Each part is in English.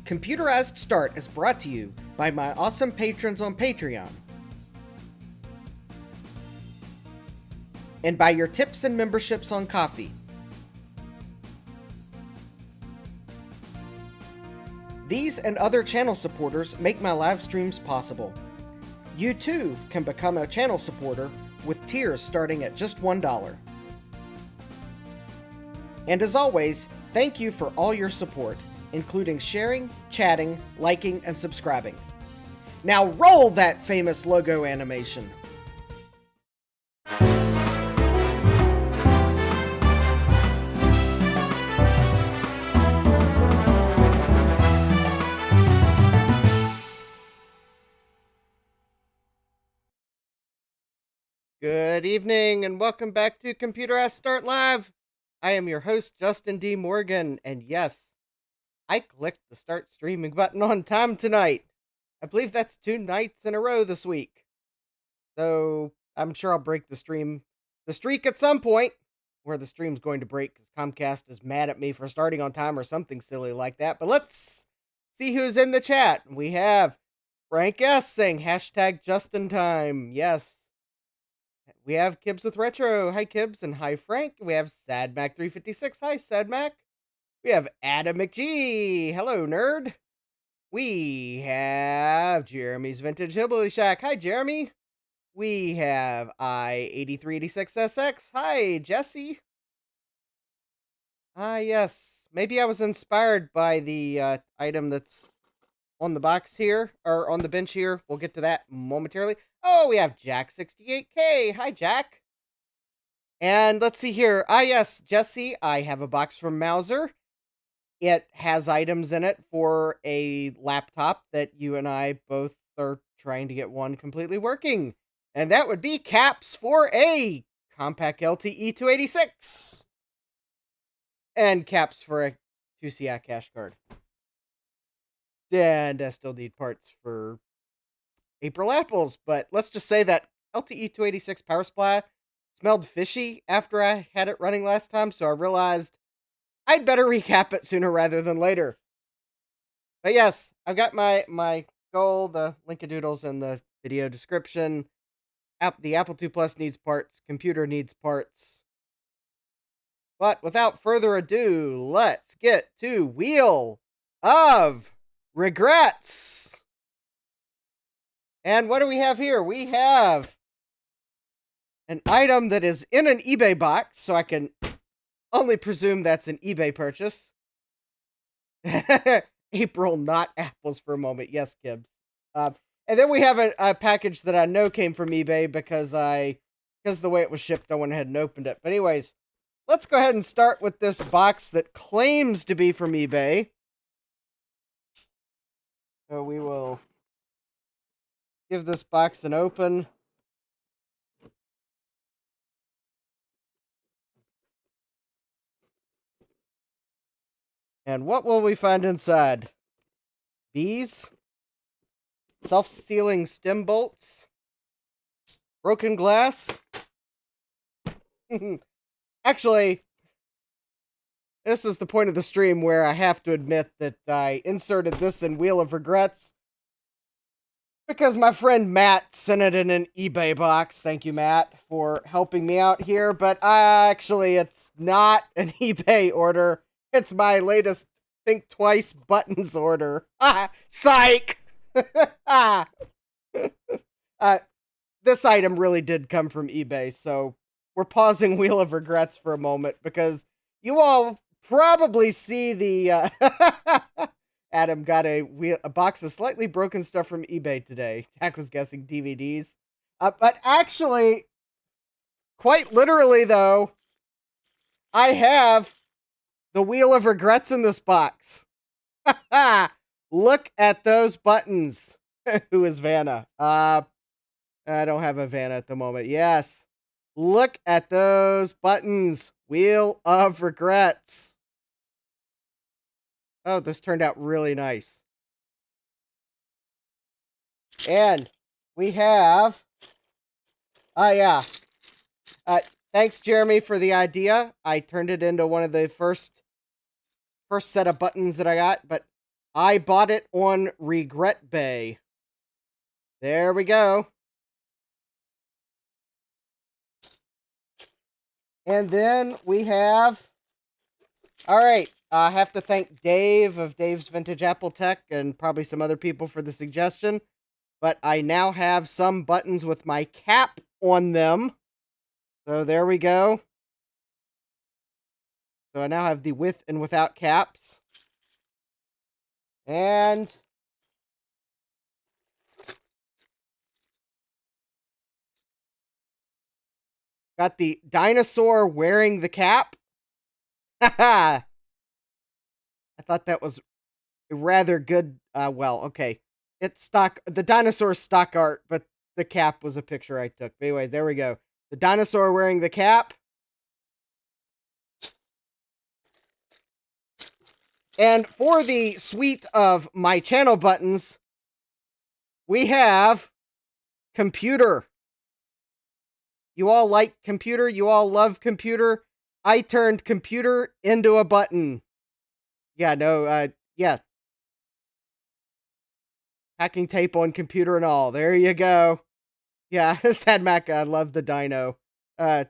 Computerized Start is brought to you by my awesome patrons on Patreon, and by your tips and memberships on Ko-fi. These and other channel supporters make my live streams possible. You too can become a channel supporter with tiers starting at just $1. And as always, thank you for all your support, including sharing, chatting, liking, and subscribing. Now roll that famous logo animation! Good evening, and welcome back to Computerized Start Live! I am your host, Justin D. Morgan, and yes, I clicked the start streaming button on time tonight. I believe that's 2 nights in a row this week. So, I'm sure I'll break the streak at some point, where the stream's going to break because Comcast is mad at me for starting on time or something silly like that. But let's see who's in the chat. We have Frank S. saying hashtag #JustinTime. Yes. We have Kibbs with Retro. Hi, Kibbs, and hi, Frank. We have SadMac356. Hi, SadMac. We have Adam McGee. Hello, nerd. We have Jeremy's Vintage Hillbilly Shack. Hi, Jeremy. We have I8386SX. Hi, Jesse. Ah, yes. Maybe I was inspired by the item that's on the box here, or on the bench here. We'll get to that momentarily. Oh, we have Jack68K. Hi, Jack. And let's see here. Ah, yes, Jesse, I have a box from Mauser. It has items in it for a laptop that you and I both are trying to get one completely working. And that would be caps for a Compaq LTE 286. And caps for a 2CI cash card. And I still need parts for April Apples, but let's just say that LTE 286 power supply smelled fishy after I had it running last time, so I realized I'd better recap it sooner rather than later. But yes, I've got my goal, the linkadoodles in the video description. The Apple II Plus needs parts, computer needs parts. But without further ado, let's get to Wheel of Regrets. And what do we have here? We have an item that is in an eBay box, so I can only presume that's an eBay purchase. April, not apples for a moment. Yes, Kibbs. And then we have a package that I know came from eBay because the way it was shipped, I went ahead and opened it. But anyways, let's go ahead and start with this box that claims to be from eBay. So we will give this box an open. And what will we find inside? Bees? Self-sealing stem bolts? Broken glass? Actually, this is the point of the stream where I have to admit that I inserted this in Wheel of Regrets because my friend Matt sent it in an eBay box. Thank you, Matt, for helping me out here. But actually, it's not an eBay order. It's my latest Think Twice buttons order. Psych! This item really did come from eBay, so we're pausing Wheel of Regrets for a moment because you all probably see the Adam got a box of slightly broken stuff from eBay today. Jack was guessing DVDs. But actually, quite literally though, I have the Wheel of Regrets in this box. Look at those buttons. Who is Vanna? I don't have a Vanna at the moment. Yes. Look at those buttons. Wheel of Regrets. Oh, this turned out really nice. And we have... Oh, yeah. Thanks, Jeremy, for the idea. I turned it into one of the first set of buttons that I got, but I bought it on Regret Bay. There we go. And then we have... All right. I have to thank Dave of Dave's Vintage Apple Tech and probably some other people for the suggestion. But I now have some buttons with my cap on them. So there we go. So I now have the with and without caps. And got the dinosaur wearing the cap. Haha. I thought that was rather good. Well, okay. It's stock, the dinosaur stock art, but the cap was a picture I took. But anyways, there we go. The dinosaur wearing the cap. And for the suite of my channel buttons, we have computer. You all like computer? You all love computer? I turned computer into a button. Yeah, no, yeah. Hacking tape on computer and all. There you go. Yeah, Sad Mac, I love the dino. And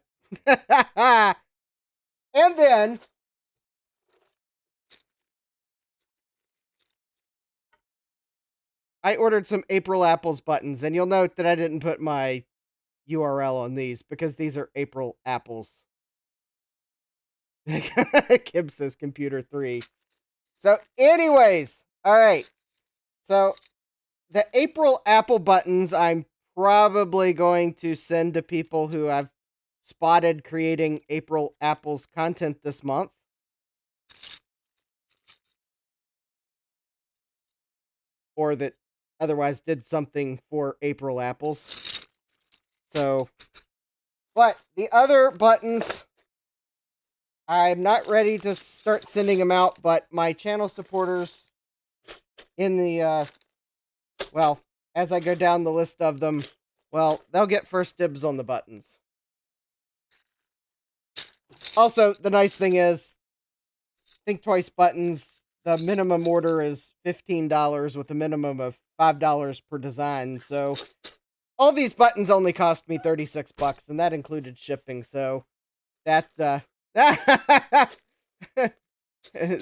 then I ordered some April Apples buttons, and you'll note that I didn't put my URL on these because these are April Apples. Kib says computer 3. So, anyways, all right. So, the April Apple buttons, I'm probably going to send to people who I've spotted creating April Apples content this month. Or that otherwise did something for April Apples. So, but the other buttons, I'm not ready to start sending them out, but my channel supporters in the, well, as I go down the list of them, well, they'll get first dibs on the buttons. Also, the nice thing is, Think Twice buttons, the minimum order is $15 with a minimum of $5 per design. So all these buttons only cost me $36, and that included shipping. So that,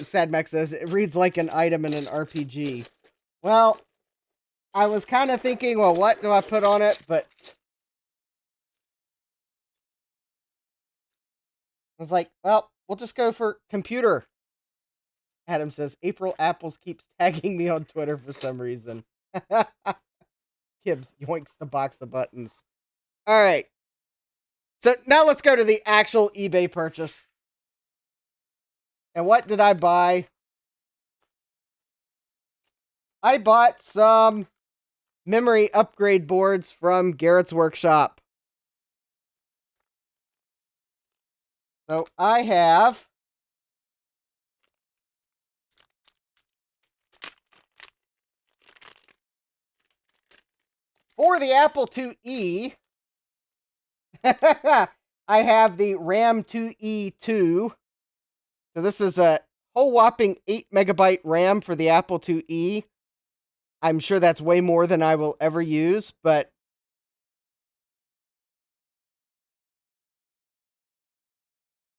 Sad Mac says, it reads like an item in an RPG. Well, I was kind of thinking, well, what do I put on it? But I was like, well, we'll just go for computer. Adam says, April Apples keeps tagging me on Twitter for some reason. Kibbs yoinks the box of buttons. All right. So now let's go to the actual eBay purchase. And what did I buy? I bought some memory upgrade boards from Garrett's Workshop. So I have for the Apple IIe, I have the RAM 2E2. So this is a whole whopping 8 megabyte RAM for the Apple IIe. I'm sure that's way more than I will ever use, but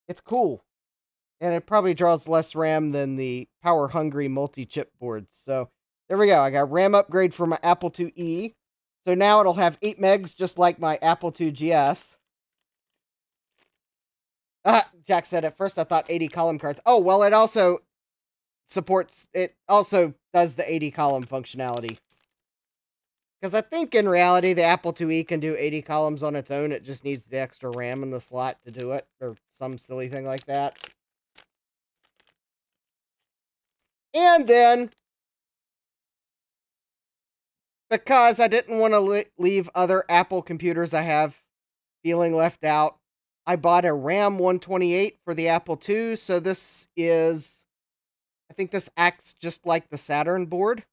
it's cool. And it probably draws less RAM than the power-hungry multi-chip boards. So there we go. I got RAM upgrade for my Apple IIe. So now it'll have 8 megs, just like my Apple II GS. Jack said, at first I thought 80 column cards. Oh, well, it also supports, it also does the 80 column functionality. Because I think in reality, the Apple IIe can do 80 columns on its own. It just needs the extra RAM in the slot to do it, or some silly thing like that. And then, because I didn't want to leave other Apple computers I have feeling left out, I bought a RAM 128 for the Apple II. So this is, I think this acts just like the Saturn board.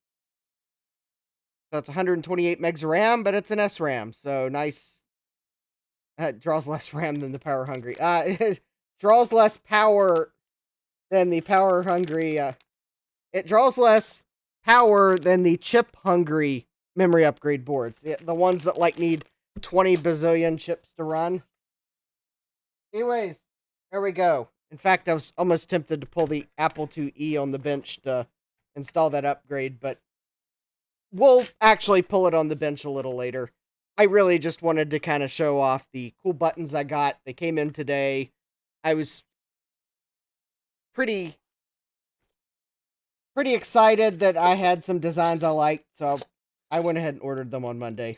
So it's 128 megs of RAM, but it's an SRAM. So nice. It draws less RAM than the power hungry. It draws less power than the power hungry. It draws less power than the chip-hungry memory upgrade boards. The ones that like need 20 bazillion chips to run. Anyways, there we go. In fact, I was almost tempted to pull the Apple IIe on the bench to install that upgrade, but we'll actually pull it on the bench a little later. I really just wanted to kind of show off the cool buttons I got. They came in today. I was pretty excited that I had some designs I liked, so I went ahead and ordered them on Monday.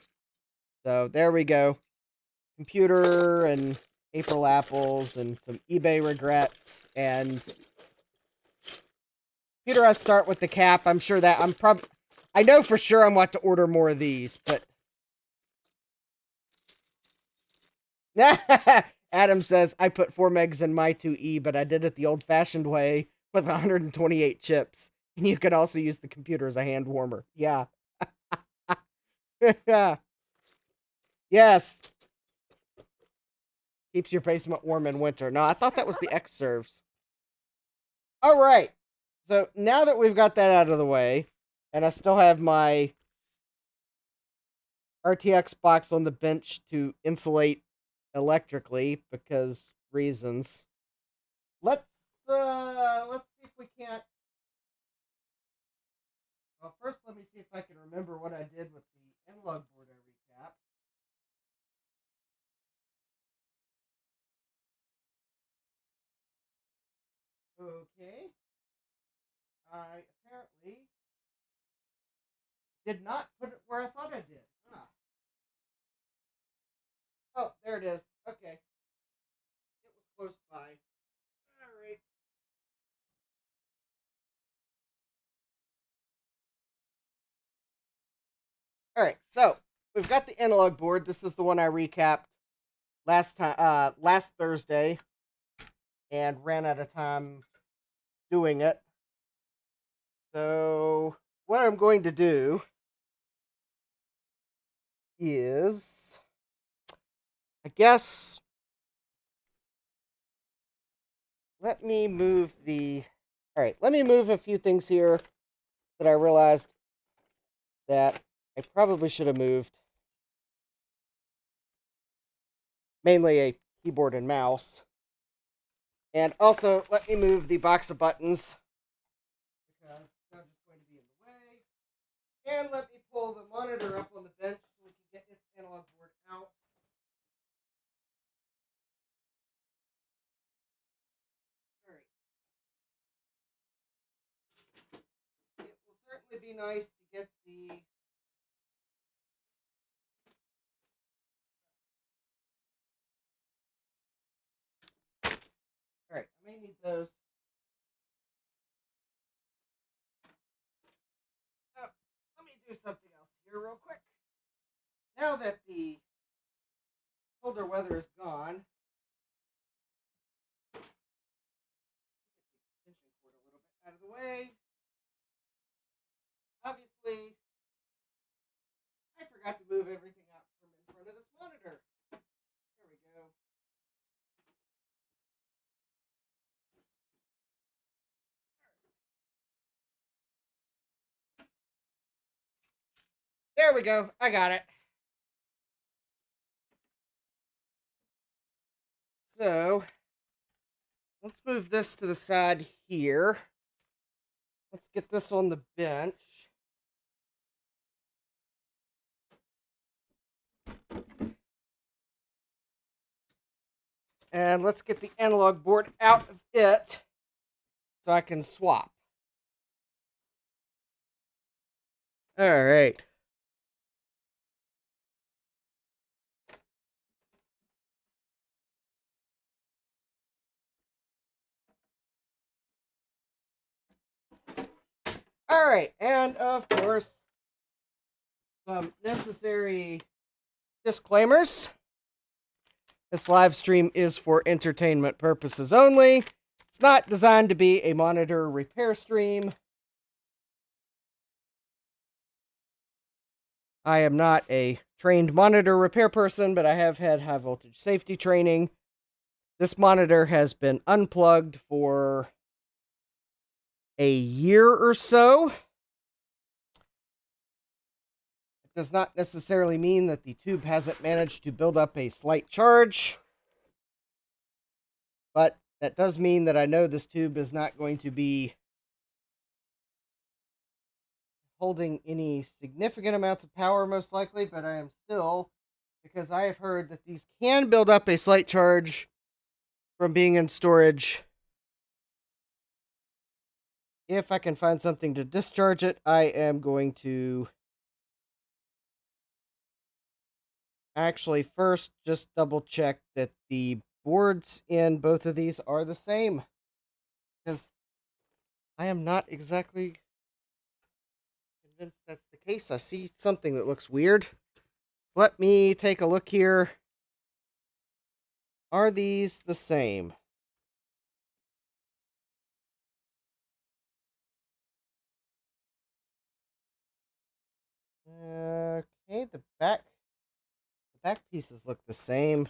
So there we go. Computer and April apples and some eBay regrets and Computerized start with the cap. I'm sure that I know for sure I want to order more of these, but Adam says I put 4 megs in my 2E, but I did it the old-fashioned way with 128 chips. And you can also use the computer as a hand warmer. Yeah. Yes. Keeps your basement warm in winter. No, I thought that was the X-Serves. All right. So now that we've got that out of the way, and I still have my RTX box on the bench to insulate electrically because reasons. Let's see if we can't. Well, first let me see if I can remember what I did with the analog board I recapped. Okay. I apparently did not put it where I thought I did. Ah. Oh, there it is. Okay. It was close by. Alright. Alright, so we've got the analog board. This is the one I recapped last Thursday and ran out of time doing it. So what I'm going to do is, I guess, let me move a few things here that I realized that I probably should have moved. Mainly a keyboard and mouse. And also, let me move the box of buttons because they're just going to be in the way. And let me pull the monitor up on the bench so we can get its analog board out. Alright. It will certainly be nice to get the Alright, I may need those. Oh, let me do something else here real quick. Now that the colder weather is gone, get the extension cord a little bit out of the way. Obviously, I forgot to move everything out from in front of this monitor. There we go. There we go. I got it. So, let's move this to the side here. Let's get this on the bench. And let's get the analog board out of it so I can swap. All right. All right, and of course, some necessary disclaimers. This live stream is for entertainment purposes only. It's not designed to be a monitor repair stream. I am not a trained monitor repair person, but I have had high voltage safety training. This monitor has been unplugged for a year or so. does not necessarily mean that the tube hasn't managed to build up a slight charge, but that does mean that I know this tube is not going to be holding any significant amounts of power, most likely, but I am still, because I have heard that these can build up a slight charge from being in storage. If I can find something to discharge it, I am going to actually first just double check that the boards in both of these are the same, because I am not exactly convinced that's the case. I see something that looks weird. Let me take a look here. Are these the same? Okay, the back pieces look the same.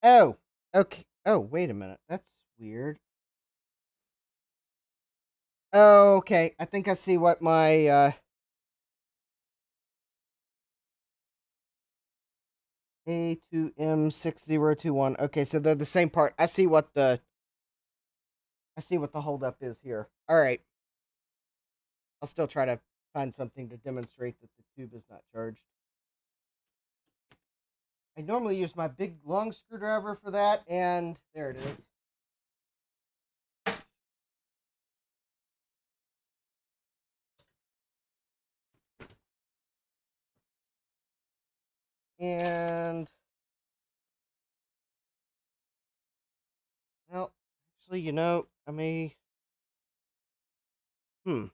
Oh, okay. Oh, wait a minute. That's weird. Oh, okay. I think I see what my A2M6021. Okay, so they're the same part. I see what the holdup is here. All right. I'll still try to find something to demonstrate that the tube is not charged. I normally use my big long screwdriver for that, and there it is. And well, actually, I may. Well,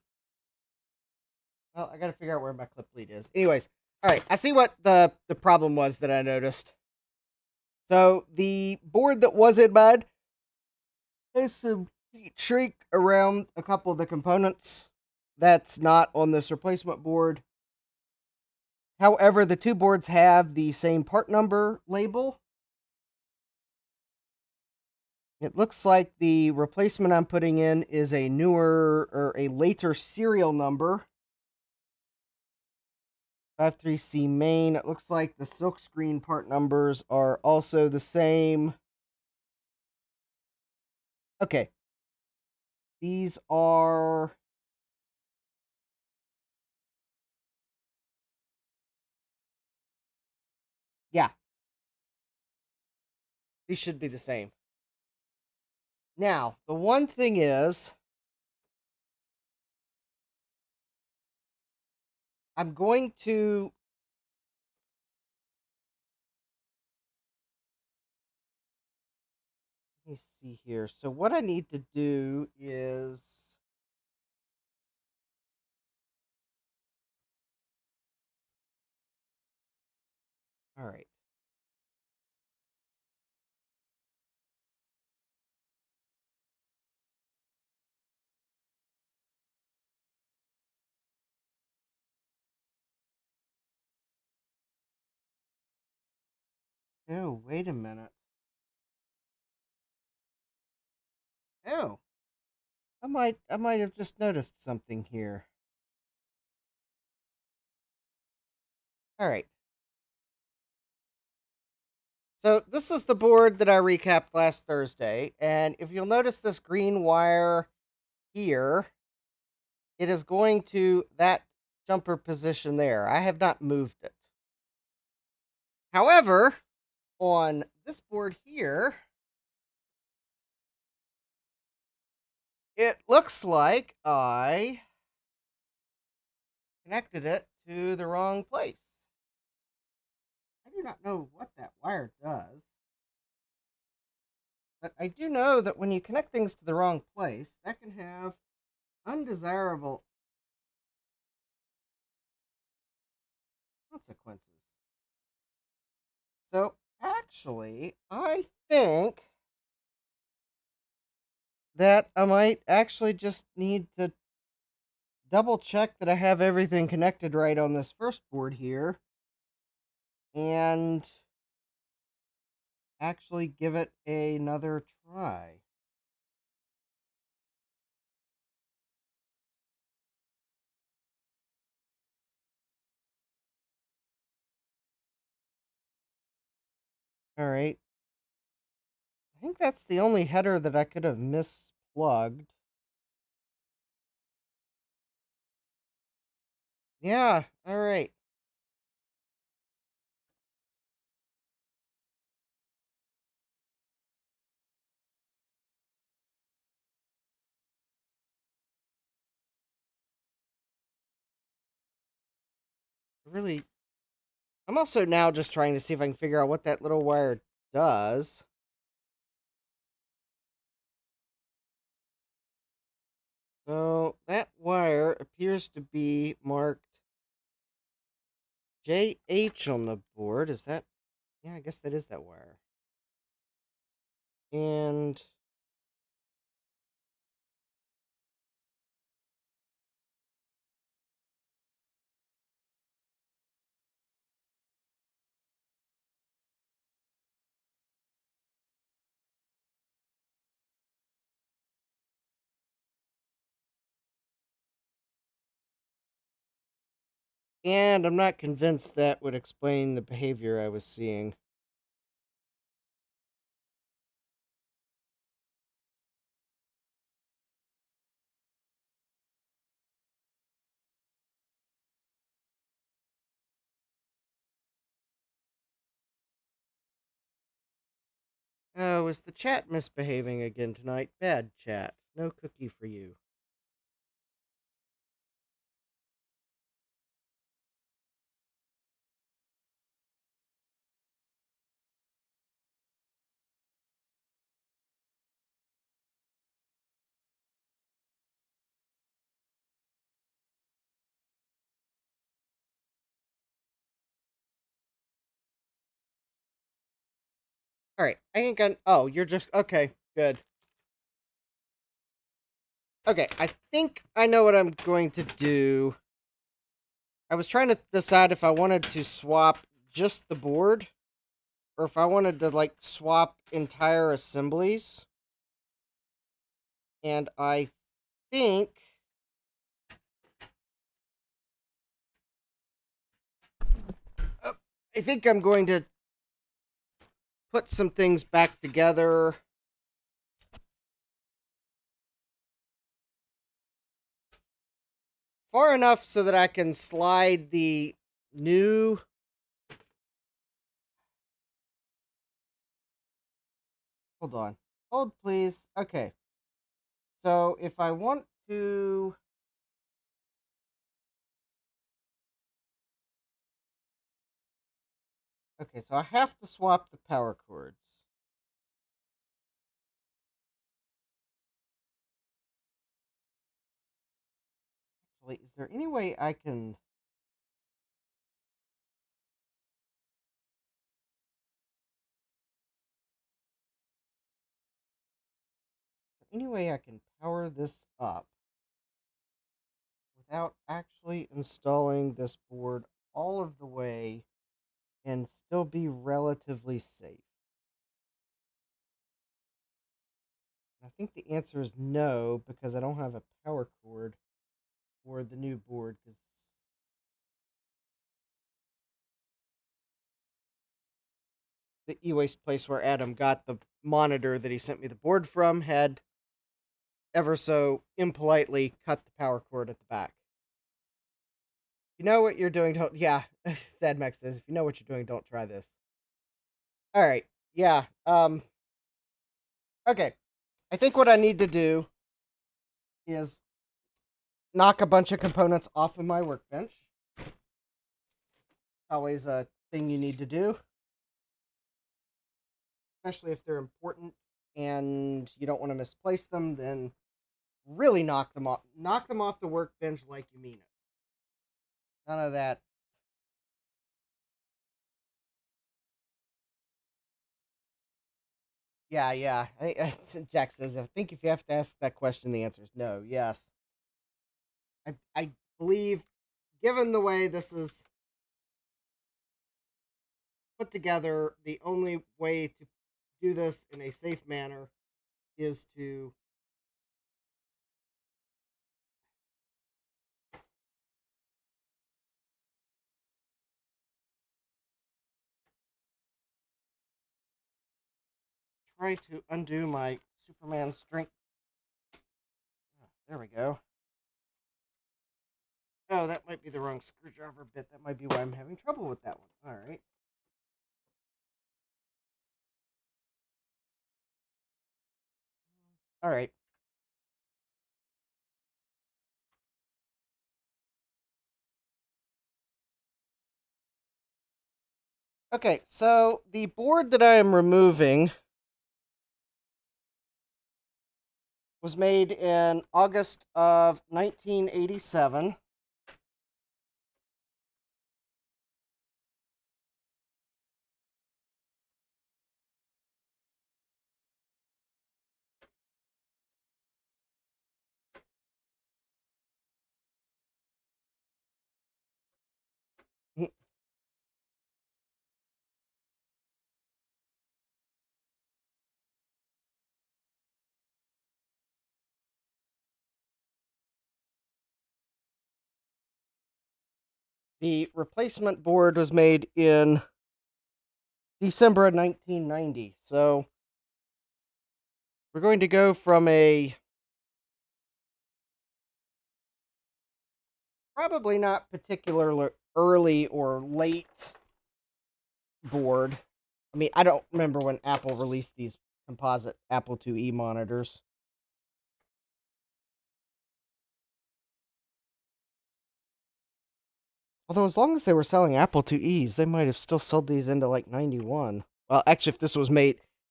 I gotta figure out where my clip lead is. Anyways, all right. I see what the problem was that I noticed. So the board that was in mine has some heat shrink around a couple of the components. That's not on this replacement board. However, the two boards have the same part number label. It looks like the replacement I'm putting in is a newer or a later serial number. 53C main. It looks like the silkscreen part numbers are also the same. Okay. These are... Yeah. These should be the same. Now, the one thing is, I'm going to... Let me see here. So what I need to do is... All right. Oh, wait a minute. Oh. I might have just noticed something here. All right. So this is the board that I recapped last Thursday, and if you'll notice this green wire here, it is going to that jumper position there. I have not moved it. However, on this board here, it looks like I connected it to the wrong place. I do not know what that wire does, but I do know that when you connect things to the wrong place, that can have undesirable consequences. So, actually, I think that I might actually just need to double check that I have everything connected right on this first board here and actually give it another try. Alright. I think that's the only header that I could have misplugged. Yeah, alright. Really, I'm also now just trying to see if I can figure out what that little wire does. So that wire appears to be marked JH on the board. Is that? Yeah, I guess that is that wire. And I'm not convinced that would explain the behavior I was seeing. Oh, is the chat misbehaving again tonight? Bad chat. No cookie for you. All right, I think I. Oh, you're just okay. Good. Okay, I think I know what I'm going to do. I was trying to decide if I wanted to swap just the board or if I wanted to like swap entire assemblies. And think uh, I think I'm going to put some things back together. Far enough so that I can slide the new. Hold on. Hold, please. Okay. So if I want to. Okay, so I have to swap the power cords. Wait, is there any way I can. Any way I can power this up without actually installing this board all of the way and still be relatively safe? I think the answer is no, because I don't have a power cord for the new board. Because the e-waste place where Adam got the monitor that he sent me the board from had ever so impolitely cut the power cord at the back. You know what you're doing, don't. Yeah, Sadmax says, if you know what you're doing, don't try this. Alright, yeah, okay. I think what I need to do is knock a bunch of components off of my workbench. Always a thing you need to do, especially if they're important and you don't want to misplace them. Then really knock them off. Knock them off the workbench like you mean it. None of that. Yeah, yeah. Jack says, I think if you have to ask that question, the answer is no. Yes. I believe, given the way this is put together, the only way to do this in a safe manner is to try to undo my Superman strength. There we go. Oh, that might be the wrong screwdriver bit. That might be why I'm having trouble with that one. All right. All right. Okay, so the board that I am removing was made in August of 1987. The replacement board was made in December of 1990. So we're going to go from a probably not particularly early or late board. I mean, I don't remember when Apple released these composite Apple IIe monitors. Although, as long as they were selling Apple IIes, they might have still sold these into like 91. Well, actually,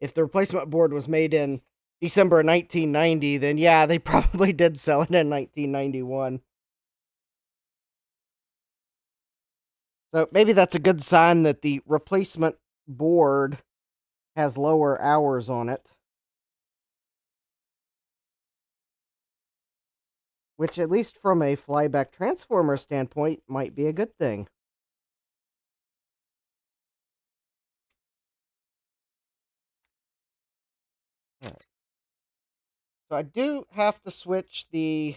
if the replacement board was made in December of 1990, then yeah, they probably did sell it in 1991. So maybe that's a good sign that the replacement board has lower hours on it. Which, at least from a flyback transformer standpoint, might be a good thing. Right. So I do have to switch the...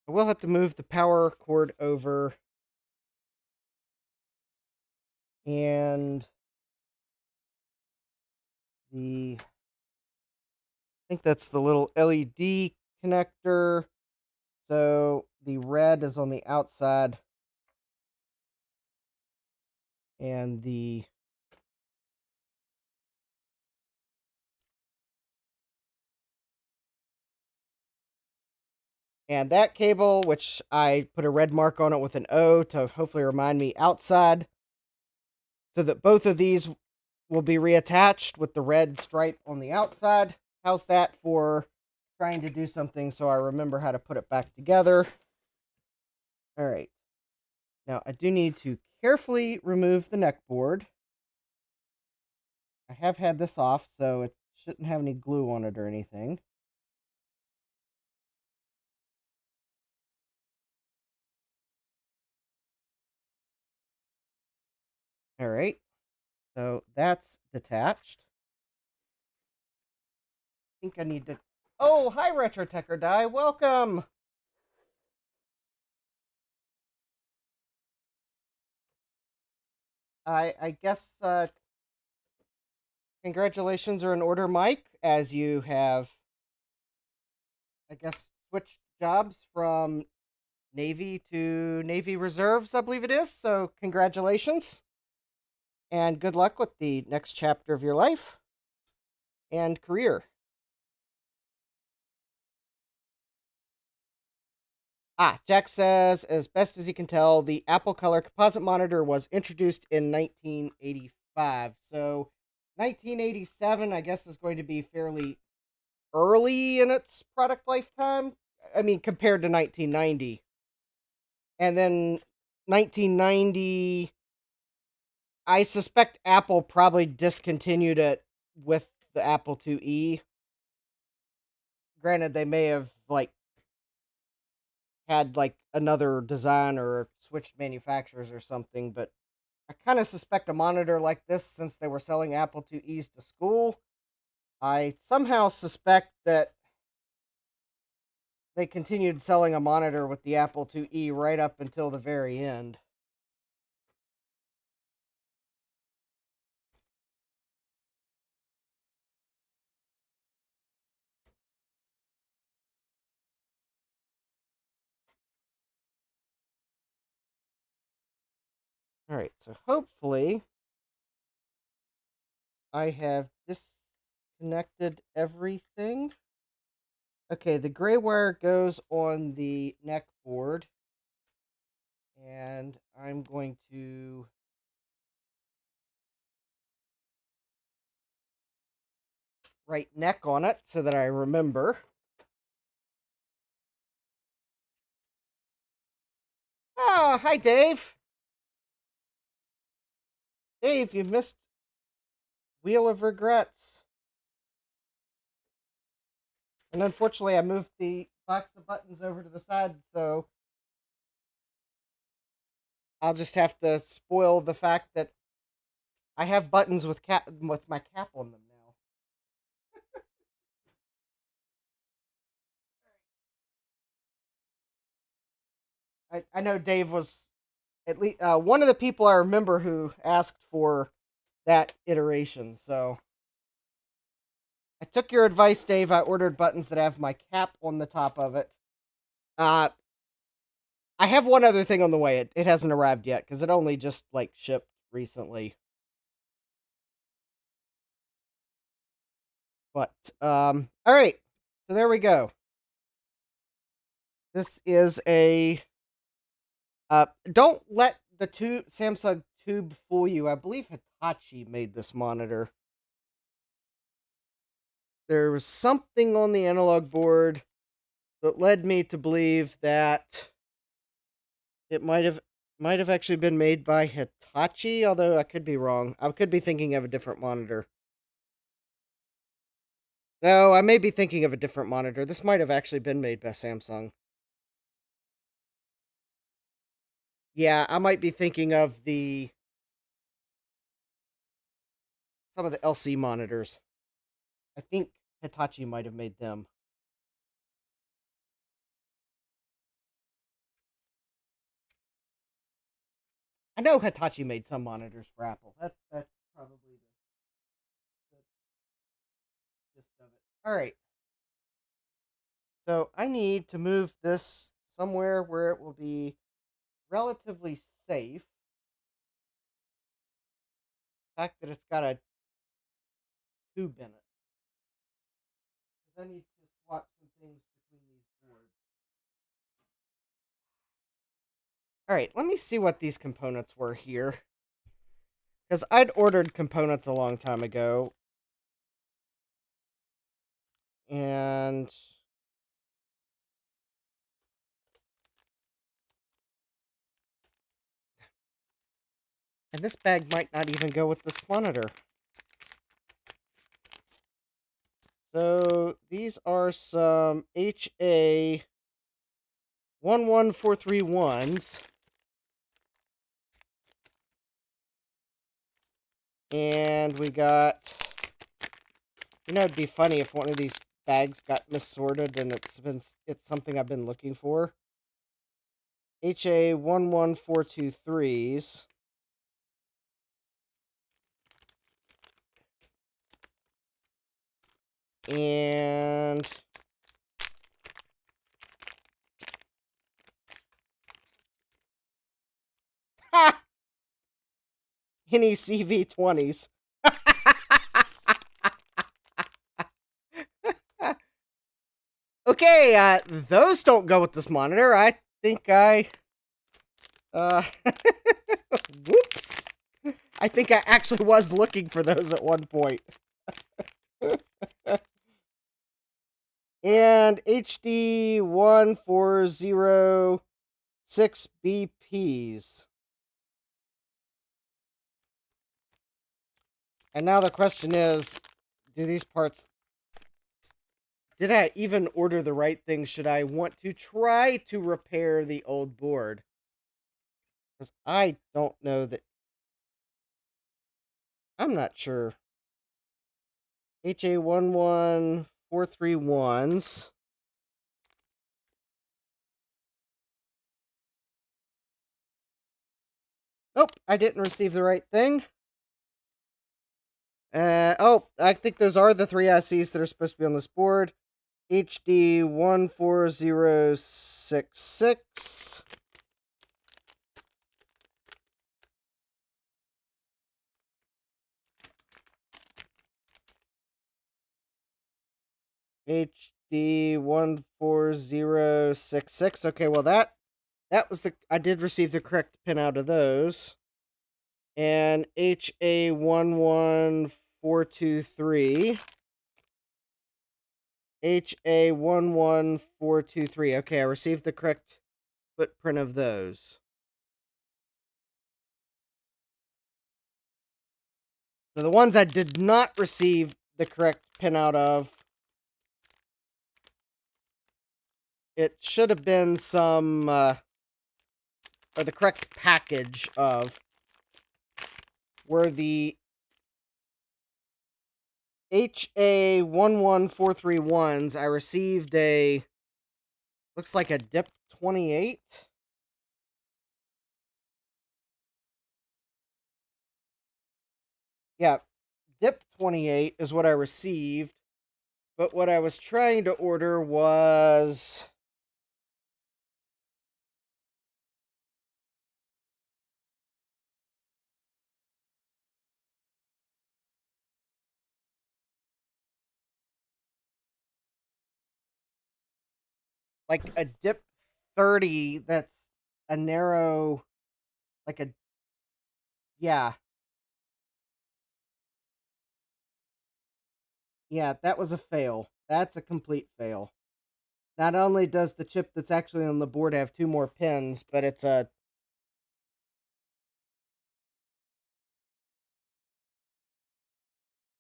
I will have to move the power cord over. And I think that's the little LED connector. So the red is on the outside. And that cable, which I put a red mark on it with an O to hopefully remind me outside, so that both of these will be reattached with the red stripe on the outside. How's that for trying to do something so I remember how to put it back together? All right. Now, I do need to carefully remove the neck board. I have had this off, so it shouldn't have any glue on it or anything. All right. So that's detached. I think I need to... Oh, hi, RetroTecher Die. Welcome. I guess congratulations are in order, Mike, as you have, I guess, switched jobs from Navy to Navy Reserves, I believe it is. So congratulations. And good luck with the next chapter of your life and career. Jack says, as best as he can tell, the Apple Color Composite Monitor was introduced in 1985. So 1987, I guess, is going to be fairly early in its product lifetime. I mean, compared to 1990. And then 1990, I suspect Apple probably discontinued it with the Apple IIe. Granted, they may have had another design or switched manufacturers or something, but I kind of suspect a monitor like this, since they were selling Apple IIes to school, I somehow suspect that they continued selling a monitor with the Apple IIe right up until the very end. Alright, so hopefully I have disconnected everything. Okay, the gray wire goes on the neck board. And I'm going to write neck on it so that I remember. Ah, hi, Dave. Dave, you missed Wheel of Regrets. And unfortunately, I moved the box of buttons over to the side, so I'll just have to spoil the fact that I have buttons with my cap on them now. I know Dave was at least one of the people I remember who asked for that iteration, so I took your advice, Dave. I ordered buttons that have my cap on the top of it. Uh, I have one other thing on the way. It hasn't arrived yet because it only just like shipped recently. But all right. So there we go. This is a don't let the Samsung tube fool you. I believe Hitachi made this monitor. There was something on the analog board that led me to believe that it might have actually been made by Hitachi, although I could be wrong. I could be thinking of a different monitor. No, I may be thinking of a different monitor. This might have actually been made by Samsung. Yeah, I might be thinking of some of the LC monitors. I think Hitachi might have made them. I know Hitachi made some monitors for Apple. That's probably the gist of it. All right. So I need to move this somewhere where it will be relatively safe. The fact that it's got a tube in it. Because I need to swap some things between these boards. All right, let me see what these components were here. Because I'd ordered components a long time ago. And this bag might not even go with this monitor. So these are some HA 11431s. And we got, it'd be funny if one of these bags got missorted and it's something I've been looking for. HA 11423s. And ha! Any CV20s. Okay, those don't go with this monitor. I think whoops. I think I actually was looking for those at one point. And HD 1406 BPs. And now the question is, do these parts... Did I even order the right thing? Should I want to try to repair the old board? Because I don't know that... I'm not sure. HA11431s. Nope, I didn't receive the right thing. Oh, I think those are the three ICs that are supposed to be on this board. HD 14066. HD14066. Okay, well that was I did receive the correct pin out of those. And HA11423. HA11423. Okay, I received the correct footprint of those. So the ones I did not receive the correct pin out of, it should have been some, or the correct package of, were the HA11431s. I received looks like a DIP 28. Yeah, DIP 28 is what I received. But what I was trying to order was like a DIP 30 that's a narrow, like a, yeah. Yeah, that was a fail. That's a complete fail. Not only does the chip that's actually on the board have 2 more pins, but it's a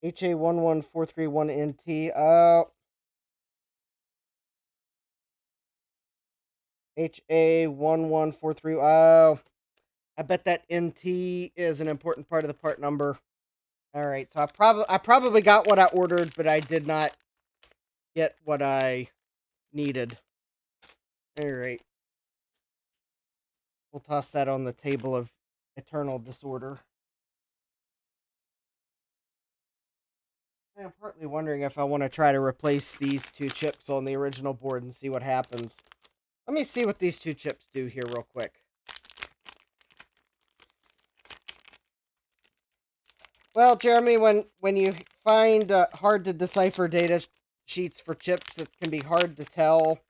HA11431NT. HA1143. Oh, I bet that NT is an important part of the part number. All right, so I probably got what I ordered, but I did not get what I needed. All right. We'll toss that on the table of eternal disorder. I'm partly wondering if I want to try to replace these 2 chips on the original board and see what happens. Let me see what these 2 chips do here real quick. Well, Jeremy, when you find hard to decipher data sheets for chips, it can be hard to tell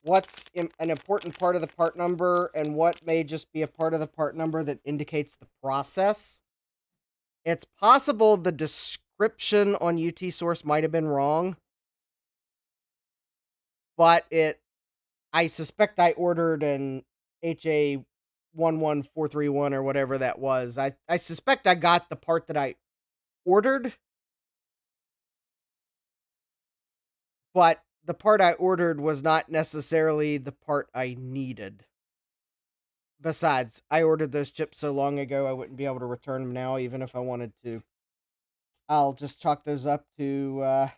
what's an important part of the part number and what may just be a part of the part number that indicates the process. It's possible the description on UT source might have been wrong, but I suspect I ordered an HA11431 or whatever that was. I suspect I got the part that I ordered, but the part I ordered was not necessarily the part I needed. Besides, I ordered those chips so long ago I wouldn't be able to return them now, even if I wanted to. I'll just chalk those up to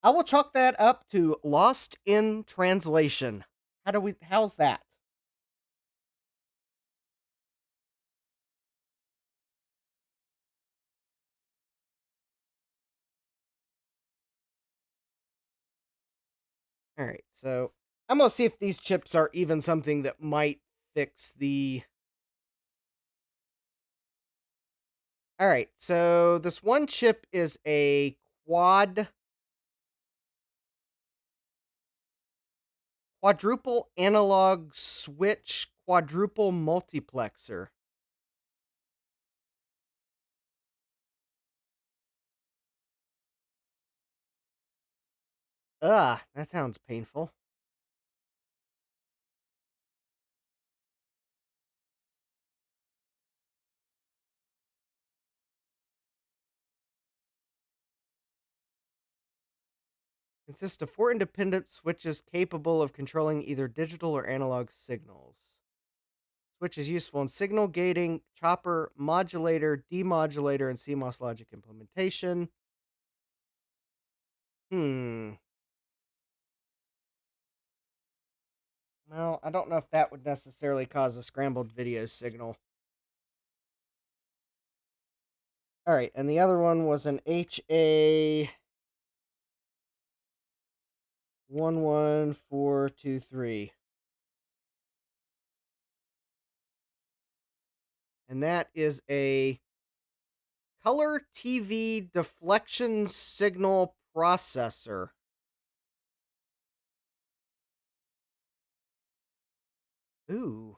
I will chalk that up to lost in translation. How's that? All right, so I'm gonna see if these chips are even something that might fix the. All right, so this one chip is a quadruple analog switch quadruple multiplexer. Ugh, that sounds painful. Consists of 4 independent switches capable of controlling either digital or analog signals. Switch is useful in signal gating, chopper, modulator, demodulator, and CMOS logic implementation. Well, I don't know if that would necessarily cause a scrambled video signal. All right, and the other one was an HA11423. And that is a color TV deflection signal processor. Ooh.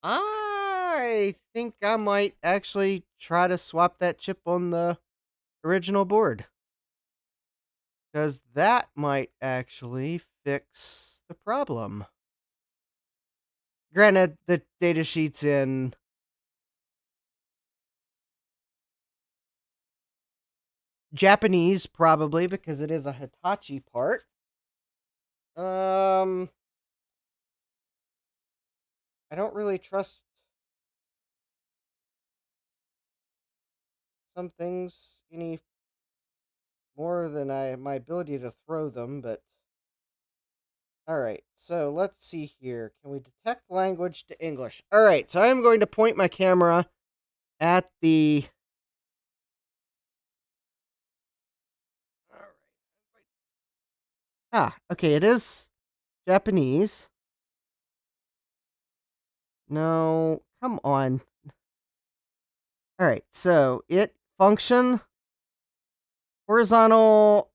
I think I might actually try to swap that chip on the original board. Because that might actually fix the problem. Granted, the datasheet's in Japanese, probably, because it is a Hitachi part. I don't really trust some things any more than my ability to throw them, but alright, so let's see here. Can we detect language to English? Alright, so I'm going to point my camera at the... Okay, it is Japanese. No, come on. Alright, so it function horizontal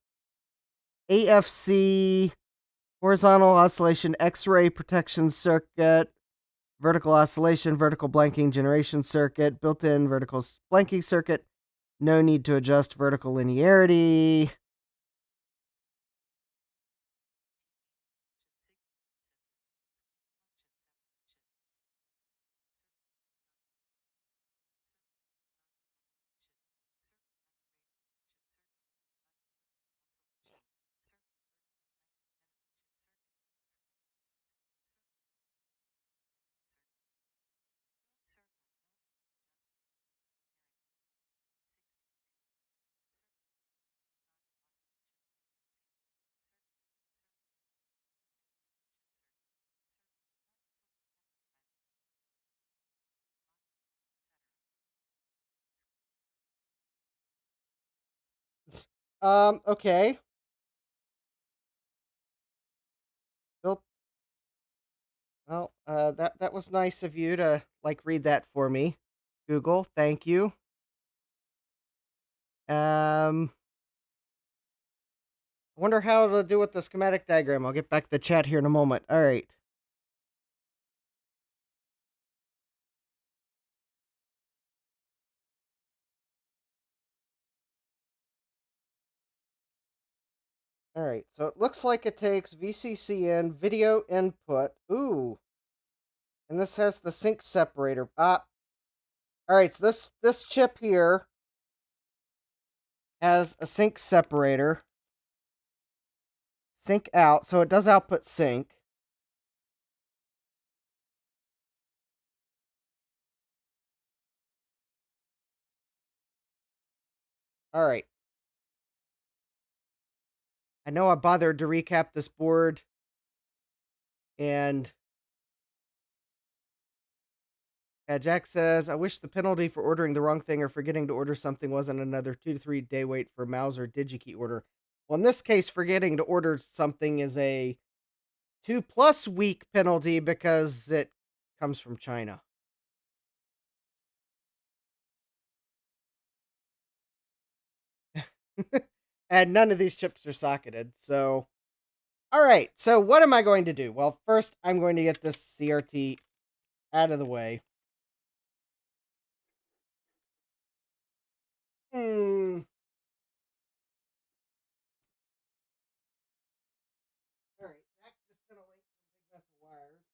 AFC, horizontal oscillation X-ray protection circuit, vertical oscillation, vertical blanking generation circuit, built-in vertical blanking circuit, no need to adjust vertical linearity. Okay. Built. Well, that was nice of you to read that for me, Google. Thank you. I wonder how to do with the schematic diagram. I'll get back to the chat here in a moment. All right. All right. So it looks like it takes VCC in video input. Ooh. And this has the sync separator. All right. So this chip here has a sync separator. Sync out. So it does output sync. All right. I know I bothered to recap this board, and Jack says, I wish the penalty for ordering the wrong thing or forgetting to order something wasn't another 2 to 3 day wait for mouse or DigiKey order. Well, in this case, forgetting to order something is a 2+ week penalty because it comes from China. And none of these chips are socketed, so... Alright, so what am I going to do? Well, first, I'm going to get this CRT out of the way. Alright, Jack just sent a link from Big Vessel Wires.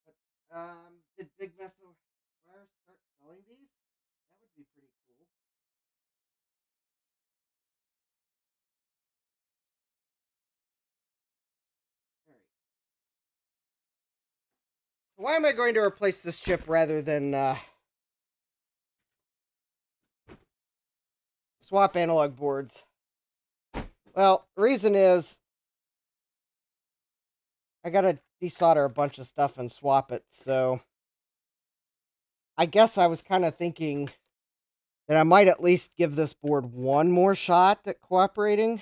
But, did Big Vessel Wires start selling these? That would be pretty cool. Alright. Why am I going to replace this chip rather than swap analog boards? Well, reason is I gotta desolder a bunch of stuff and swap it, so I guess I was kind of thinking then I might at least give this board one more shot at cooperating.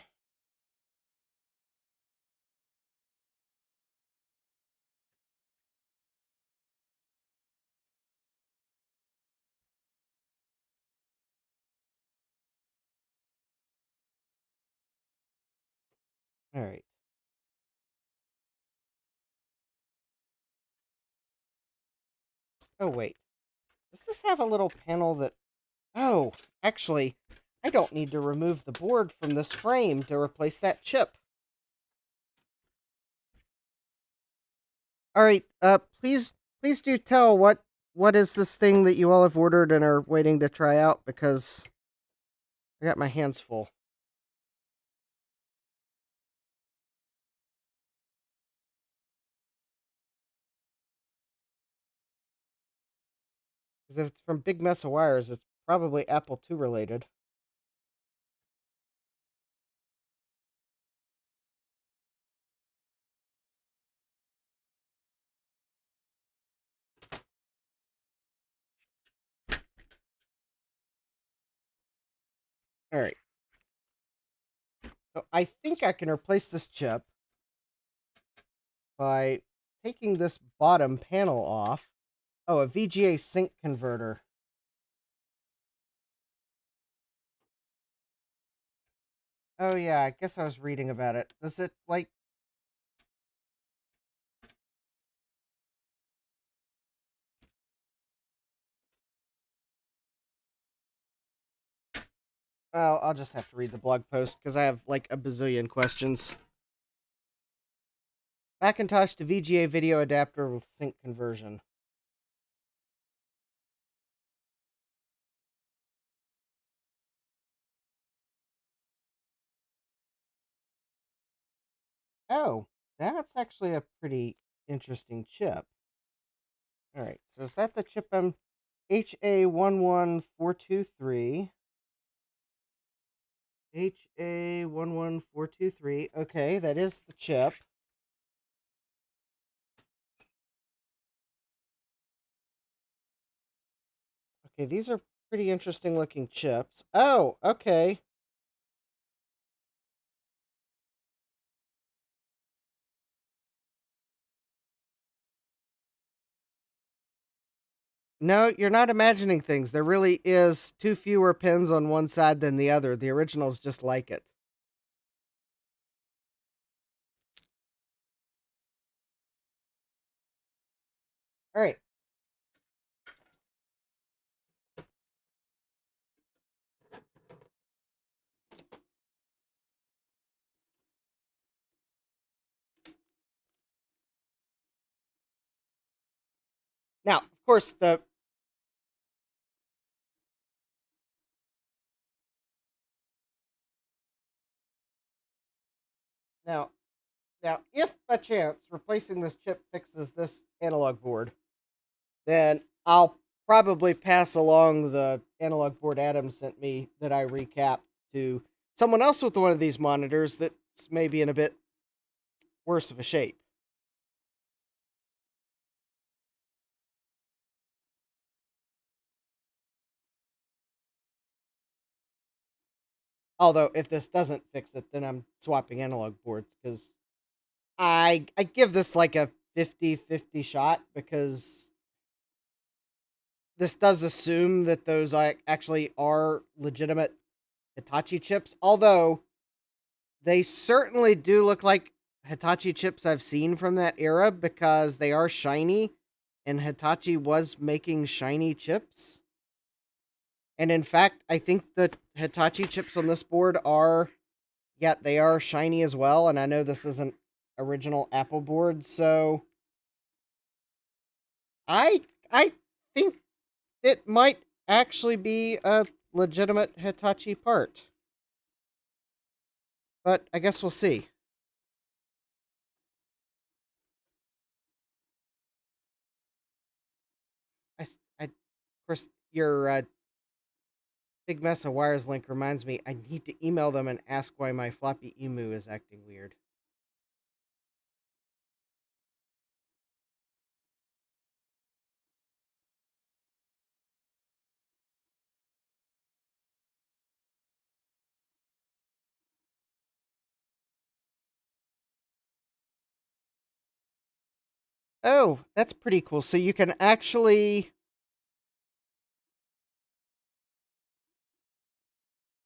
All right. Oh, wait. Does this have a little panel that... Oh, actually, I don't need to remove the board from this frame to replace that chip. All right, please do tell what is this thing that you all have ordered and are waiting to try out, because I got my hands full. Because if it's from Big Mess of Wires, it's probably Apple II related. All right. So I think I can replace this chip by taking this bottom panel off. Oh, a VGA sync converter. Oh yeah, I guess I was reading about it. Does it, like... Well, I'll just have to read the blog post because I have like a bazillion questions. Macintosh to VGA video adapter with sync conversion. Oh, that's actually a pretty interesting chip. All right, so is that the chip I'm... HA11423. HA11423. Okay, that is the chip. Okay, these are pretty interesting looking chips. Oh, okay. No, you're not imagining things. There really is two fewer pins on one side than the other. The original's just like it. All right. Now, of course, the... Now, if by chance replacing this chip fixes this analog board, then I'll probably pass along the analog board Adam sent me that I recapped to someone else with one of these monitors that's maybe in a bit worse of a shape. Although, if this doesn't fix it, then I'm swapping analog boards, because I give this like a 50-50 shot, because this does assume that those actually are legitimate Hitachi chips, although they certainly do look like Hitachi chips I've seen from that era, because they are shiny, and Hitachi was making shiny chips. And in fact, I think the Hitachi chips on this board are... Yeah, they are shiny as well, and I know this isn't original Apple board, so I I think it might actually be a legitimate Hitachi part. But I guess we'll see. Of course, your Big Mess of Wires link reminds me I need to email them and ask why my floppy emu is acting weird. Oh, that's pretty cool. So you can actually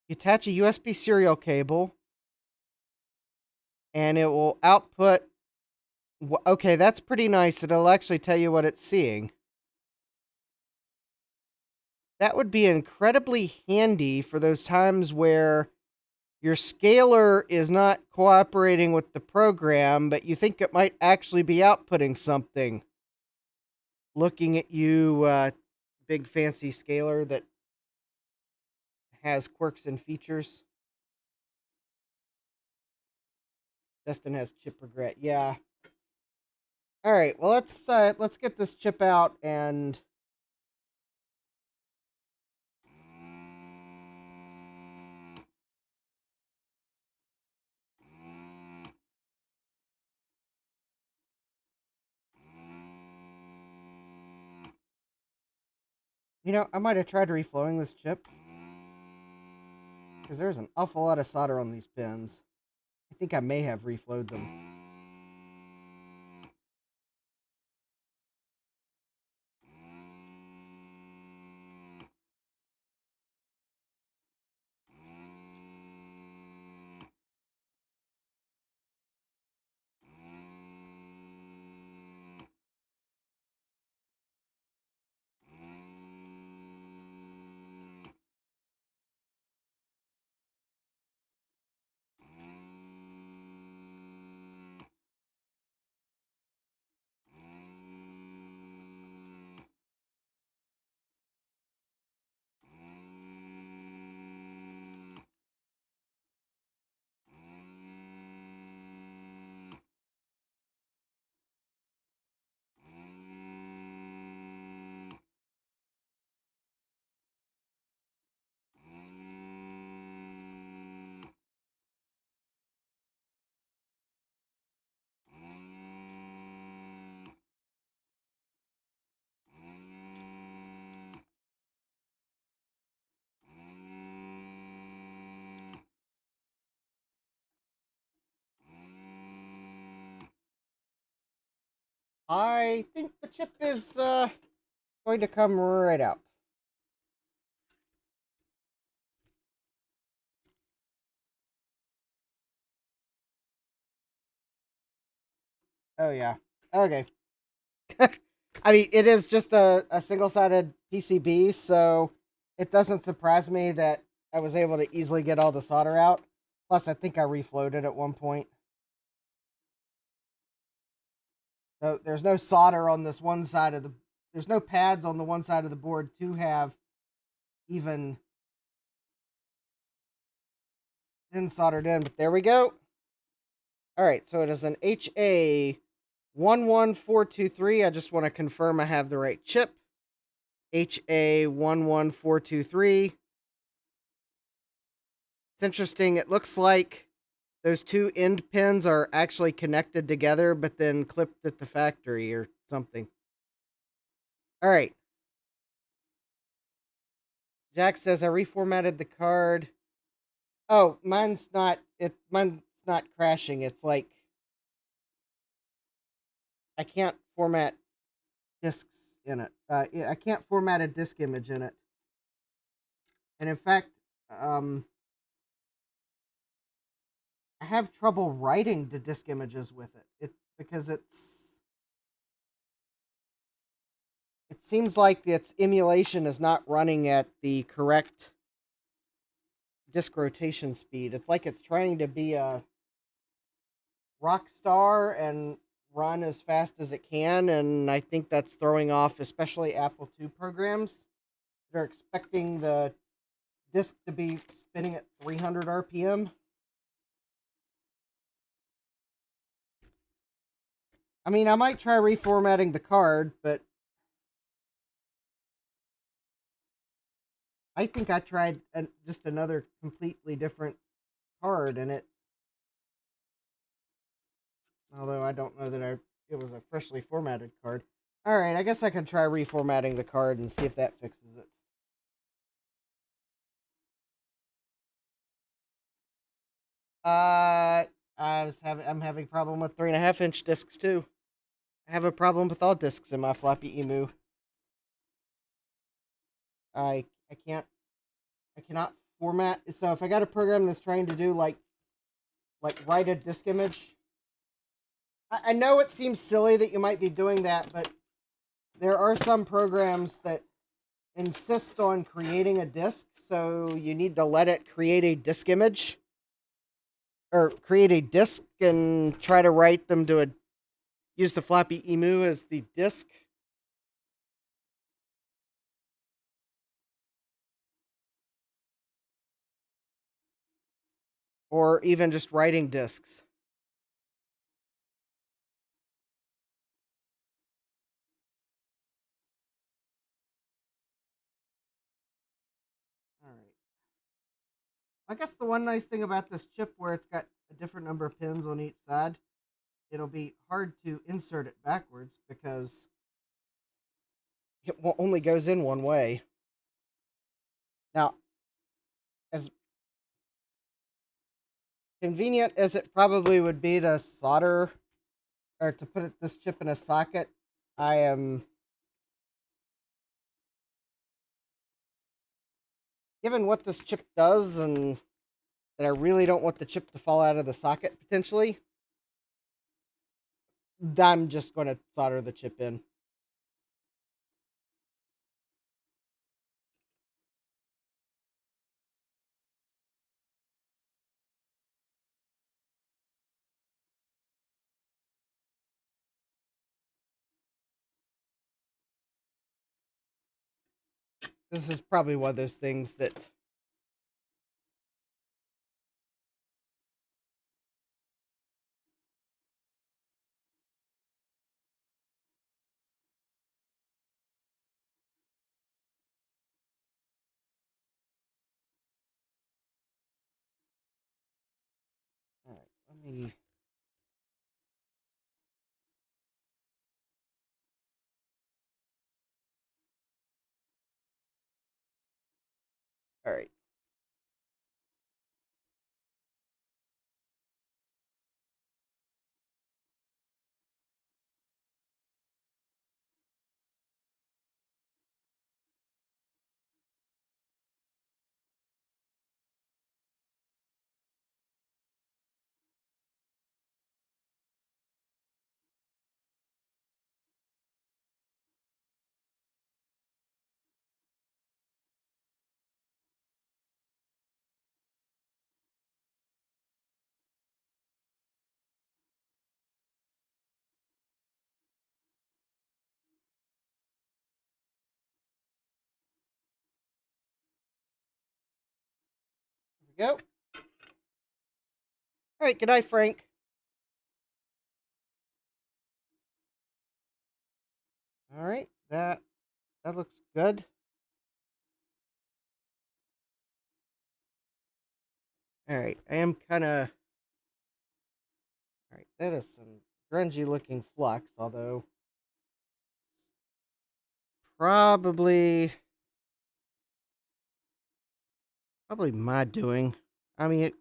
attach a USB serial cable and it will output. Okay, that's pretty nice. It'll actually tell you what it's seeing. That would be incredibly handy for those times where your scaler is not cooperating with the program, but you think it might actually be outputting something. Looking at you, big fancy scaler that has quirks and features. Destin has chip regret. Yeah. All right. Well, let's get this chip out and I might have tried reflowing this chip because there's an awful lot of solder on these pins. I think I may have reflowed them. I think the chip is going to come right out. Oh yeah. Okay. I mean, it is just a single-sided PCB, so it doesn't surprise me that I was able to easily get all the solder out. Plus, I think I reflowed it at one point. So there's no solder on this one side of the. There's no pads on the one side of the board to have even been soldered in. But there we go. All right, so it is an HA11423. I just want to confirm I have the right chip. HA11423. It's interesting. It looks like those two end pins are actually connected together, but then clipped at the factory or something. All right. Jack says I reformatted the card. Oh, mine's not. Mine's not crashing. It's like I can't format discs in it. I can't format a disk image in it. And in fact, um, I have trouble writing to disk images with it. Because it seems like its emulation is not running at the correct disk rotation speed. It's like it's trying to be a rock star and run as fast as it can, and I think that's throwing off especially Apple II programs. They're expecting the disk to be spinning at 300 RPM. I mean, I might try reformatting the card, but I think I tried just another completely different card, and although I don't know that it was a freshly formatted card. All right, I guess I can try reformatting the card and see if that fixes it. I'm having a problem with 3.5-inch discs too. have a problem with all disks in my floppy emu. I can't I cannot format. So if I got a program that's trying to do like write a disk image, I know it seems silly that you might be doing that, but there are some programs that insist on creating a disk, so you need to let it create a disk image or create a disk and try to write them to use the floppy emu as the disk. Or even just writing disks. All right. I guess the one nice thing about this chip where it's got a different number of pins on each side, it'll be hard to insert it backwards because it only goes in one way. Now, as convenient as it probably would be to solder or to put this chip in a socket, I am, given what this chip does and that I really don't want the chip to fall out of the socket potentially, I'm just going to solder the chip in. This is probably one of those things that all right, let me. All right. Here we go. All right. Good night, Frank. All right. That looks good. All right. I am kind of. All right. That is some grungy looking flux, although probably probably my doing. I mean,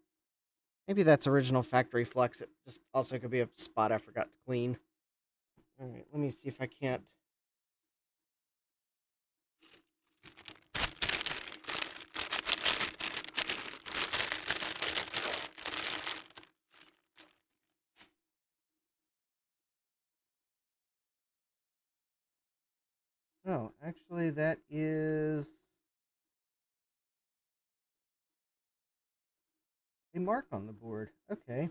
maybe that's original factory flux. It just also could be a spot I forgot to clean. All right. Let me see if I can't. Oh, actually, that is a mark on the board. Okay.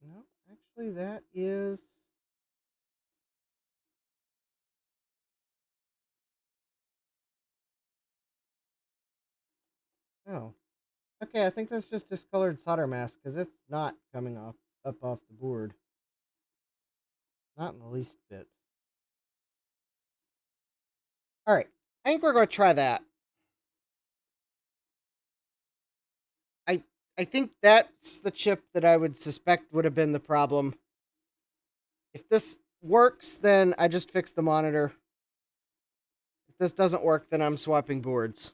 No, actually, that is. Oh. Okay, I think that's just discolored solder mask because it's not coming up off the board. Not in the least bit. All right. I think we're going to try that. I I think that's the chip that I would suspect would have been the problem. If this works, then I just fix the monitor. If this doesn't work, then I'm swapping boards.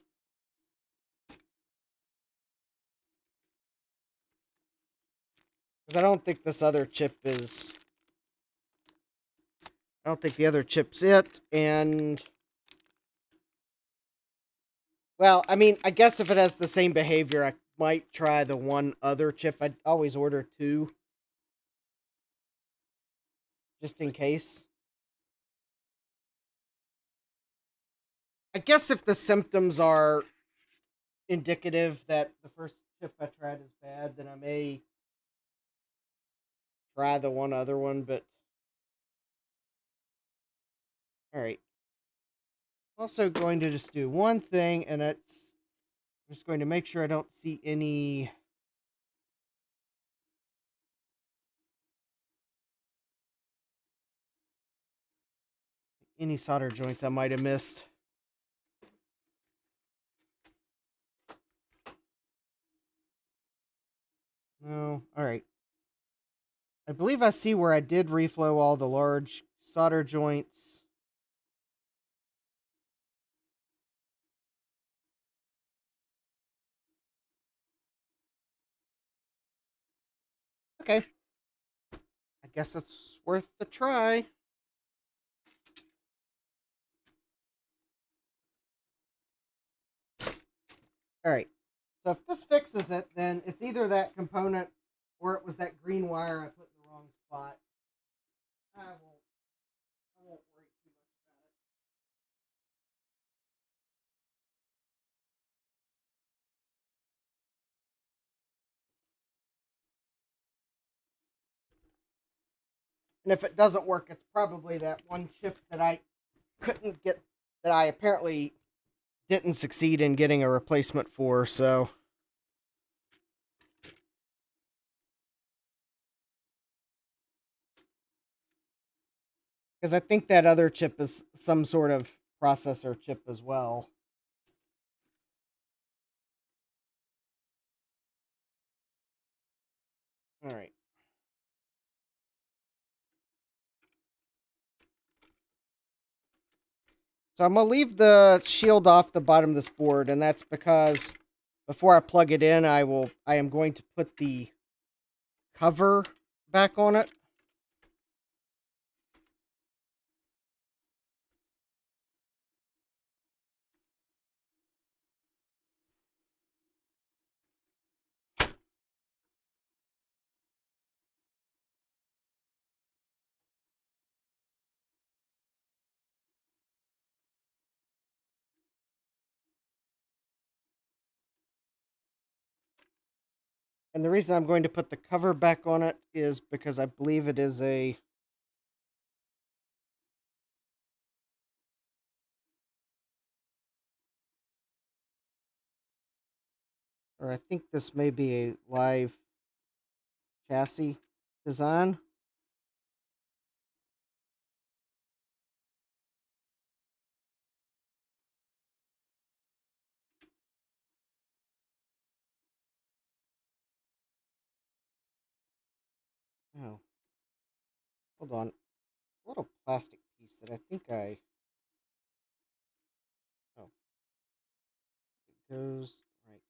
Because I don't think this other chip is. I don't think the other chip's it. And, well, I mean, I guess if it has the same behavior, I might try the one other chip. I'd always order two, just in case. I guess if the symptoms are indicative that the first chip I tried is bad, then I may try the one other one, but all right. Also going to just do one thing, and it's I'm just going to make sure I don't see any solder joints I might have missed. No. All right. I believe I see where I did reflow all the large solder joints. Okay. I guess it's worth the try. All right. So if this fixes it, then it's either that component or it was that green wire I put in the wrong spot. I won't worry too much about it. And if it doesn't work, it's probably that one chip that I couldn't get, that I apparently didn't succeed in getting a replacement for. So, because I think that other chip is some sort of processor chip as well. All right. So I'm gonna leave the shield off the bottom of this board, and that's because before I plug it in, I am going to put the cover back on it. And the reason I'm going to put the cover back on it is because I believe it is or I think this may be a live chassis design. Oh, hold on. A little plastic piece that I think I. Oh, it goes right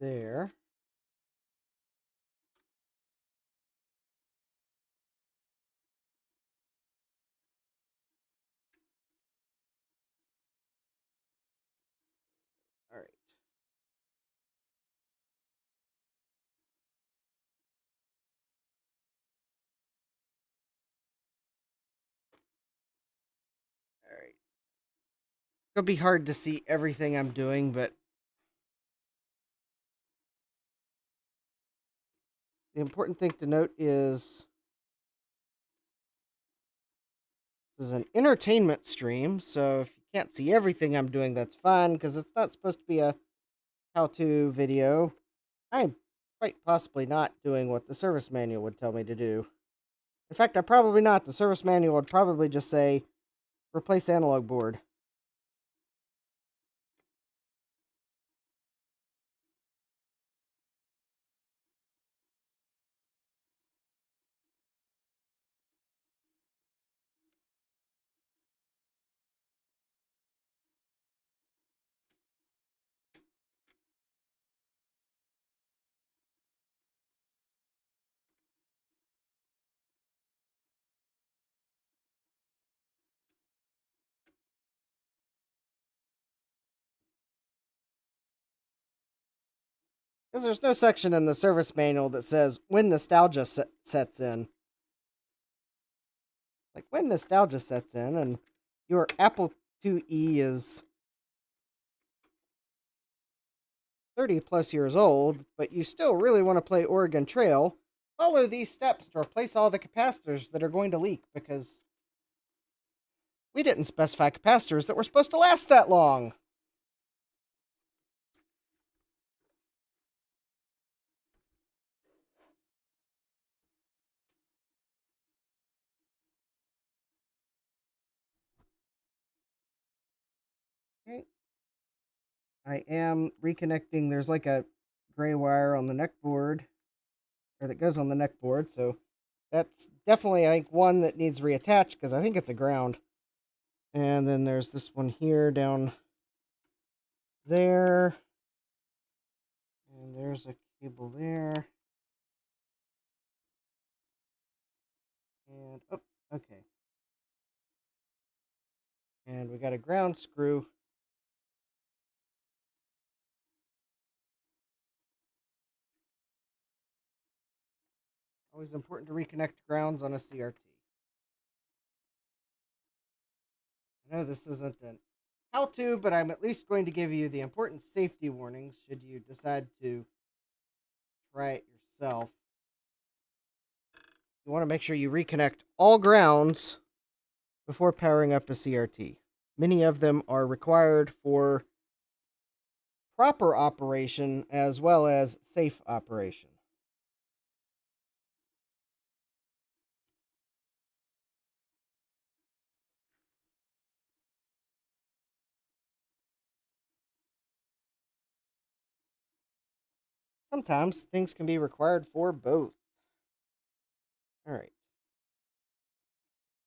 there. All right. All right. It'll be hard to see everything I'm doing, but the important thing to note is this is an entertainment stream, so if you can't see everything I'm doing, that's fine, because it's not supposed to be a how-to video. I'm quite possibly not doing what the service manual would tell me to do. In fact, I'm probably not. The service manual would probably just say, replace analog board. Because there's no section in the service manual that says when nostalgia sets in. Like when nostalgia sets in and your Apple IIe is 30 plus years old, but you still really want to play Oregon Trail, follow these steps to replace all the capacitors that are going to leak because we didn't specify capacitors that were supposed to last that long. Okay. I am reconnecting. There's like a gray wire on the neck board, or that goes on the neck board, so that's definitely, I think, one that needs reattached because I think it's a ground. And then there's this one here down there. And there's a cable there. And, oh, okay. And we got a ground screw. Always important to reconnect grounds on a CRT. I know this isn't an how-to, but I'm at least going to give you the important safety warnings should you decide to try it yourself. You want to make sure you reconnect all grounds before powering up a CRT. Many of them are required for proper operation as well as safe operation. Sometimes things can be required for both. All right.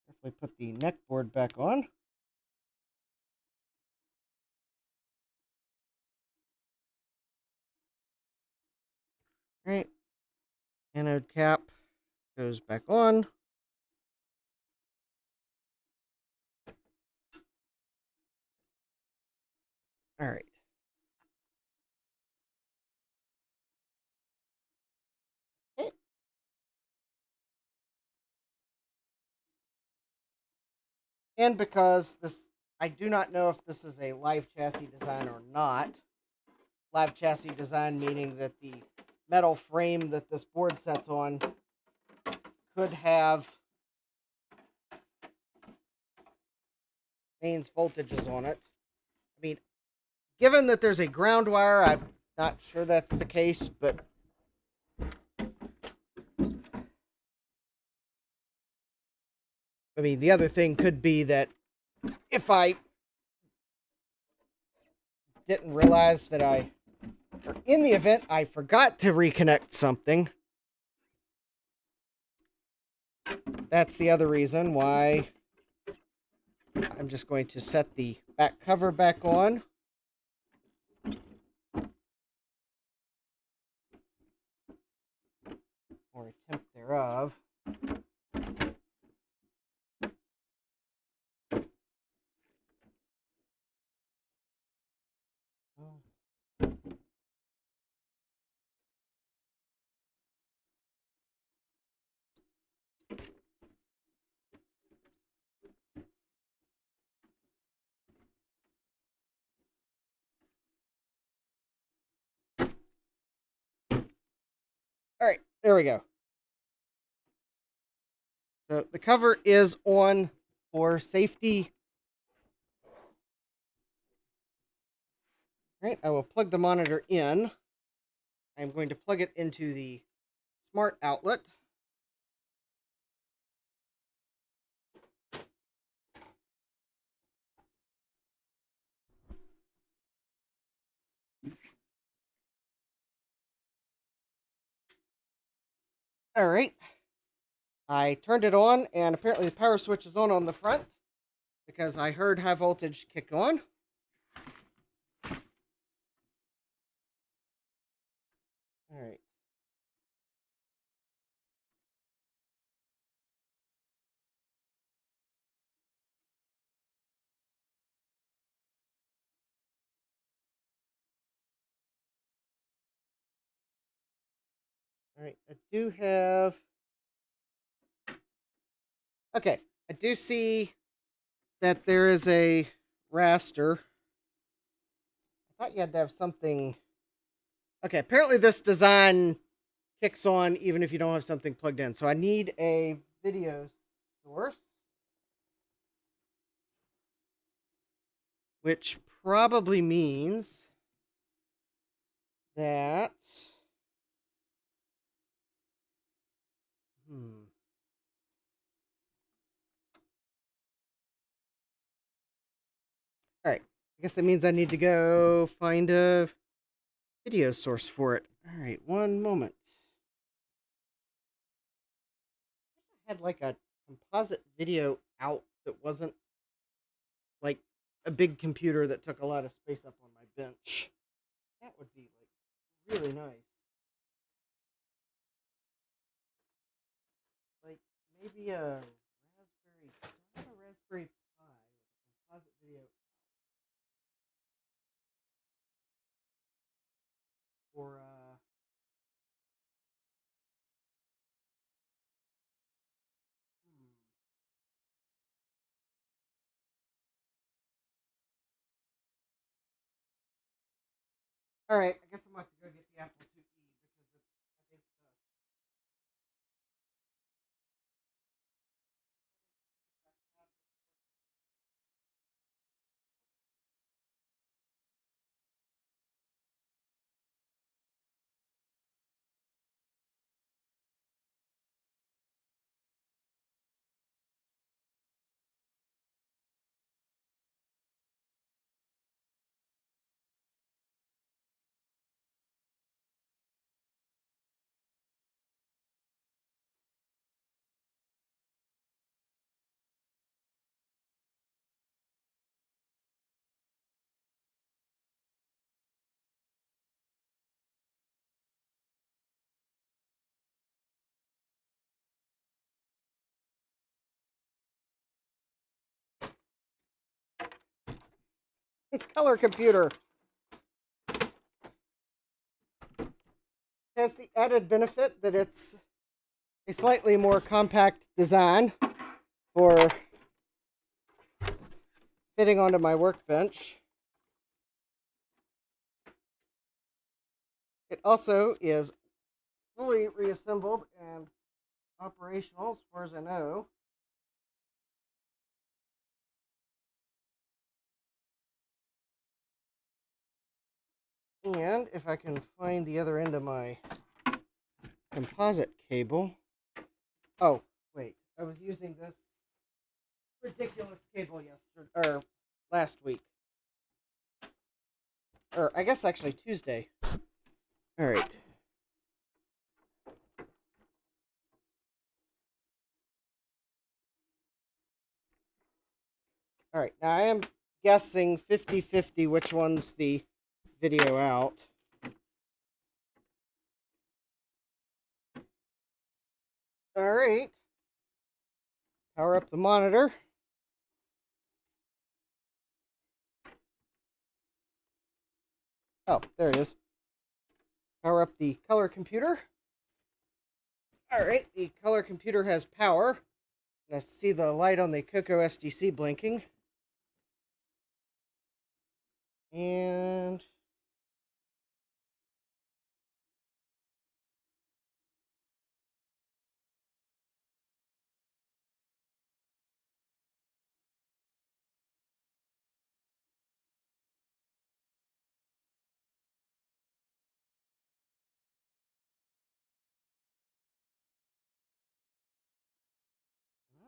Definitely put the neck board back on. All right. Anode cap goes back on. All right. Okay. And because this, I do not know if this is a live chassis design or not. Live chassis design meaning that the metal frame that this board sets on could have mains voltages on it. I mean, given that there's a ground wire, I'm not sure that's the case, but I mean, the other thing could be that if I didn't realize that or in the event I forgot to reconnect something, that's the other reason why I'm just going to set the back cover back on. Or attempt thereof. All right, there we go. So the cover is on for safety. All right, I will plug the monitor in. I'm going to plug it into the smart outlet. All right. I turned it on, and apparently the power switch is on the front because I heard high voltage kick on. All right. Alright, I do have... Okay, I do see that there is a raster. I thought you had to have something... Okay, apparently this design kicks on even if you don't have something plugged in. So I need a video source, which probably means that... Alright, I guess that means I need to go find a video source for it. Alright, one moment. I had like a composite video out that wasn't like a big computer that took a lot of space up on my bench. That would be like really nice. Like maybe a raspberry, not a Raspberry Pi with a composite video or hmm. All right, I guess I'm about to go get the Apple IIe because it's, I think color computer has the added benefit that it's a slightly more compact design for fitting onto my workbench. It also is fully reassembled and operational as far as I know. And if I can find the other end of my composite cable. Oh, wait. I was using this ridiculous cable yesterday, or last week. Or I guess actually Tuesday. All right. All right. Now I am guessing 50-50 which one's the video out. All right. Power up the monitor. Oh, there it is. Power up the color computer. All right, the color computer has power. And I see the light on the Coco SDC blinking. And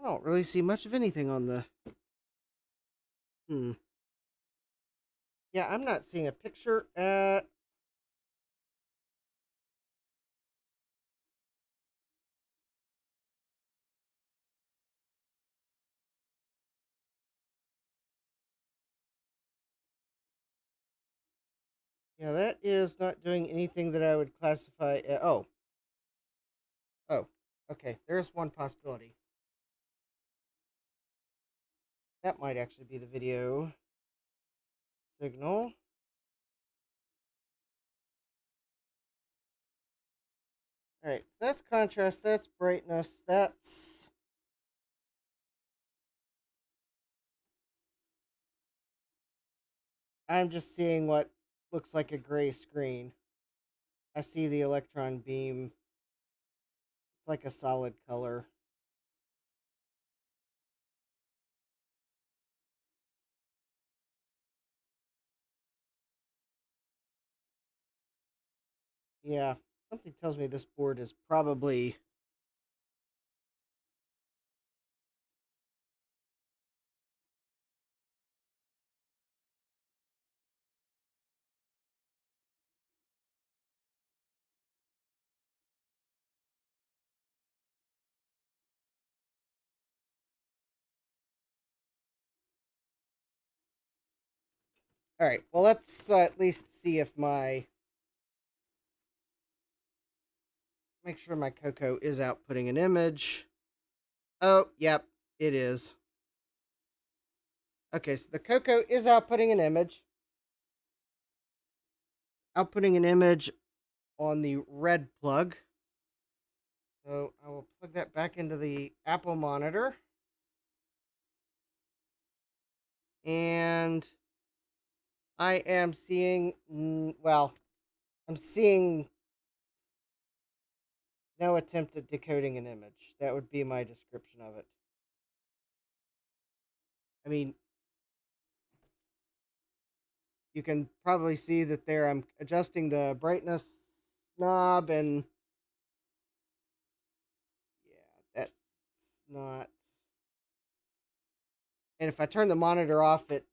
I don't really see much of anything on the... Yeah, I'm not seeing a picture. Yeah, that is not doing anything that I would classify... oh. Oh. Okay, there's one possibility. That might actually be the video signal. Alright, so that's contrast, that's brightness, that's... I'm just seeing what looks like a gray screen. I see the electron beam. It's like a solid color. Yeah, something tells me this board is probably... Alright, well, let's at least see if my... Make sure my Coco is outputting an image. Oh, yep, it is. Okay, so the Coco is outputting an image. Outputting an image on the red plug. So I will plug that back into the Apple monitor. And I am seeing, well, I'm seeing no attempt at decoding an image. That would be my description of it. I mean, you can probably see that there I'm adjusting the brightness knob, and yeah, that's not... And if I turn the monitor off, it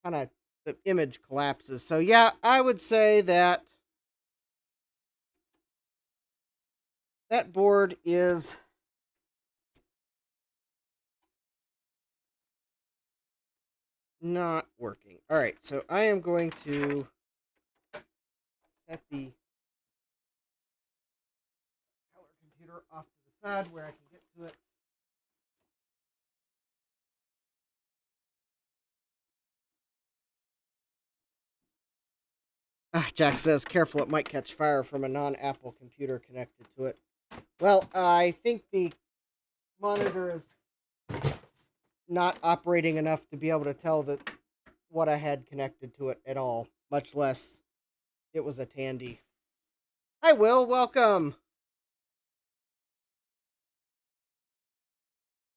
kind of, the image collapses. So yeah, I would say that that board is not working. All right, so I am going to set the color computer off to the side where I can get to it. Jack says, careful, it might catch fire from a non-Apple computer connected to it. Well, I think the monitor is not operating enough to be able to tell that what I had connected to it at all, much less it was a Tandy. Hi, Will. Welcome.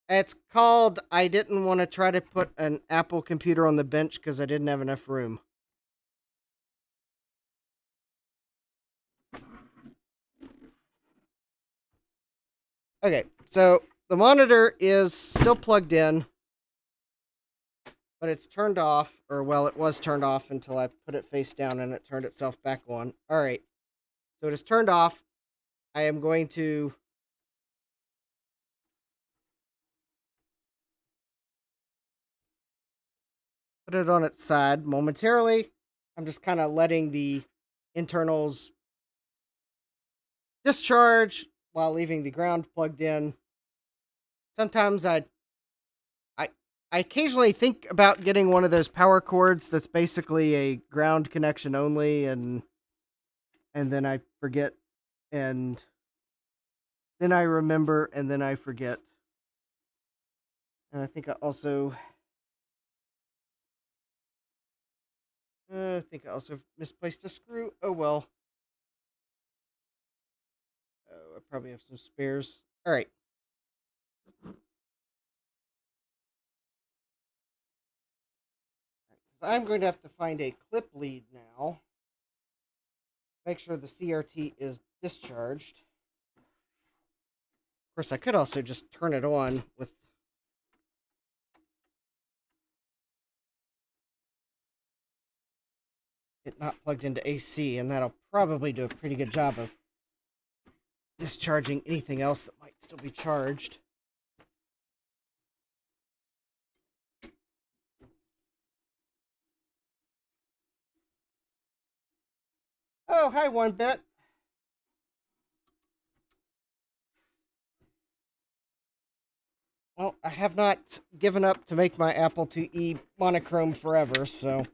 It's called, I didn't want to try to put an Apple computer on the bench because I didn't have enough room. Okay, so the monitor is still plugged in, but it's turned off, or well, it was turned off until I put it face down and it turned itself back on. All right, so it is turned off. I am going to put it on its side momentarily. I'm just kind of letting the internals discharge while leaving the ground plugged in. Sometimes I occasionally think about getting one of those power cords that's basically a ground connection only, and then I forget, and then I remember, and then I forget. And I think I misplaced a screw. Oh well. Oh, I probably have some spares. All right. I'm going to have to find a clip lead now. Make sure the CRT is discharged. Of course, I could also just turn it on with it not plugged into AC, and that'll probably do a pretty good job of discharging anything else that might still be charged. Oh, hi, 1-bit. Well, I have not given up to make my Apple IIe monochrome forever, so...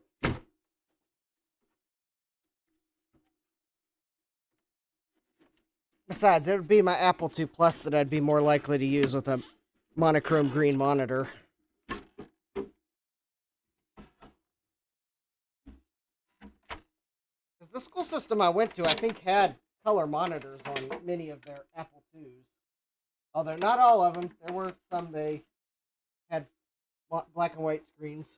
Besides, it would be my Apple II Plus that I'd be more likely to use with a monochrome green monitor. Because the school system I went to, I think, had color monitors on many of their Apple IIs. Although not all of them. There were some they had black and white screens.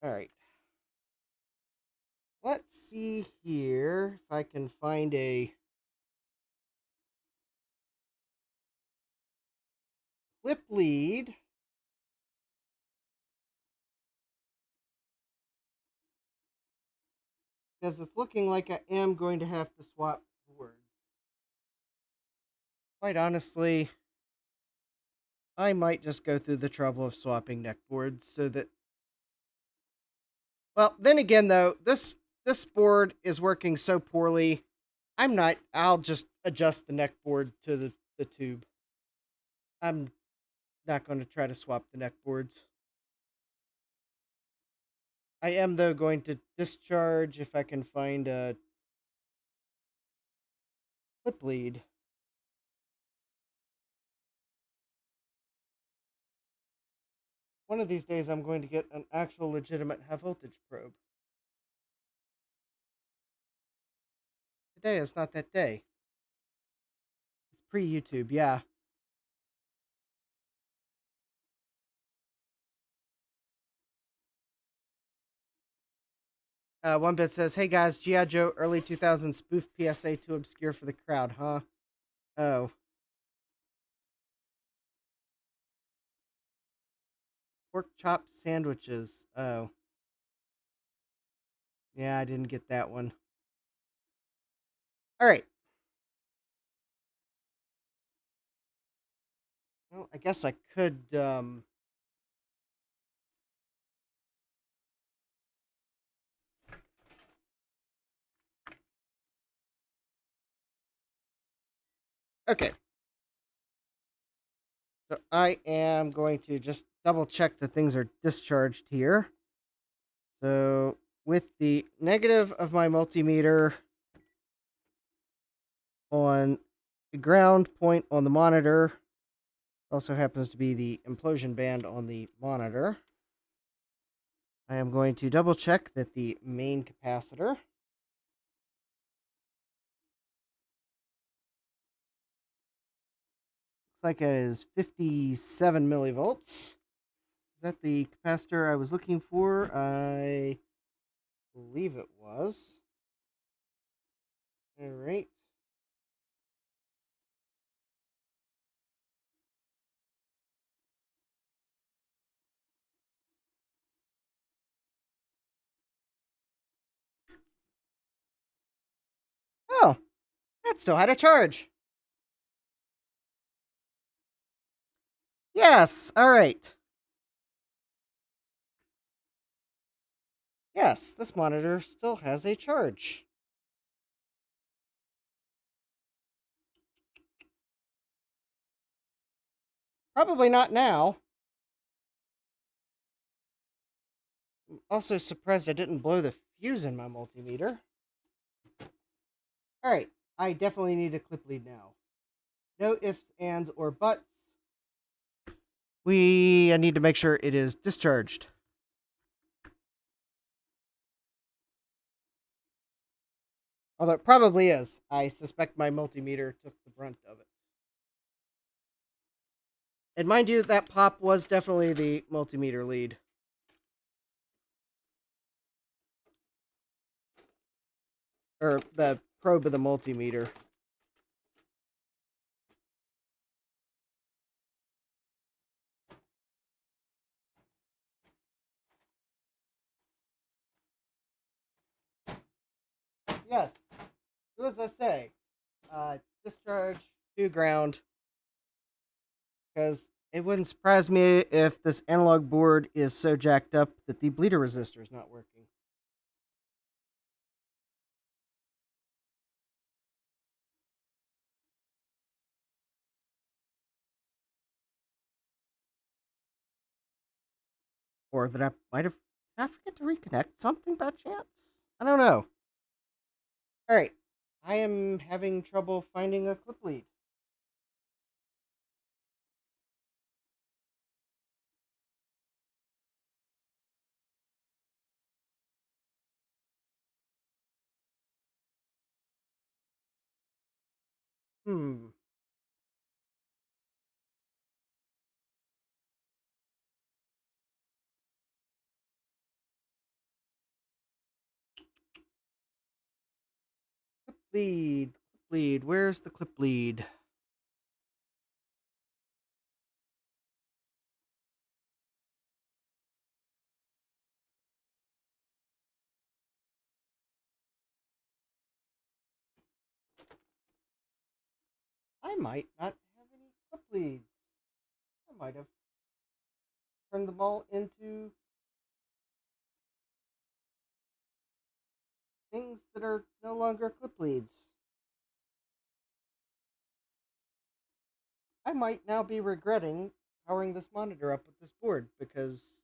All right. Let's see here if I can find a clip lead. Because it's looking like I am going to have to swap boards. Quite honestly, I might just go through the trouble of swapping neck boards so that. Well, then again, though, this board is working so poorly. I'm not. I'll just adjust the neck board to the tube. I'm not going to try to swap the neck boards. I am, though, going to discharge if I can find a clip lead. One of these days, I'm going to get an actual legitimate high voltage probe. Today is not that day. It's pre-YouTube, yeah. One bit says, "Hey guys, G.I. Joe early 2000s spoof PSA too obscure for the crowd, huh?" Oh. Pork chop sandwiches. Oh. Yeah, I didn't get that one. All right. Well, I guess I could. Okay. So I am going to just double check that things are discharged here. So with the negative of my multimeter on the ground point on the monitor, also happens to be the implosion band on the monitor. I am going to double check that the main capacitor, looks like it is 57 millivolts. Is that the capacitor I was looking for? I believe it was. All right. Oh, that still had a charge. Yes, all right. Yes, this monitor still has a charge. Probably not now. I'm also surprised I didn't blow the fuse in my multimeter. All right, I definitely need a clip lead now. No ifs, ands, or buts. I need to make sure it is discharged. Although it probably is. I suspect my multimeter took the brunt of it. And mind you, that pop was definitely the multimeter lead. Or the probe of the multimeter. Yes. Do as I say. Discharge to ground. Because it wouldn't surprise me if this analog board is so jacked up that the bleeder resistor is not working. Or that I might have Did I forget to reconnect something by chance? I don't know. All right. I am having trouble finding a clip lead. Hmm. Clip lead. Clip lead. Where's the clip lead? I might not have any clip leads. I might have turned them all into things that are no longer clip leads. I might now be regretting powering this monitor up with this board because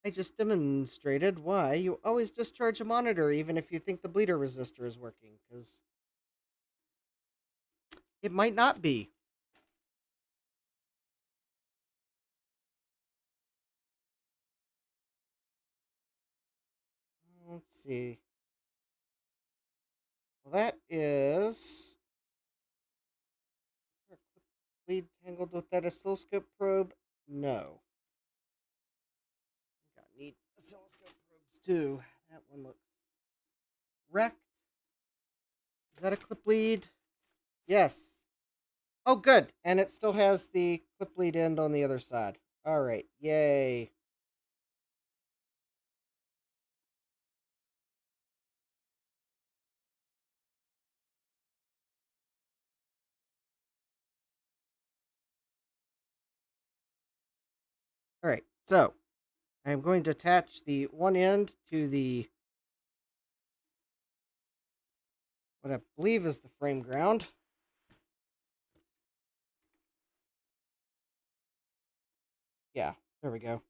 I just demonstrated why you always discharge a monitor even if you think the bleeder resistor is working, because it might not be. Let's see. Well, that is lead tangled with that oscilloscope probe. No. Got neat oscilloscope probes too. That one looks wrecked. Is that a clip lead? Yes. Oh, good. And it still has the clip lead end on the other side. All right. Yay. All right. So I'm going to attach the one end to the what I believe is the frame ground. Yeah, there we go.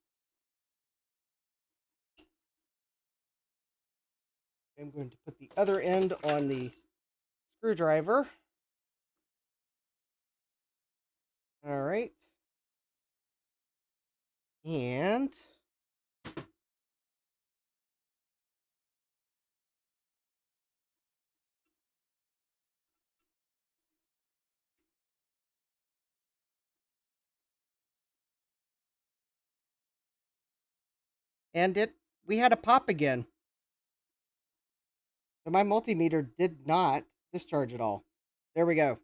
I'm going to put the other end on the screwdriver. All right. And we had a pop again. So my multimeter did not discharge at all. There we go.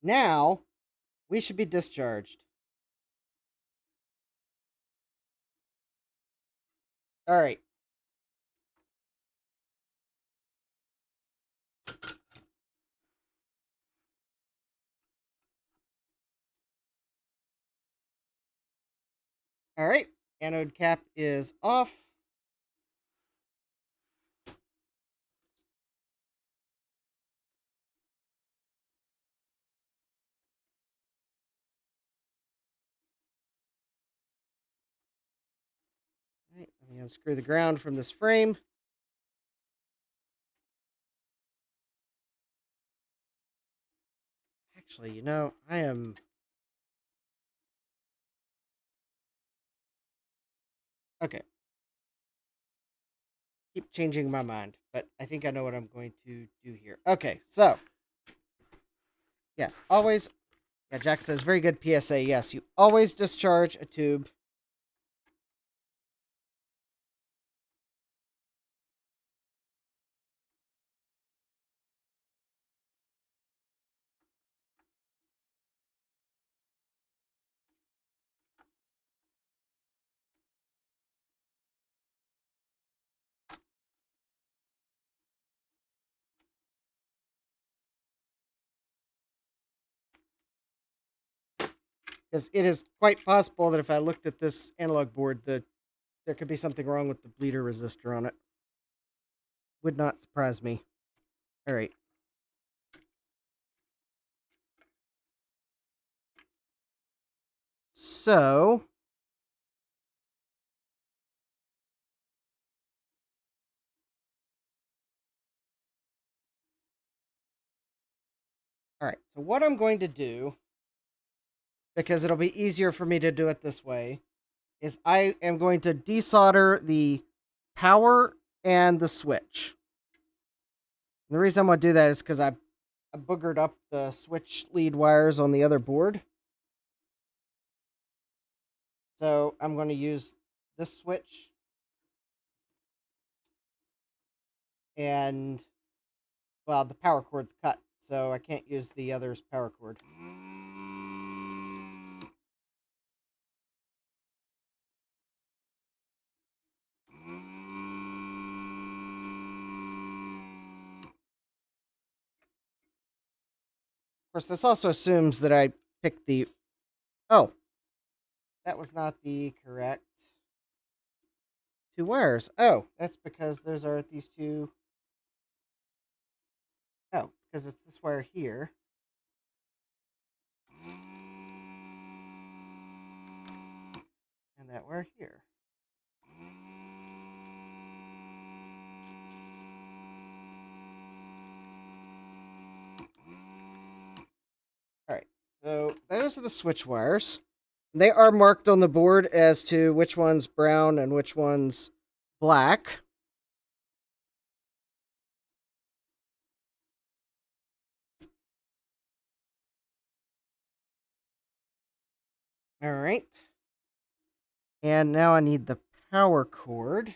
Now we should be discharged. All right. All right. Anode cap is off. All right, let me unscrew the ground from this frame. Actually, I am. Okay. Keep changing my mind, but I think I know what I'm going to do here. Okay, so. Yes, always. Yeah, Jack says, very good PSA. Yes, you always discharge a tube. Because it is quite possible that if I looked at this analog board, the there could be something wrong with the bleeder resistor on it. Would not surprise me. All right. So, all right. So what I'm going to do, because it'll be easier for me to do it this way, is I am going to desolder the power and the switch. And the reason I'm going to do that is because I boogered up the switch lead wires on the other board. So I'm going to use this switch and, well, the power cord's cut, so I can't use the other's power cord. Of course, this also assumes that I picked the... Oh, that was not the correct two wires. Oh, that's because those are these two... Oh, it's because it's this wire here. And that wire here. Alright, so those are the switch wires. They are marked on the board as to which one's brown and which one's black. Alright. And now I need the power cord.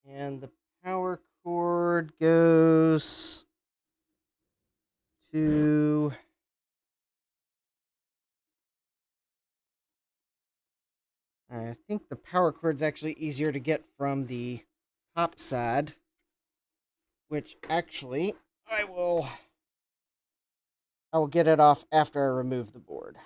And the power cord goes to... I think the power cord's actually easier to get from the top side, which actually I will get it off after I remove the board.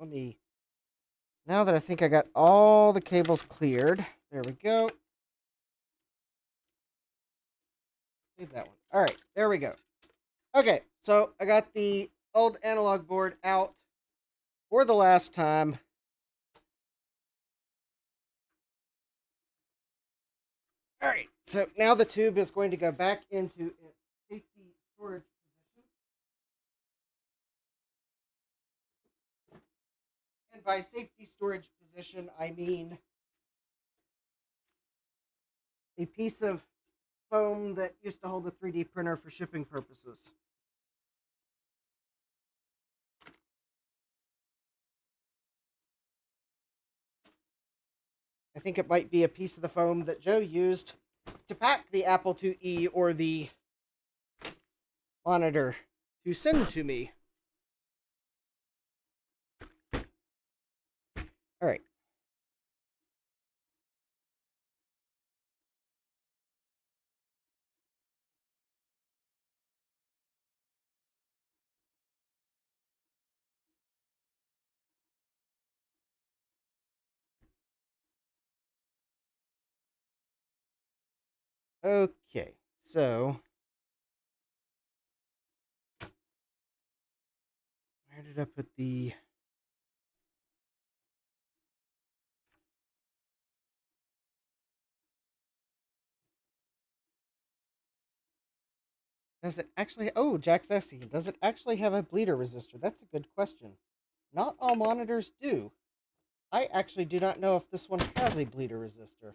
Let me... Now that I think I got all the cables cleared, there we go. Leave that one. All right, there we go. Okay, so I got the old analog board out for the last time. All right, so now the tube is going to go back into its safety storage position. And by safety storage position, I mean a piece of foam that used to hold a 3D printer for shipping purposes. I think it might be a piece of the foam that Joe used to pack the Apple IIe or the monitor to send to me. All right. Okay, so where did I put the... Does it actually... Oh, Jack's asking, does it actually have a bleeder resistor? That's a good question. Not all monitors do. I actually do not know if this one has a bleeder resistor.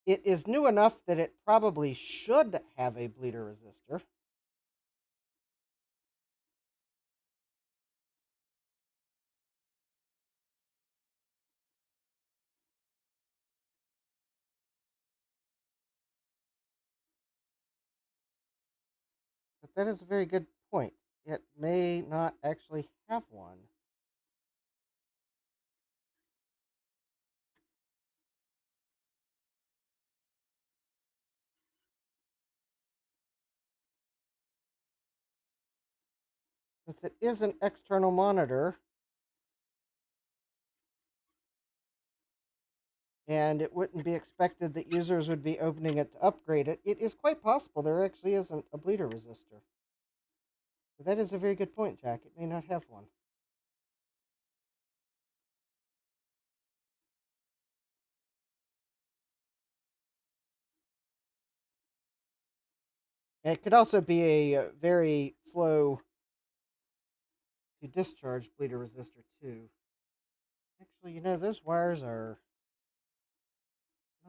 It is new enough that it probably should have a bleeder resistor. But that is a very good point. It may not actually have one. Since it is an external monitor, and it wouldn't be expected that users would be opening it to upgrade it, it is quite possible there actually isn't a bleeder resistor. But that is a very good point, Jack. It may not have one. And it could also be a very slow to discharge bleeder resistor too. Actually, those wires are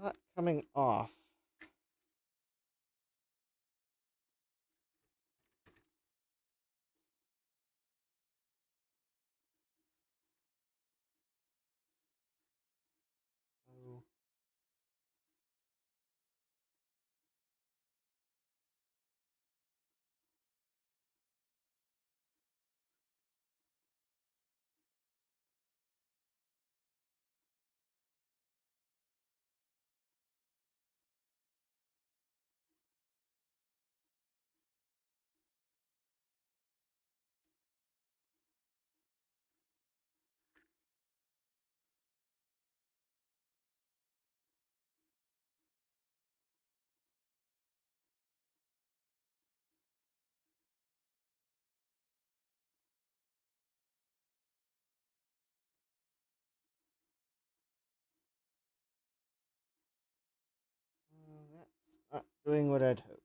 not coming off. So that's not doing what I'd hoped.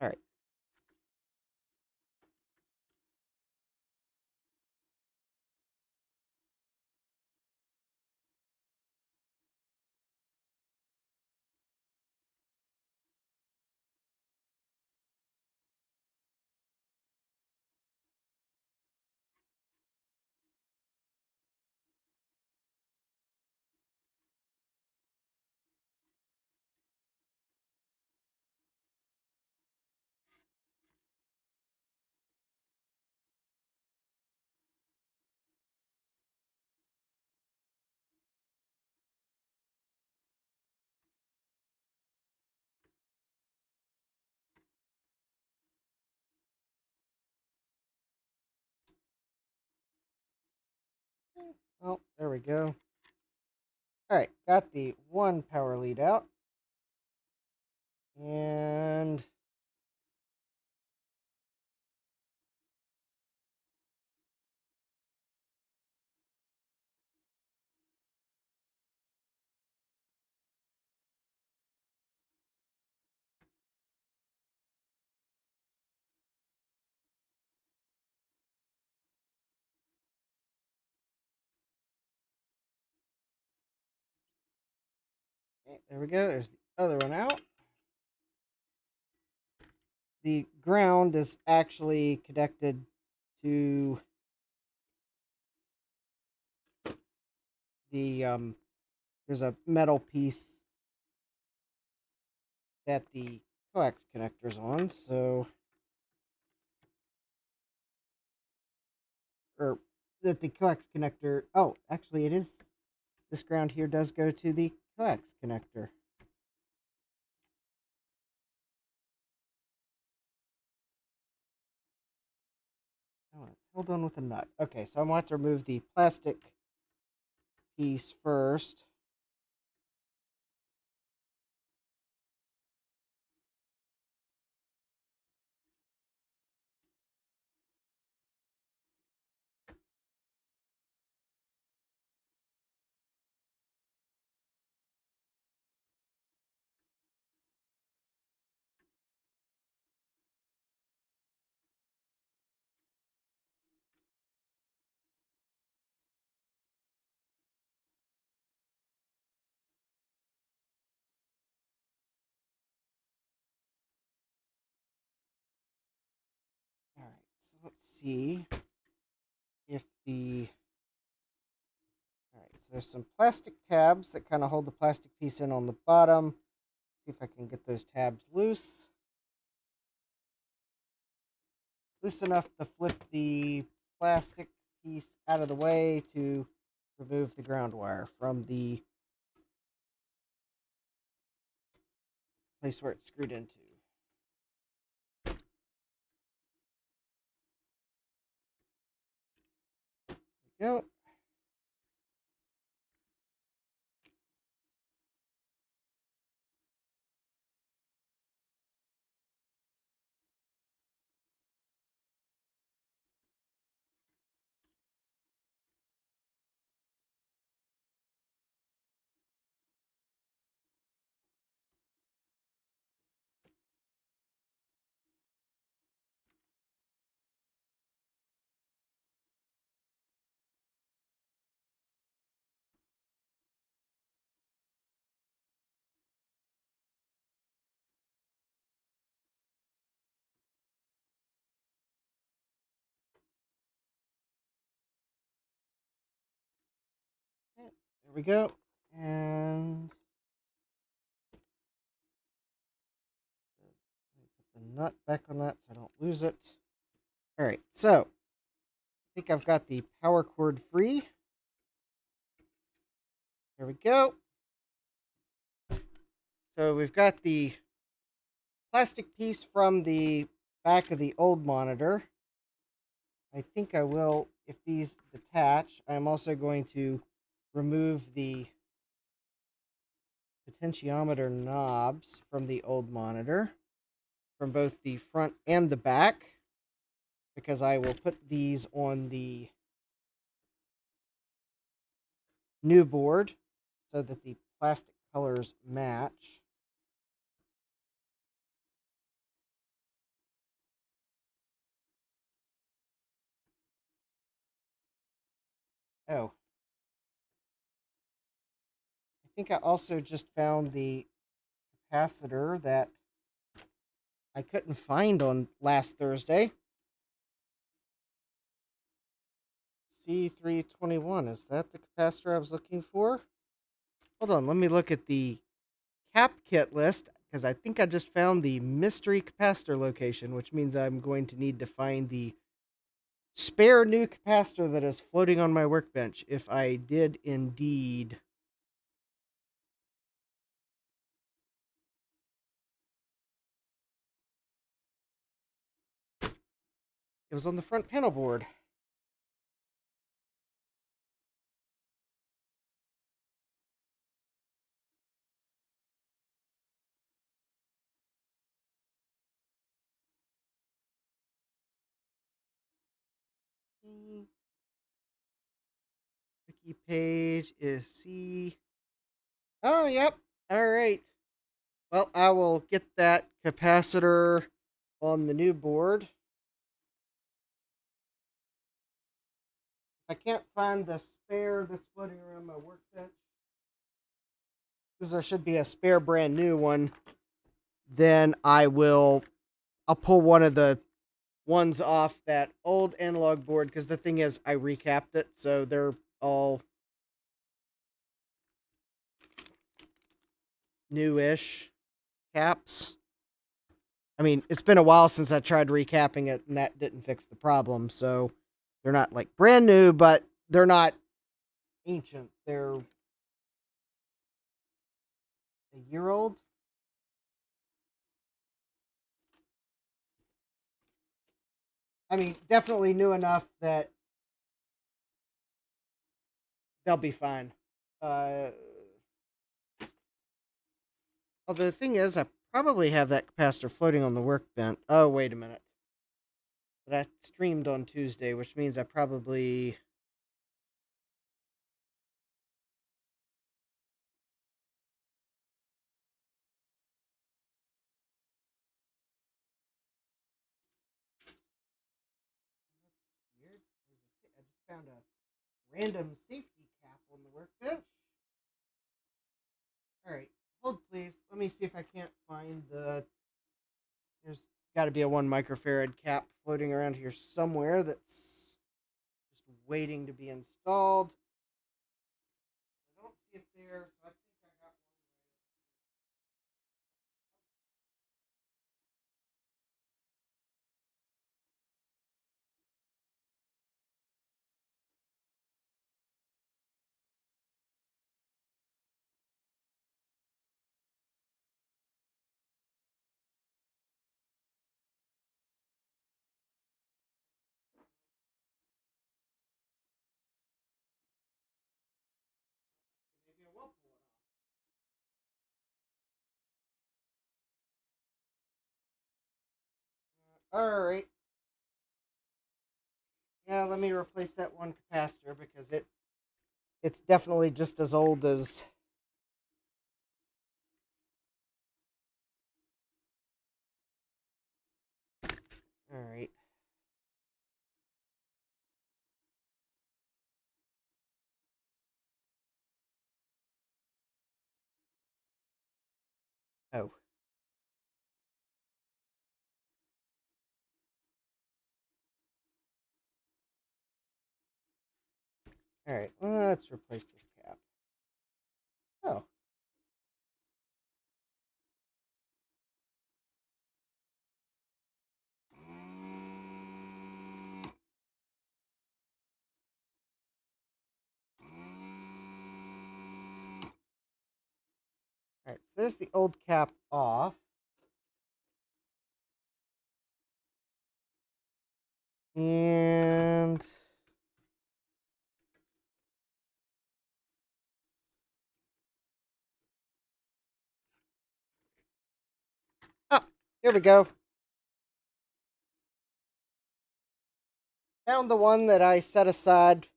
All right. Oh, there we go. All right, got the one power lead out. And okay, there we go. There's the other one out. The ground is actually connected to the there's a metal piece that the coax connector's on, so or that the coax connector. Oh, actually, it is. This ground here does go to the coax connector. Oh, it's held on with a nut. Okay, so I want to remove the plastic piece first. All right, so let's see if the. All right, so there's some plastic tabs that kind of hold the plastic piece in on the bottom. See if I can get those tabs loose. Loose enough to flip the plastic piece out of the way to remove the ground wire from the place where it's screwed into. go. There we go. And put the nut back on that so I don't lose it. All right, so I think I've got the power cord free. There we go. So we've got the plastic piece from the back of the old monitor. I think I will, if these detach, I'm also going to remove the potentiometer knobs from the old monitor, from both the front and the back, because I will put these on the new board so that the plastic colors match. Oh, I think I also just found the capacitor that I couldn't find on last Thursday. C321, is that the capacitor I was looking for? Hold on, let me look at the cap kit list, because I think I just found the mystery capacitor location, which means I'm going to need to find the spare new capacitor that is floating on my workbench, if I did indeed. It was on the front panel board. Wiki page is C. Oh, yep. All right. Well, I will get that capacitor on the new board. I can't find the spare that's floating around my workbench, because there should be a spare brand new one. Then I'll pull one of the ones off that old analog board, because the thing is, I recapped it, so they're all newish caps. I mean, it's been a while since I tried recapping it, and that didn't fix the problem. So they're not like brand new, but they're not ancient. They're a year old. I mean, definitely new enough that they'll be fine. Uh, Although the thing is, I probably have that capacitor floating on the workbench. Oh, wait a minute. But I streamed on Tuesday, which means I probably. Weird. I just found a random safety cap on the workbench. All right, hold please. Let me see if I can't find the. There's got to be a 1 microfarad cap floating around here somewhere that's just waiting to be installed. I don't see it there, so I think I got one. Alright. Yeah, let me replace that one capacitor because it's definitely just as old as. Alright. Oh. Alright, let's replace this cap. Oh. Alright, so there's the old cap off. And oh, here we go. Found the one that I set aside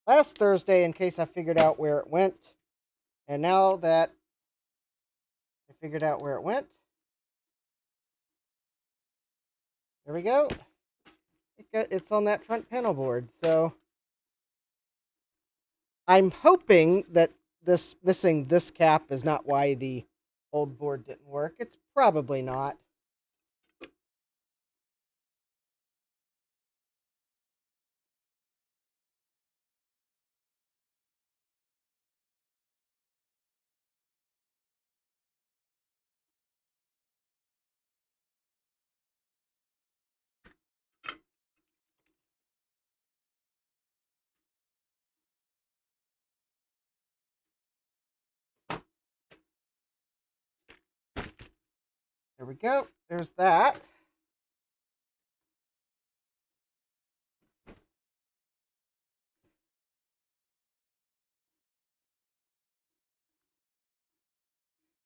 last Thursday in case I figured out where it went. And now that I figured out where it went, there we go. It's on that front panel board. So I'm hoping that this missing this cap is not why the old board didn't work. It's probably not. There we go. There's that.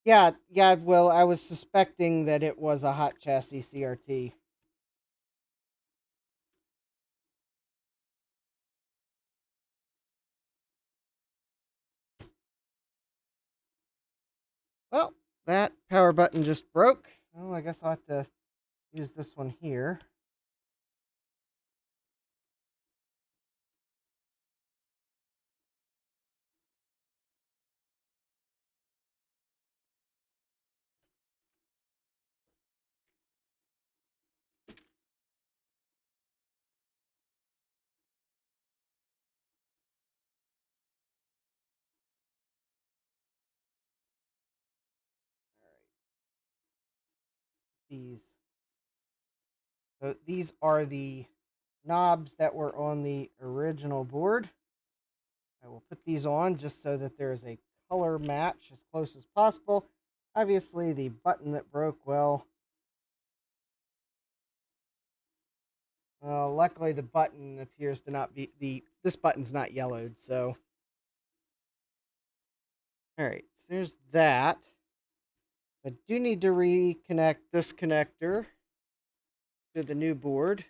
Yeah, well, I was suspecting that it was a hot chassis CRT. Well, that power button just broke. Well, I guess I'll have to use this one here. These. So these are the knobs that were on the original board. I will put these on just so that there's a color match as close as possible. Obviously, the button that broke, well, luckily the button appears to not be this button's not yellowed, so. Alright, so there's that. I do need to reconnect this connector to the new board.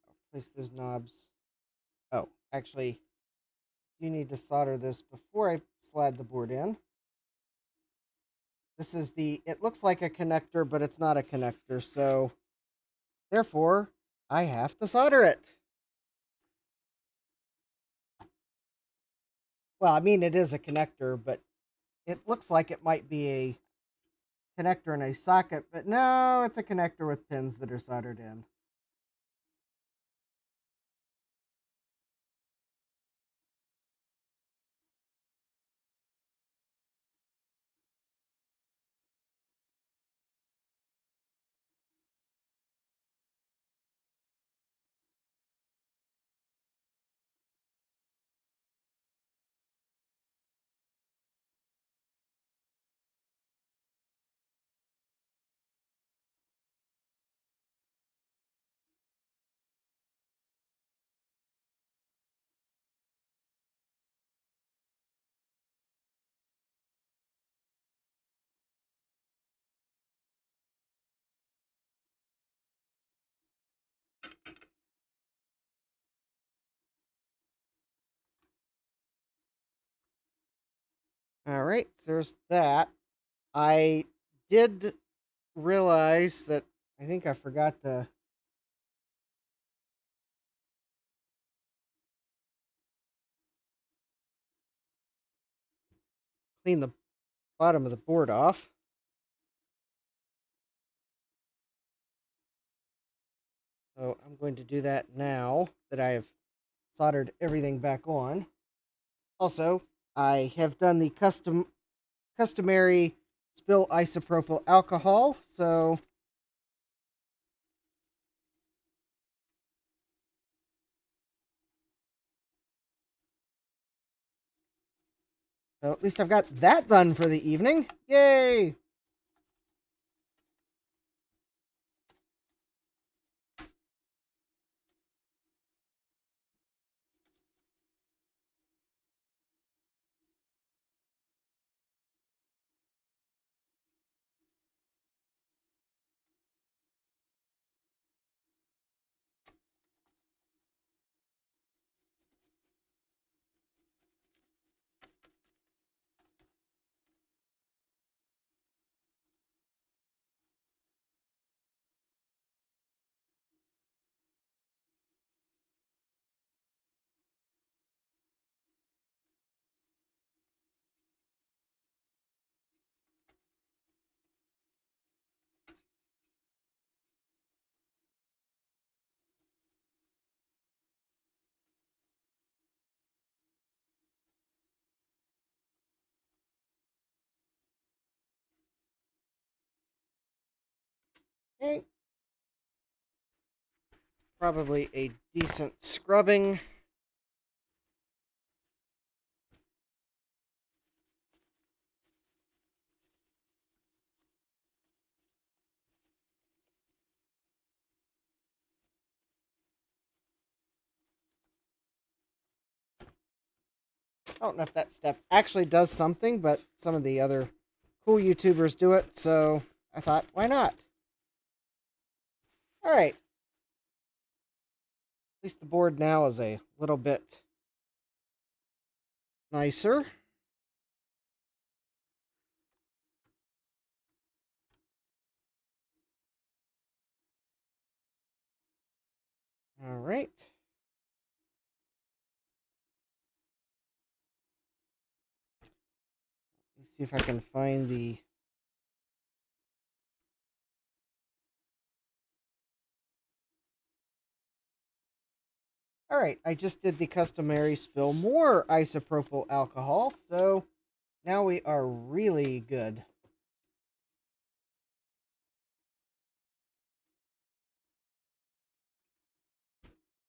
I'll place those knobs. Oh, actually, you need to solder this before I slide the board in. This is it looks like a connector, but it's not a connector, so therefore, I have to solder it. Well, I mean, it is a connector, but it looks like it might be a connector in a socket, but no, it's a connector with pins that are soldered in. All right, so there's that. I did realize that I think I forgot to clean the bottom of the board off. So I'm going to do that now that I have soldered everything back on. Also, I have done the customary spill isopropyl alcohol. So at least I've got that done for the evening. Yay! Okay. Probably a decent scrubbing. I don't know if that step actually does something, but some of the other cool YouTubers do it, so I thought, why not? All right. At least the board now is a little bit nicer. All right. Let's see if I can find the... All right, I just did the customary spill more isopropyl alcohol, so now we are really good.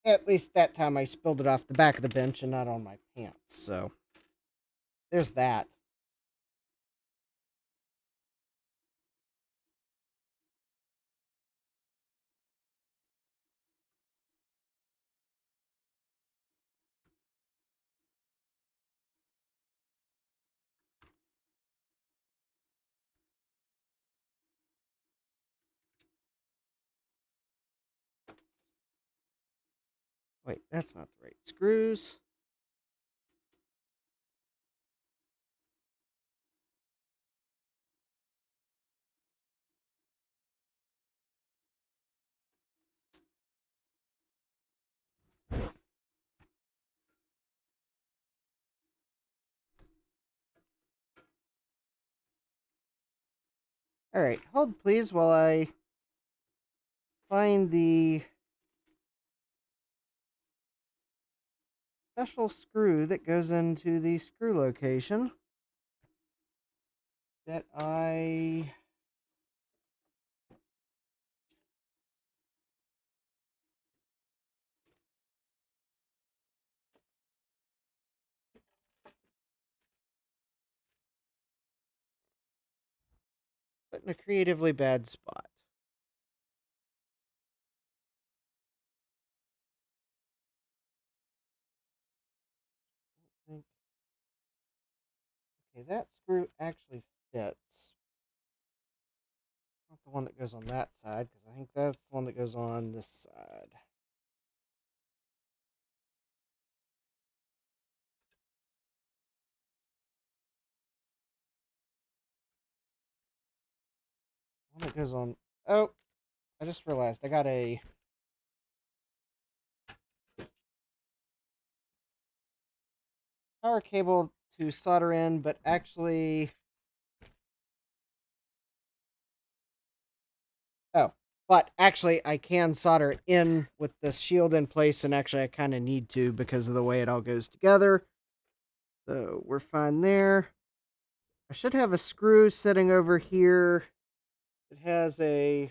At least that time I spilled it off the back of the bench and not on my pants, so there's that. Wait, that's not the right screws. All right, hold please while I find the special screw that goes into the screw location that I... put in a creatively bad spot. Okay, that screw actually fits. Not the one that goes on that side, because I think that's the one that goes on this side. And it goes on. Oh, I just realized I got a power cable to solder in, but actually, I can solder it in with this shield in place, and actually I kind of need to because of the way it all goes together. So we're fine there. I should have a screw sitting over here. It has a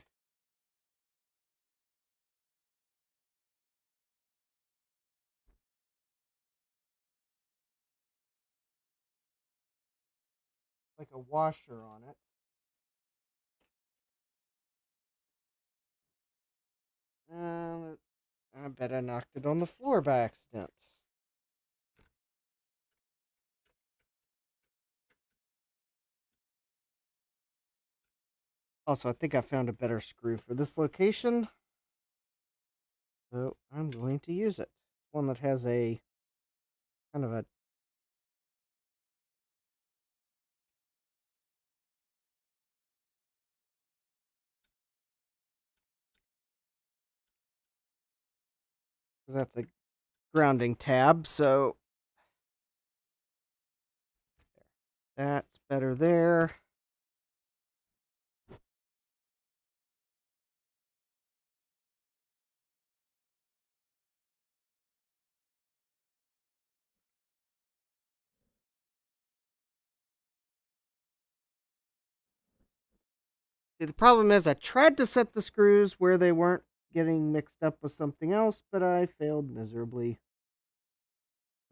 like a washer on it. I bet I knocked it on the floor by accident. Also, I think I found a better screw for this location. So I'm going to use it. One that has a kind of a that's a grounding tab, so that's better there. See, the problem is I tried to set the screws where they weren't getting mixed up with something else, but I failed miserably.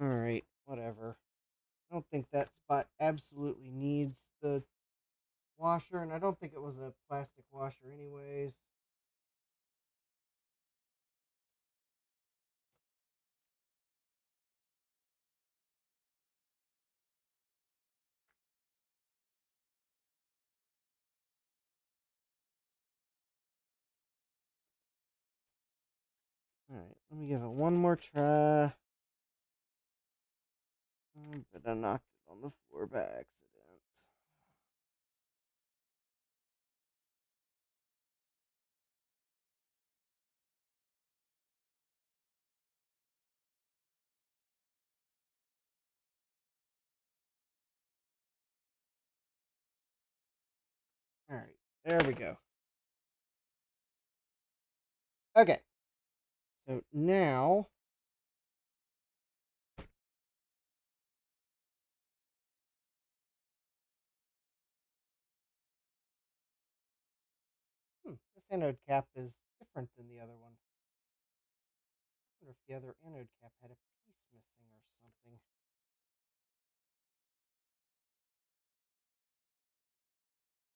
Alright, whatever. I don't think that spot absolutely needs the washer, and I don't think it was a plastic washer anyways. Alright, let me give it one more try. But I knocked it on the floor by accident. Alright, there we go. Okay, so now this anode cap is different than the other one. I wonder if the other anode cap had a piece missing or something.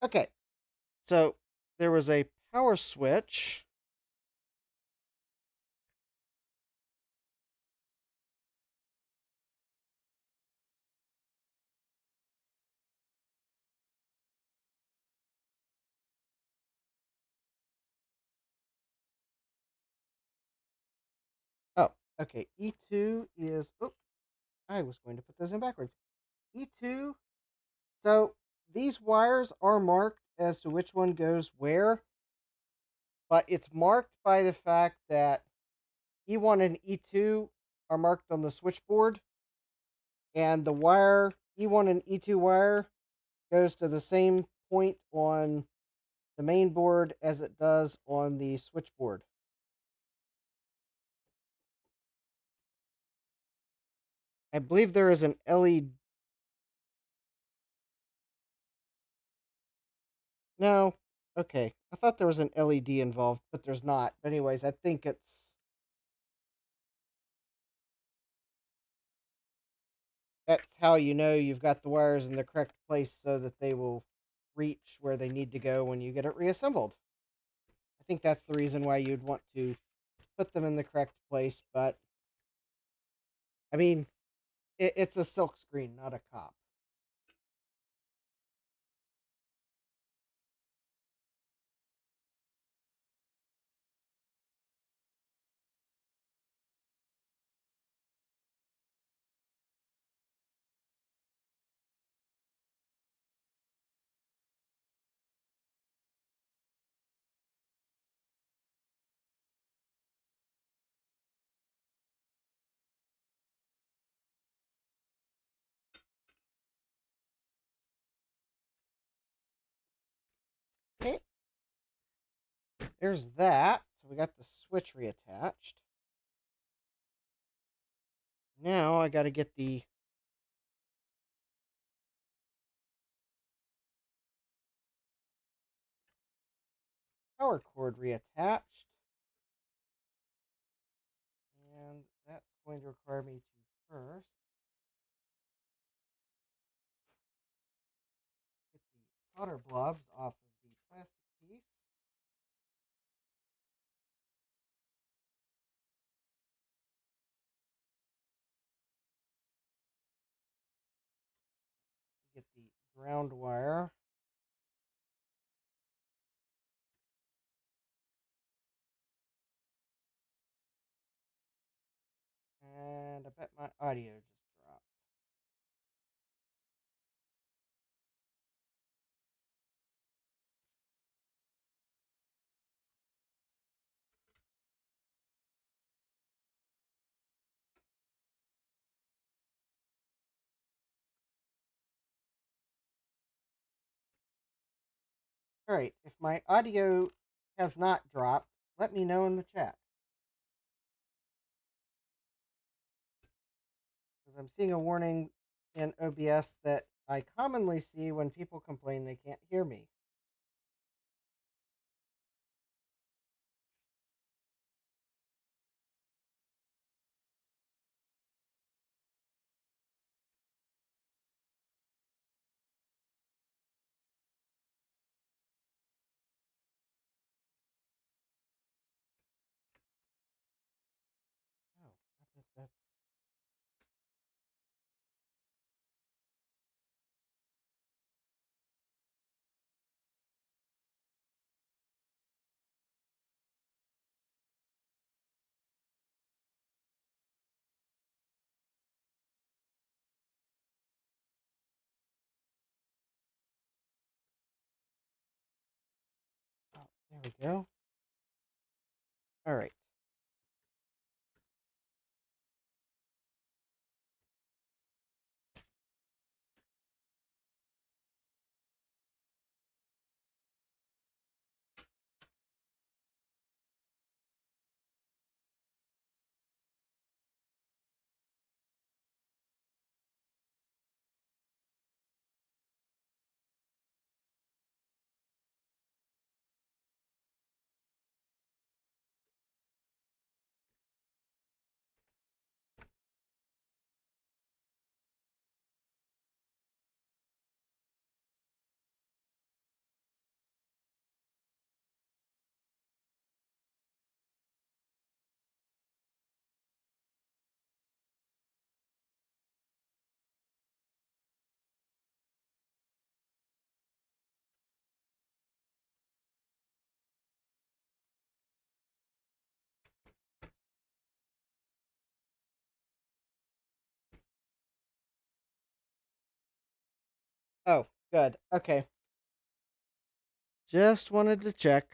Okay, so there was a power switch. Oh, okay. E2 is. Oh, I was going to put those in backwards. E2. So these wires are marked as to which one goes where, but it's marked by the fact that E1 and E2 are marked on the switchboard, and the wire E1 and E2 wire goes to the same point on the main board as it does on the switchboard. I believe there is an LED. No, okay. I thought there was an LED involved, but there's not. But anyways, I think that's how you know you've got the wires in the correct place so that they will reach where they need to go when you get it reassembled. I think that's the reason why you'd want to put them in the correct place, but I mean, it's a silk screen, not a cop. There's that. So we got the switch reattached. Now I got to get the power cord reattached. And that's going to require me to first get the solder blobs off of the plastic piece. Get the ground wire. And I bet my audio just dropped. All right, if my audio has not dropped, let me know in the chat. Because I'm seeing a warning in OBS that I commonly see when people complain they can't hear me. Oh, I bet that's. Oh, there we go. All right. Oh, good. Okay. Just wanted to check.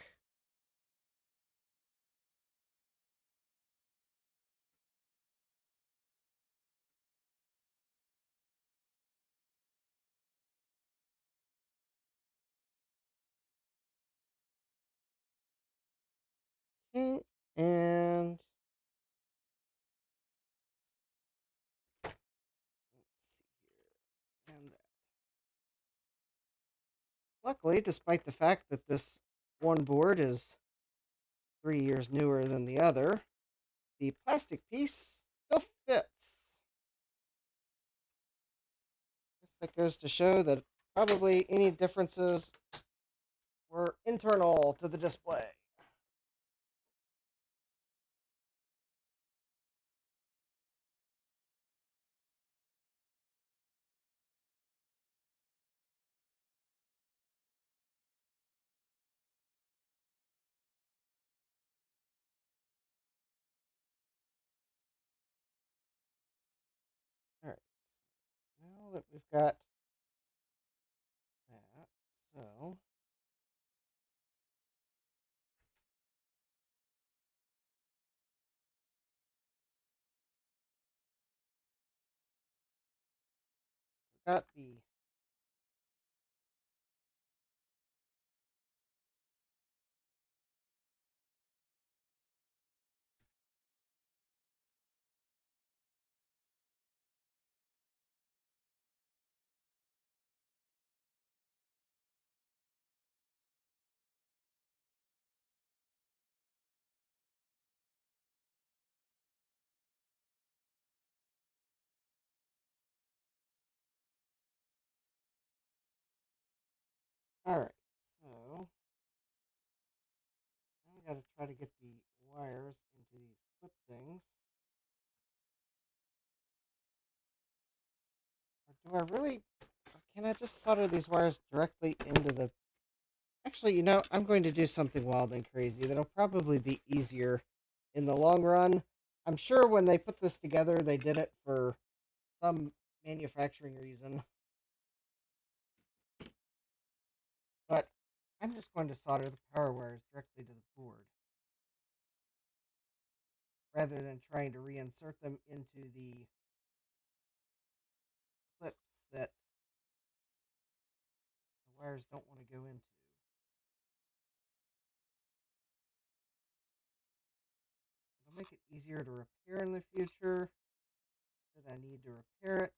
Okay, and let's see here. And luckily, despite the fact that this one board is 3 years newer than the other, the plastic piece still fits. Guess that goes to show that probably any differences were internal to the display. All right, now that we've got that, so we've got the Alright, so now we gotta try to get the wires into these clip things. Or do I really, or can I just solder these wires directly into the... Actually, I'm going to do something wild and crazy that'll probably be easier in the long run. I'm sure when they put this together, they did it for some manufacturing reason. But I'm just going to solder the power wires directly to the board, rather than trying to reinsert them into the clips that the wires don't want to go into. It'll make it easier to repair in the future, should I need to repair it.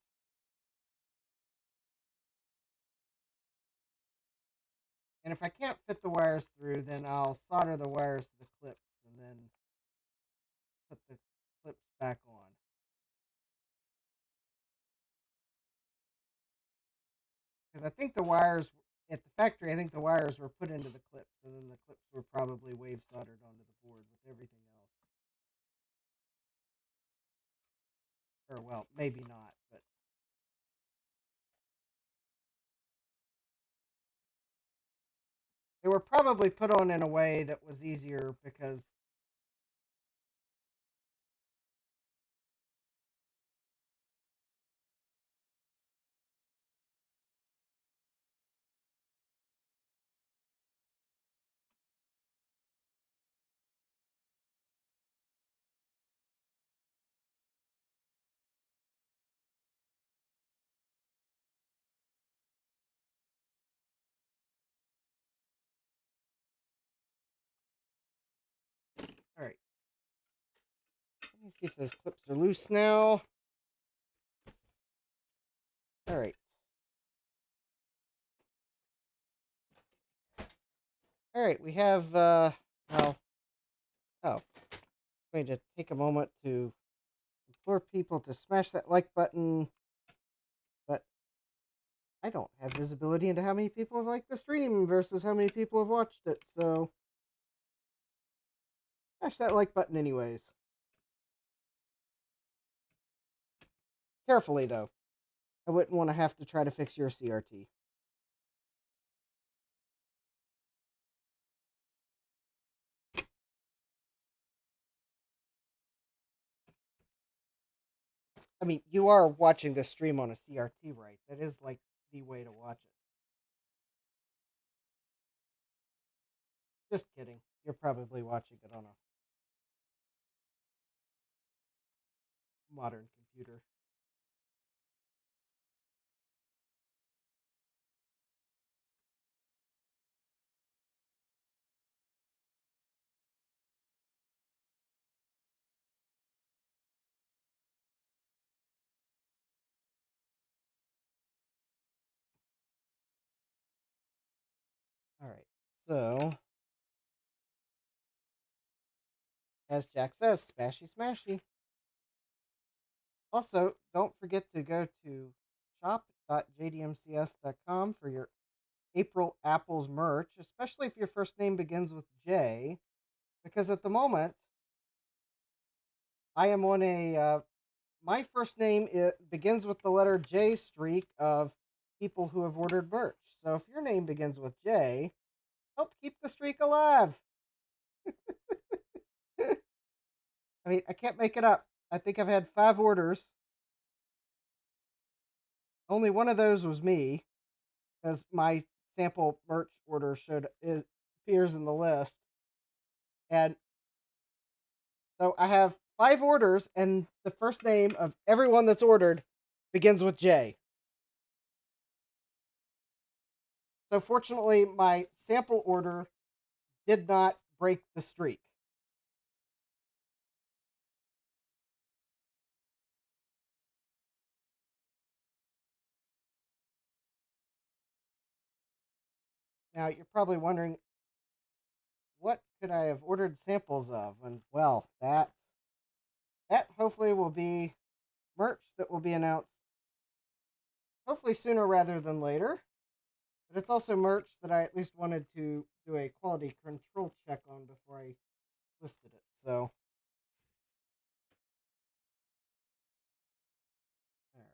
And if I can't fit the wires through, then I'll solder the wires to the clips and then put the clips back on. Because I think the wires at the factory, I think the wires were put into the clips, and then the clips were probably wave soldered onto the board with everything else. Or, well, maybe not, but they were probably put on in a way that was easier because... Alright. Let me see if those clips are loose now. Alright. Alright, we have, I'm going to take a moment to implore people to smash that like button, but I don't have visibility into how many people have liked the stream versus how many people have watched it, so smash that like button anyways. Carefully, though. I wouldn't want to have to try to fix your CRT. I mean, you are watching this stream on a CRT, right? That is, like, the way to watch it. Just kidding. You're probably watching it on a modern computer. Alright, so... as Jack says, smashy smashy. Also, don't forget to go to shop.jdmcs.com for your April Apples merch, especially if your first name begins with J, because at the moment, I am on a, my first name begins with the letter J streak of people who have ordered merch. So if your name begins with J, help keep the streak alive. I mean, I can't make it up. I think I've had 5 orders. Only one of those was me, because my sample merch order appears in the list. And so I have 5 orders, and the first name of everyone that's ordered begins with J. So fortunately, my sample order did not break the streak. Now, you're probably wondering, what could I have ordered samples of? And, well, that hopefully will be merch that will be announced hopefully sooner rather than later. But it's also merch that I at least wanted to do a quality control check on before I listed it. So, all right.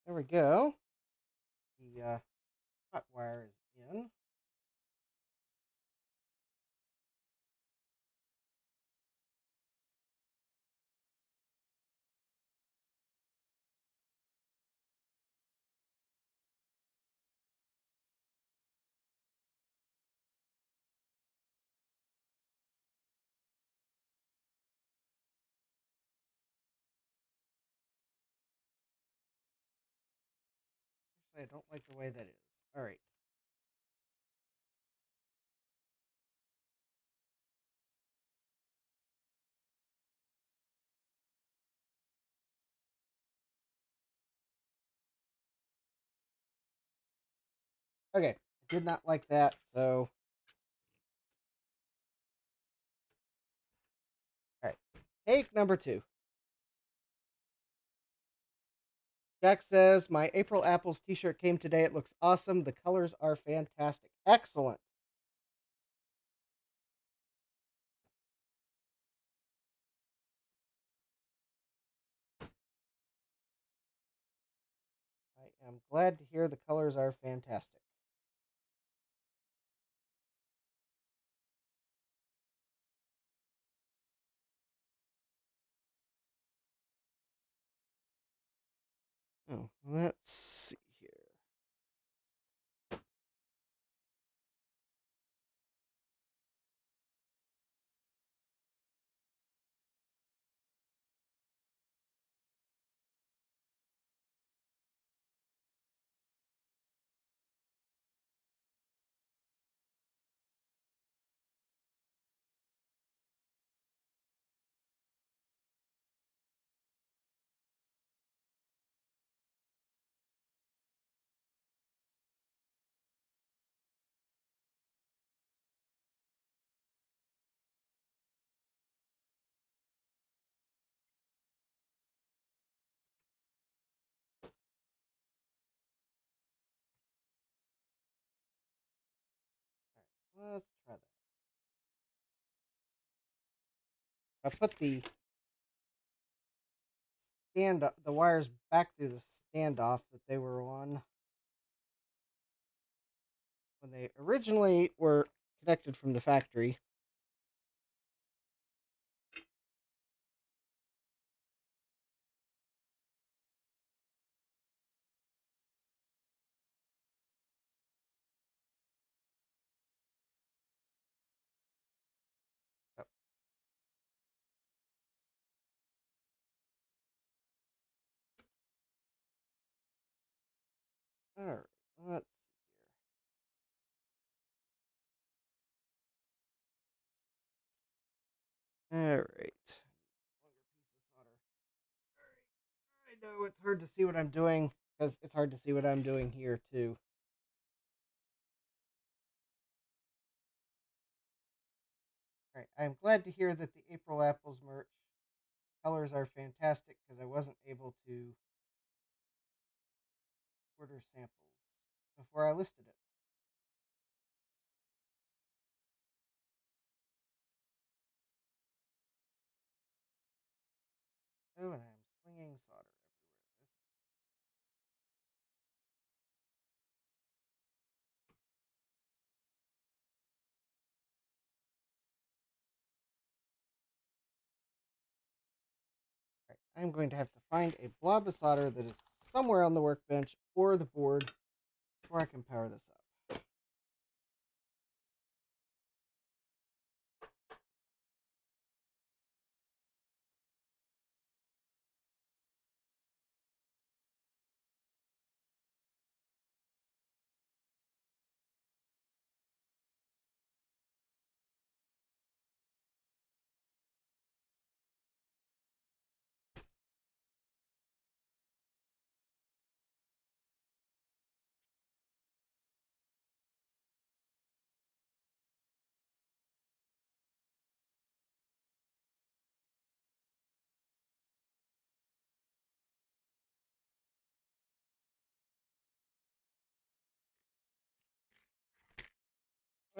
There we go. The hot wire is in. Actually, I don't like the way that is. All right. Okay. I did not like that. So, all right. Take number two. Jack says, my April Apples t shirt came today. It looks awesome. The colors are fantastic. Excellent. I am glad to hear the colors are fantastic. Oh, let's see here. All right, let's try that. I put the wires back through the standoff that they were on when they originally were connected from the factory. Oh, all right, let's see here. All right. I know it's hard to see what I'm doing because it's hard to see what I'm doing here too. All right, I'm glad to hear that the April Apples merch colors are fantastic because I wasn't able to order samples before I listed it. Oh, and I'm slinging solder everywhere. Right, I'm going to have to find a blob of solder that is somewhere on the workbench or the board before I can power this up.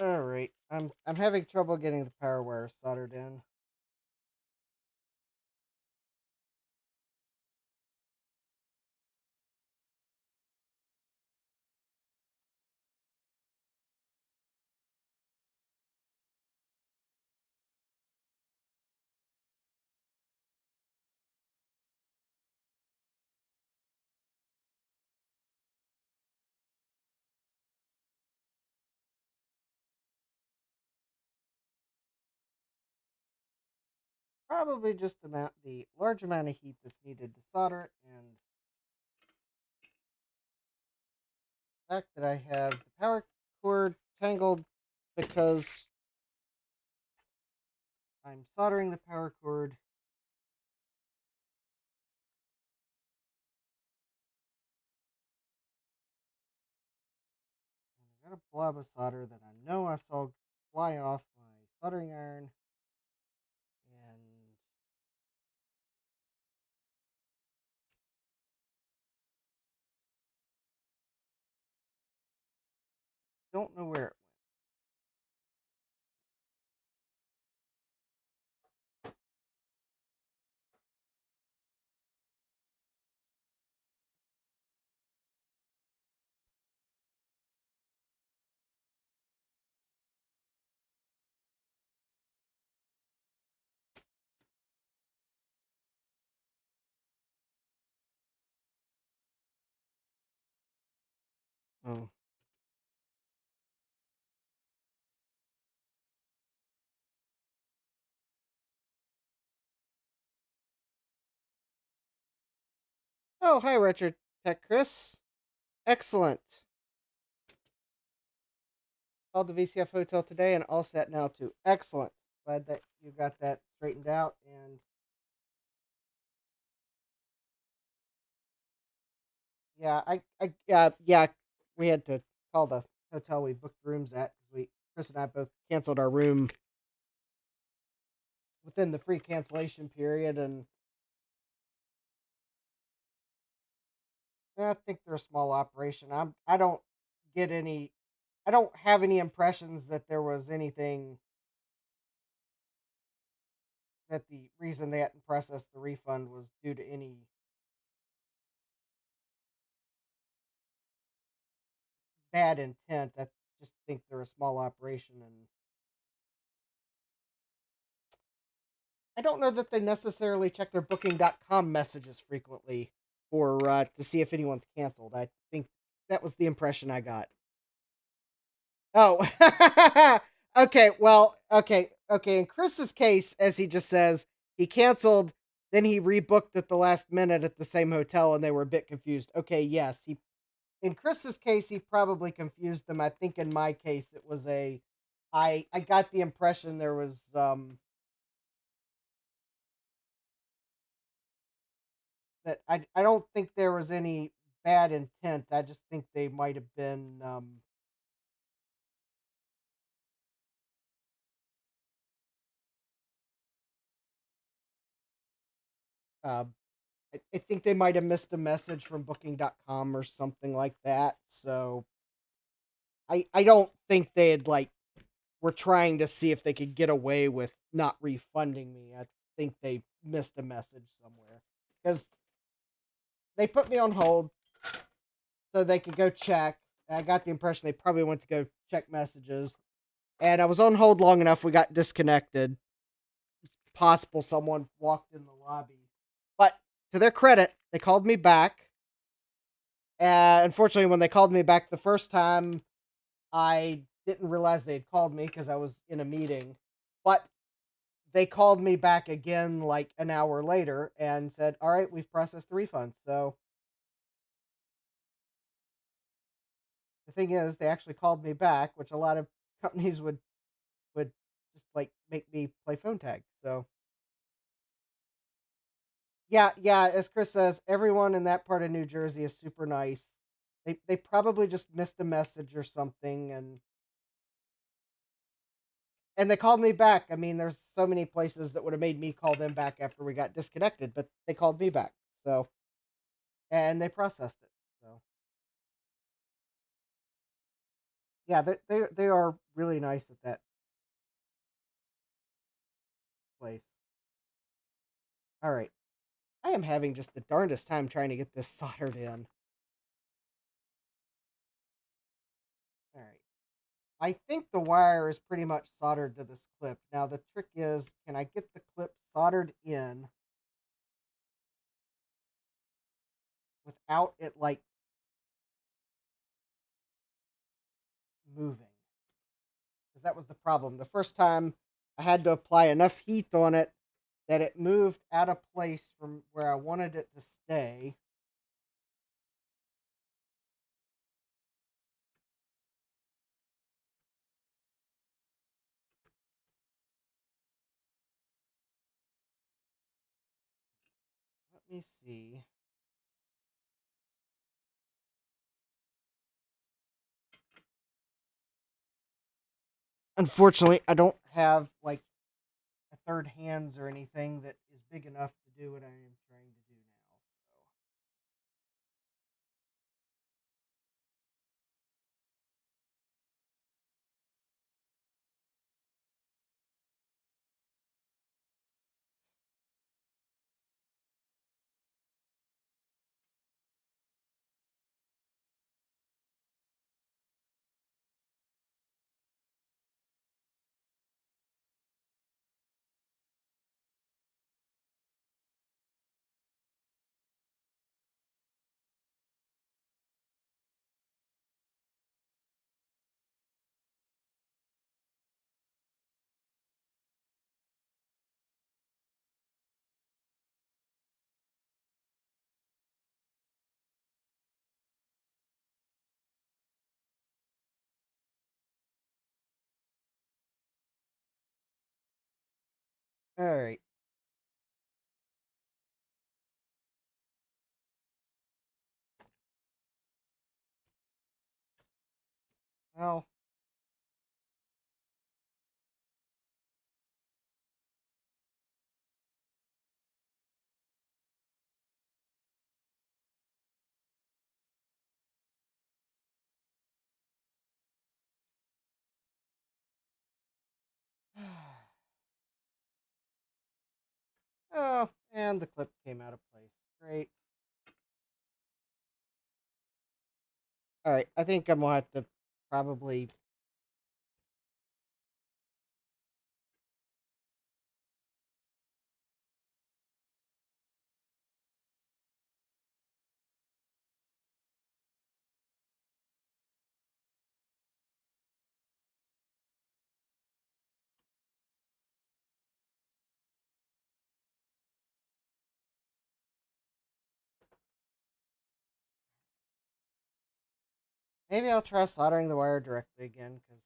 All right. I'm having trouble getting the power wire soldered in. Probably just the large amount of heat that's needed to solder it, and the fact that I have the power cord tangled because I'm soldering the power cord. I got a blob of solder that I know I saw fly off my soldering iron, and don't know where it went. Oh. Oh, hi, Richard Tech Chris. Excellent. Called the VCF Hotel today and all set now too. Excellent. Glad that you got that straightened out. And yeah, yeah, we had to call the hotel we booked rooms at because Chris and I both canceled our room within the free cancellation period, and I think they're a small operation. I don't get any. I don't have any impressions that there was anything that the reason they hadn't processed the refund was due to any bad intent. I just think they're a small operation, and I don't know that they necessarily check their Booking.com messages frequently or to see if anyone's canceled. I think that was the impression I got. Oh, okay. Well, okay. In Chris's case, as he just says, he canceled, then he rebooked at the last minute at the same hotel, and they were a bit confused. Okay, yes, he. In Chris's case, he probably confused them. I think in my case, it was a. I got the impression there was that I don't think there was any bad intent. I just think they might have been uh, I think they might have missed a message from Booking.com or something like that. So I don't think they had like were trying to see if they could get away with not refunding me. I think they missed a message somewhere because they put me on hold so they could go check. I got the impression they probably went to go check messages, and I was on hold long enough. We got disconnected. It's possible someone walked in the lobby, but to their credit, they called me back. And unfortunately, when they called me back the first time, I didn't realize they had called me because I was in a meeting. But they called me back again like an hour later and said, "All right, we've processed the refund." So the thing is, they actually called me back, which a lot of companies would just like make me play phone tag. So yeah, as Chris says, everyone in that part of New Jersey is super nice. They probably just missed a message or something, and they called me back. I mean, there's so many places that would have made me call them back after we got disconnected, but they called me back. So and they processed it. So yeah, they are really nice at that place. All right. I am having just the darndest time trying to get this soldered in. All right. I think the wire is pretty much soldered to this clip. Now the trick is, can I get the clip soldered in without it like moving? Because that was the problem. The first time I had to apply enough heat on it that it moved out of place from where I wanted it to stay. Let me see. Unfortunately, I don't have like a third hands or anything that is big enough to do what I am trying to do now. So, all right. Well, oh, and the clip came out of place. Great. All right. I think I'm gonna have to probably. Maybe I'll try soldering the wire directly again because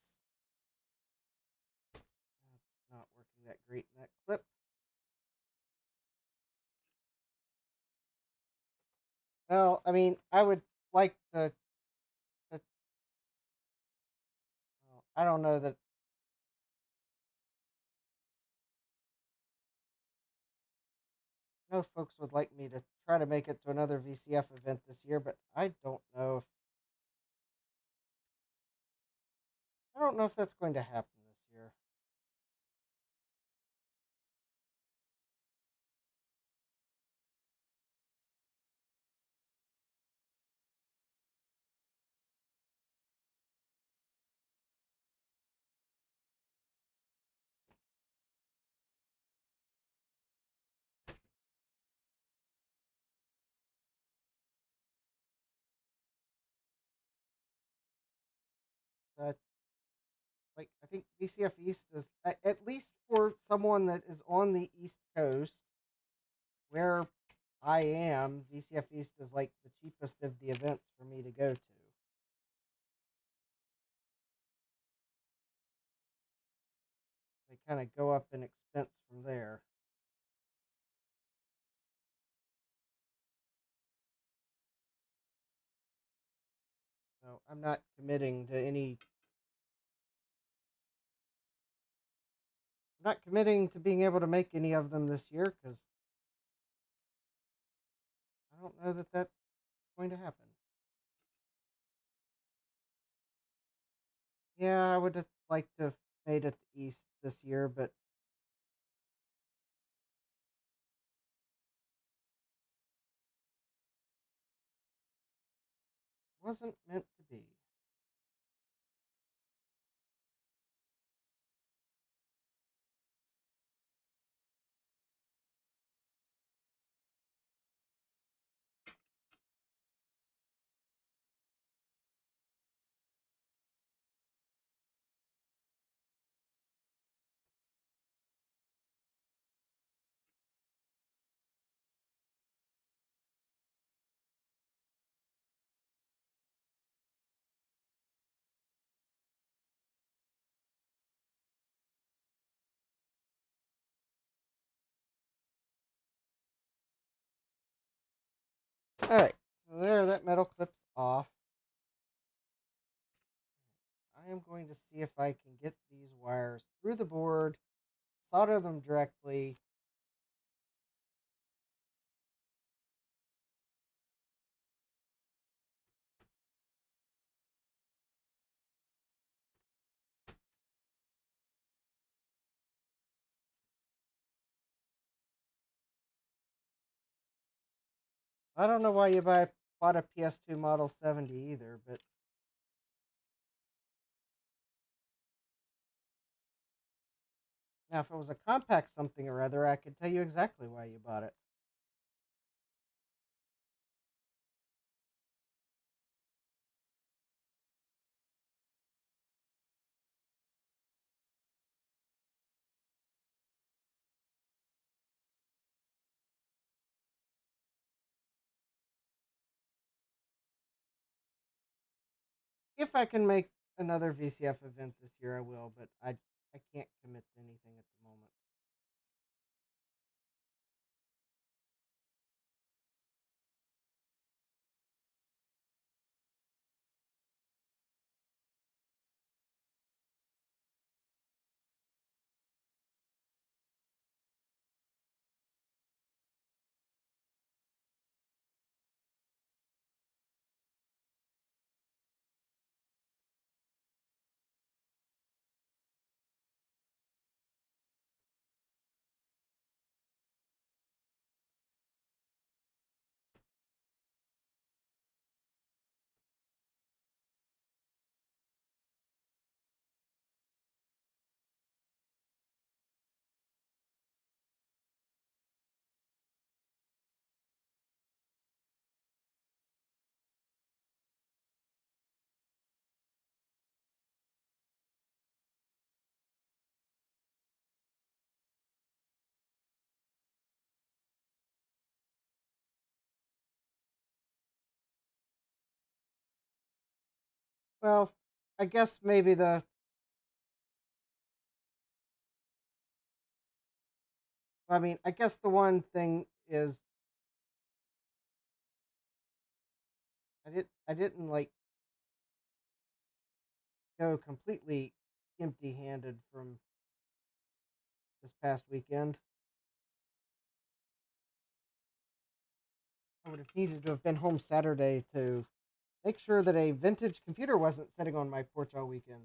it's not working that great in that clip. Well, I mean, I would like the well, I don't know that. I know folks would like me to try to make it to another VCF event this year, but I don't know if that's going to happen this year. But like I think VCF East is at least for someone that is on the East Coast, where I am. VCF East is like the cheapest of the events for me to go to. They kind of go up in expense from there. So I'm not committing to any. I'm not committing to being able to make any of them this year because I don't know that that's going to happen. Yeah, I would like to have made it east this year, but wasn't meant to be. All right, so there, that metal clip's off. I am going to see if I can get these wires through the board, solder them directly. I don't know why you bought a PS2 Model 70 either, but now if it was a compact something or other, I could tell you exactly why you bought it. If I can make another VCF event this year, I will, but I can't commit to anything at the moment. Well, I guess maybe I guess the one thing is I didn't like go completely empty-handed from this past weekend. I would have needed to have been home Saturday to make sure that a vintage computer wasn't sitting on my porch all weekend.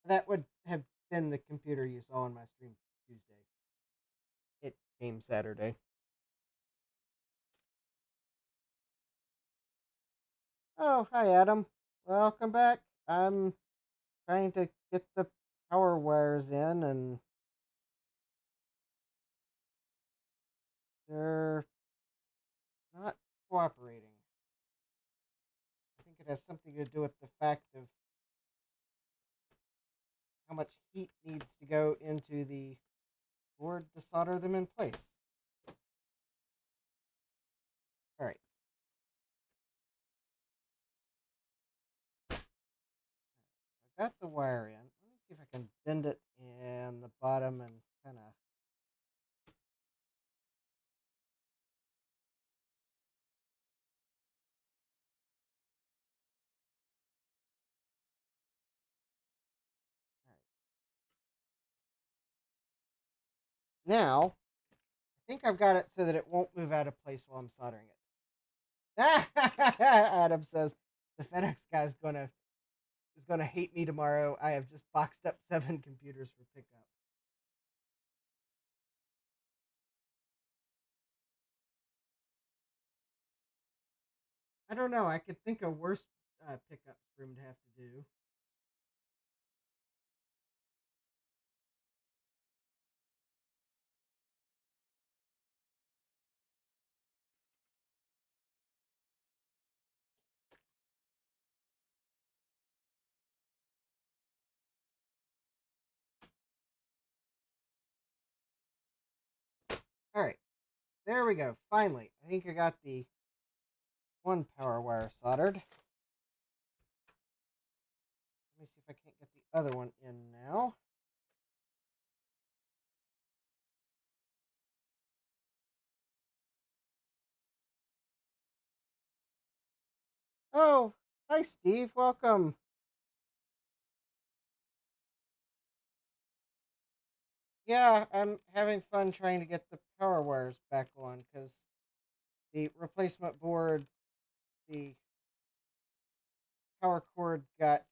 That would have been the computer you saw on my stream Tuesday. It came Saturday. Oh, hi, Adam. Welcome back. I'm trying to get the power wires in, and they're not cooperating. I think it has something to do with the fact of how much heat needs to go into the board to solder them in place. All right. I got the wire in. Let me see if I can bend it in the bottom and kind of. Now, I think I've got it so that it won't move out of place while I'm soldering it. Adam says the FedEx guy is gonna hate me tomorrow. I have just boxed up 7 computers for pickup. I don't know. I could think of worse pickups for him to have to do. All right, there we go. Finally, I think I got the one power wire soldered. Let me see if I can't get the other one in now. Oh, hi, Steve. Welcome. Yeah, I'm having fun trying to get the power wires back on because the replacement board, the power cord got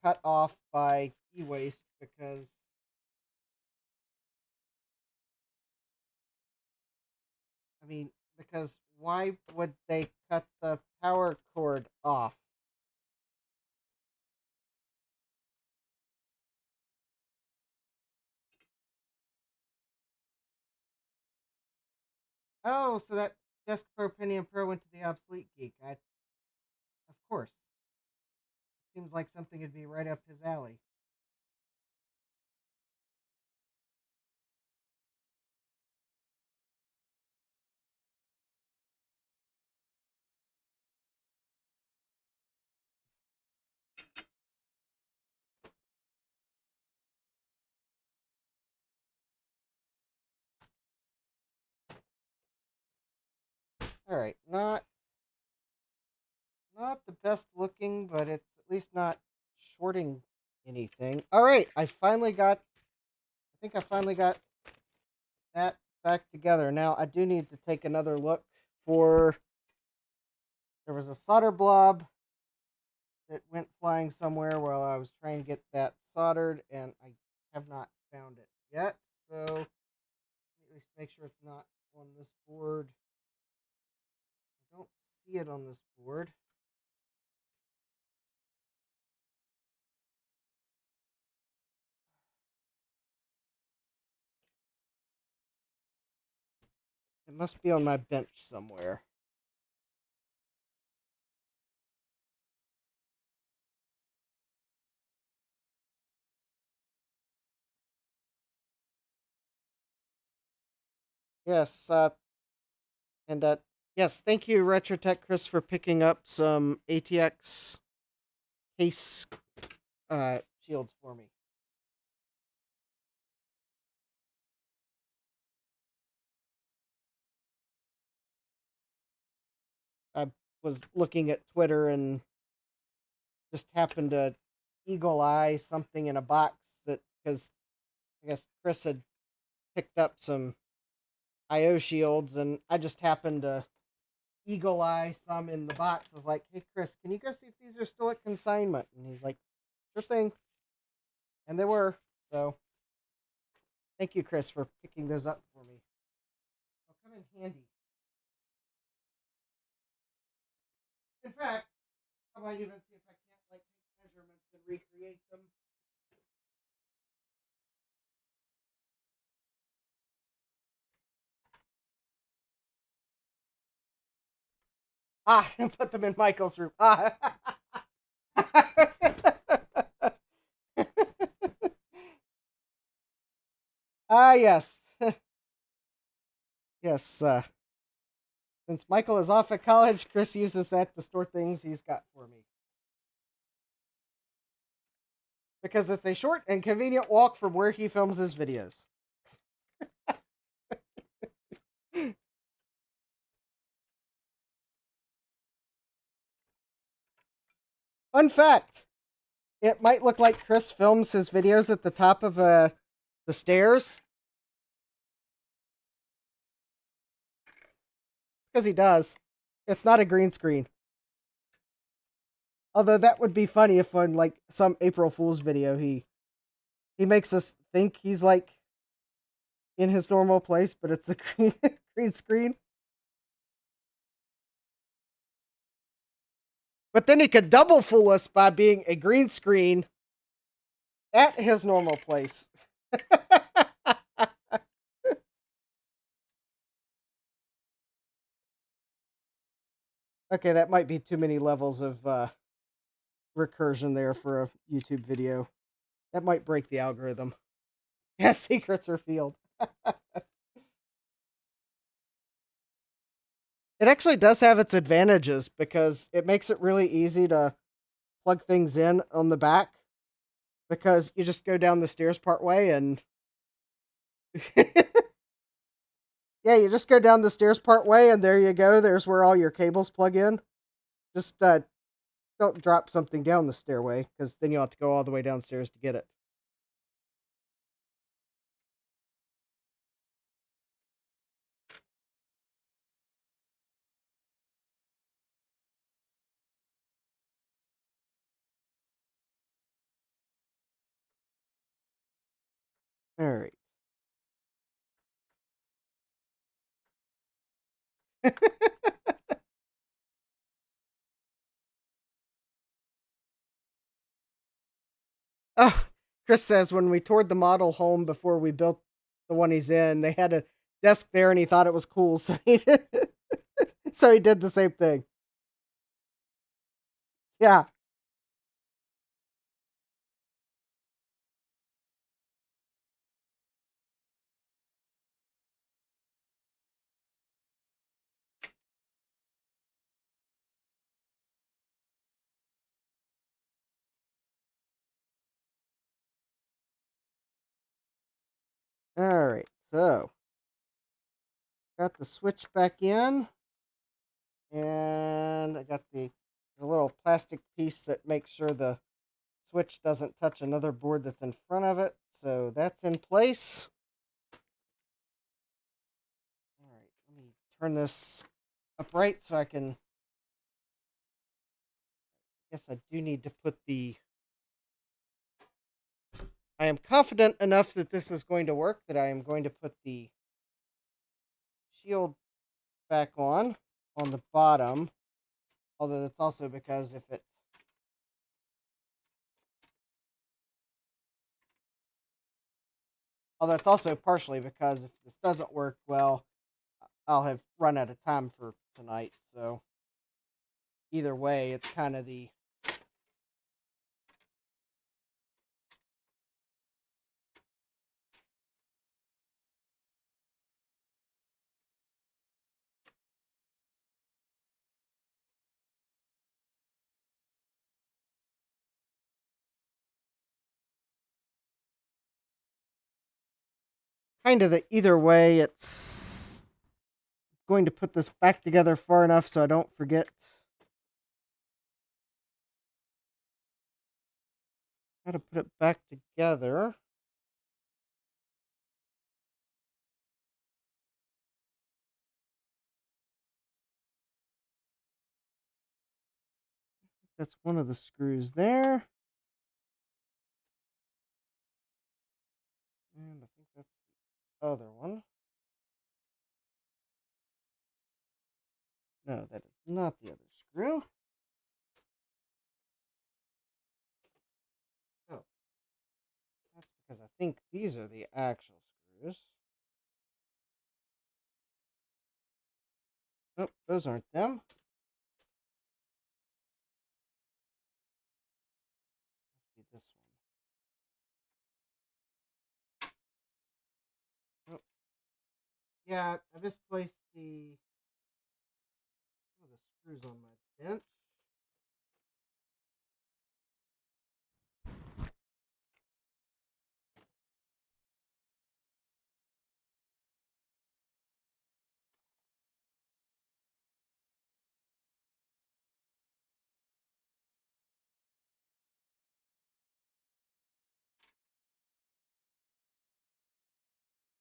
cut off by e-waste because, I mean, because why would they cut the power cord off? Oh, so that Desk Pro Pentium Pro went to the obsolete geek. Of course. Seems like something would be right up his alley. All right, not the best looking, but it's at least not shorting anything. All right, I think I finally got that back together. Now I do need to take another look for. There was a solder blob that went flying somewhere while I was trying to get that soldered, and I have not found it yet. So let me at least make sure it's not on this board. I don't see it on this board. It must be on my bench somewhere. Yes, and yes, thank you, RetroTech Chris, for picking up some ATX case shields for me. I was looking at Twitter and just happened to eagle eye something in a box that, because I guess Chris had picked up some IO shields, and I just happened to eagle eye some in the box. I was like, "Hey, Chris, can you go see if these are still at consignment?" And he's like, "Sure thing," and they were. So, thank you, Chris, for picking those up for me. They'll come in handy. In fact, I might even see if I can't like take measurements and recreate them. Ah, and put them in Michael's room. Ah, ah, yes, yes. Since Michael is off at college, Chris uses that to store things he's got for me. Because it's a short and convenient walk from where he films his videos. Fun fact, it might look like Chris films his videos at the top of the stairs. because he does. It's not a green screen. Although that would be funny if on like some April Fool's video he makes us think he's like in his normal place, but it's a green screen. But then he could double fool us by being a green screen at his normal place. Okay, that might be too many levels of recursion there for a YouTube video. That might break the algorithm. Yeah, secrets revealed. It actually does have its advantages because it makes it really easy to plug things in on the back because you just go down the stairs part way and yeah, you just go down the stairs part way and there you go. There's where all your cables plug in. Just don't drop something down the stairway because then you'll have to go all the way downstairs to get it. All right. Oh, Chris says when we toured the model home before we built the one he's in, they had a desk there and he thought it was cool, so so he did the same thing. Yeah. All right. So got the switch back in, and I got the little plastic piece that makes sure the switch doesn't touch another board that's in front of it. So that's in place. All right. Let me turn this upright so I can. I guess I do need to put the. I am confident enough that this is going to work that I am going to put the shield back on the bottom. Although that's also because if it although that's also partially because if this doesn't work well, I'll have run out of time for tonight. So either way, it's kind of the either way. It's going to put this back together far enough so I don't forget how to put it back together. That's one of the screws there. And I think that's the other one. No, that is not the other screw. Oh, that's because I think these are the actual screws. Nope, those aren't them. Must be this one. Oh, yeah, I misplaced the screws on my bench.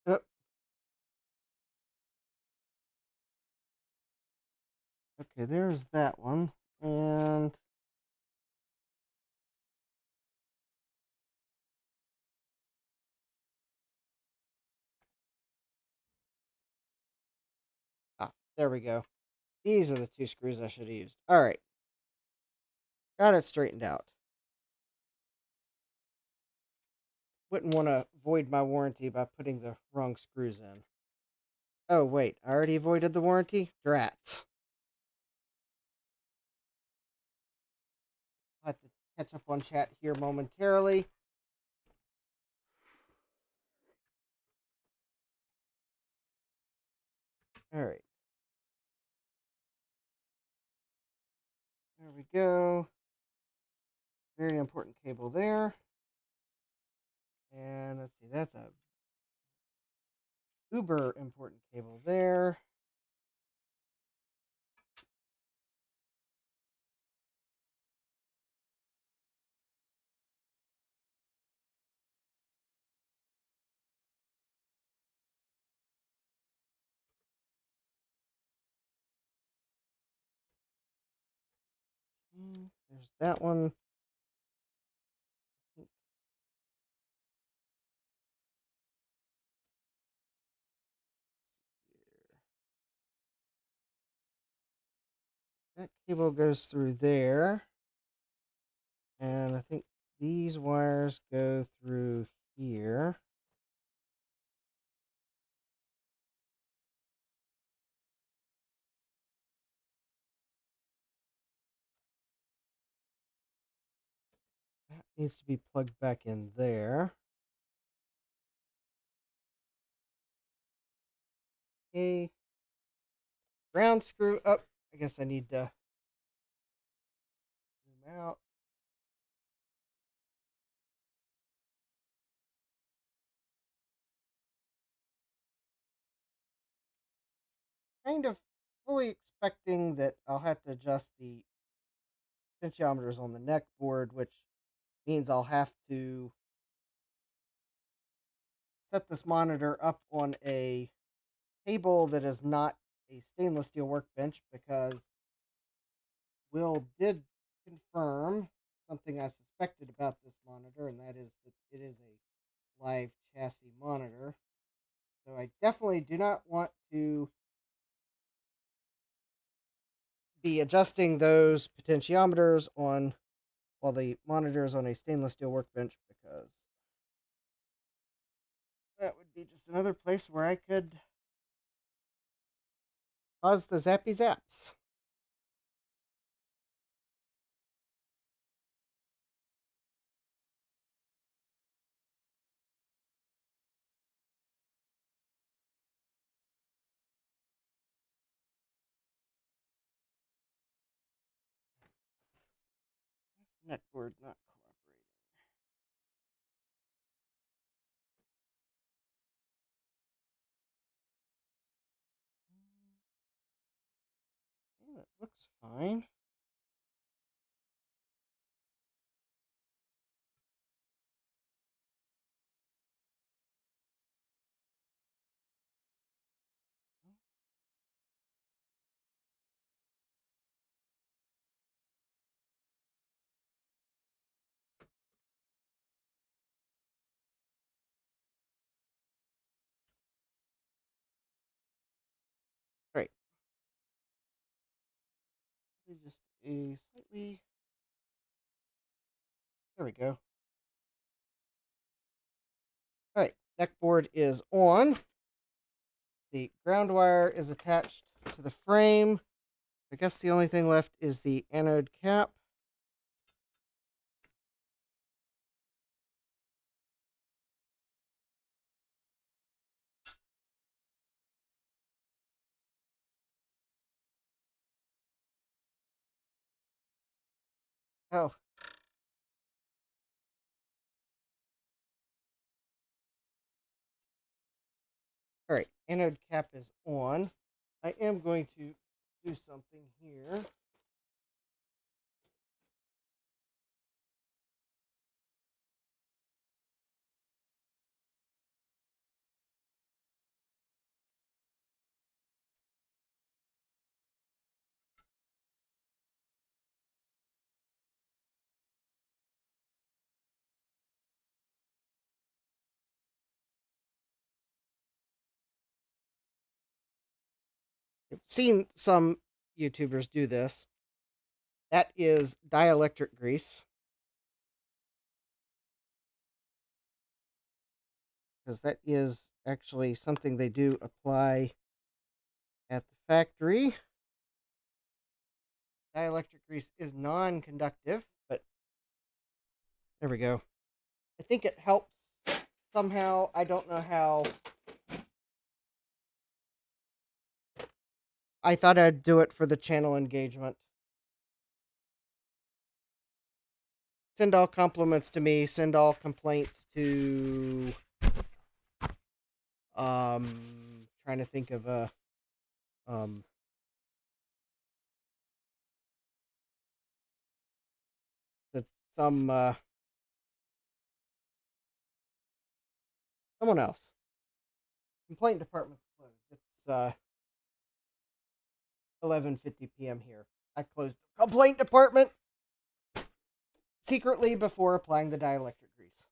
Oh, Okay, there's that one. And there we go. These are the two screws I should have used. All right. Got it straightened out. Wouldn't want to void my warranty by putting the wrong screws in. Oh, wait. I already voided the warranty? Drats. I'll have to catch up on chat here momentarily. All right. There we go. Very important cable there. And let's see, that's a uber important cable there. There's that one. That cable goes through there. And I think these wires go through here. That needs to be plugged back in there. Okay. Ground screw up. I guess I need to zoom out. Kind of fully expecting that I'll have to adjust the potentiometers on the neck board, which means I'll have to set this monitor up on a table that is not a stainless steel workbench, because Will did confirm something I suspected about this monitor, and that is that it is a live chassis monitor. So I definitely do not want to be adjusting those potentiometers on while the monitor is on a stainless steel workbench, because that would be just another place where I could cause the zappy zaps. Neck board not cooperating. Yeah, that looks fine. Great. Just a slightly. There we go. All right, neck board is on. The ground wire is attached to the frame. I guess the only thing left is the anode cap. Oh. All right, anode cap is on. I am going to do something here. I've seen some YouTubers do this. That is dielectric grease, because that is actually something they do apply at the factory. Dielectric grease is non-conductive, but there we go. I think it helps somehow. I don't know how. I thought I'd do it for the channel engagement. Send all compliments to me. Send all complaints to. Trying to think of a. Some someone else. Complaint department's closed. It's 11:50 p.m. here. I closed the complaint department secretly before applying the dielectric grease.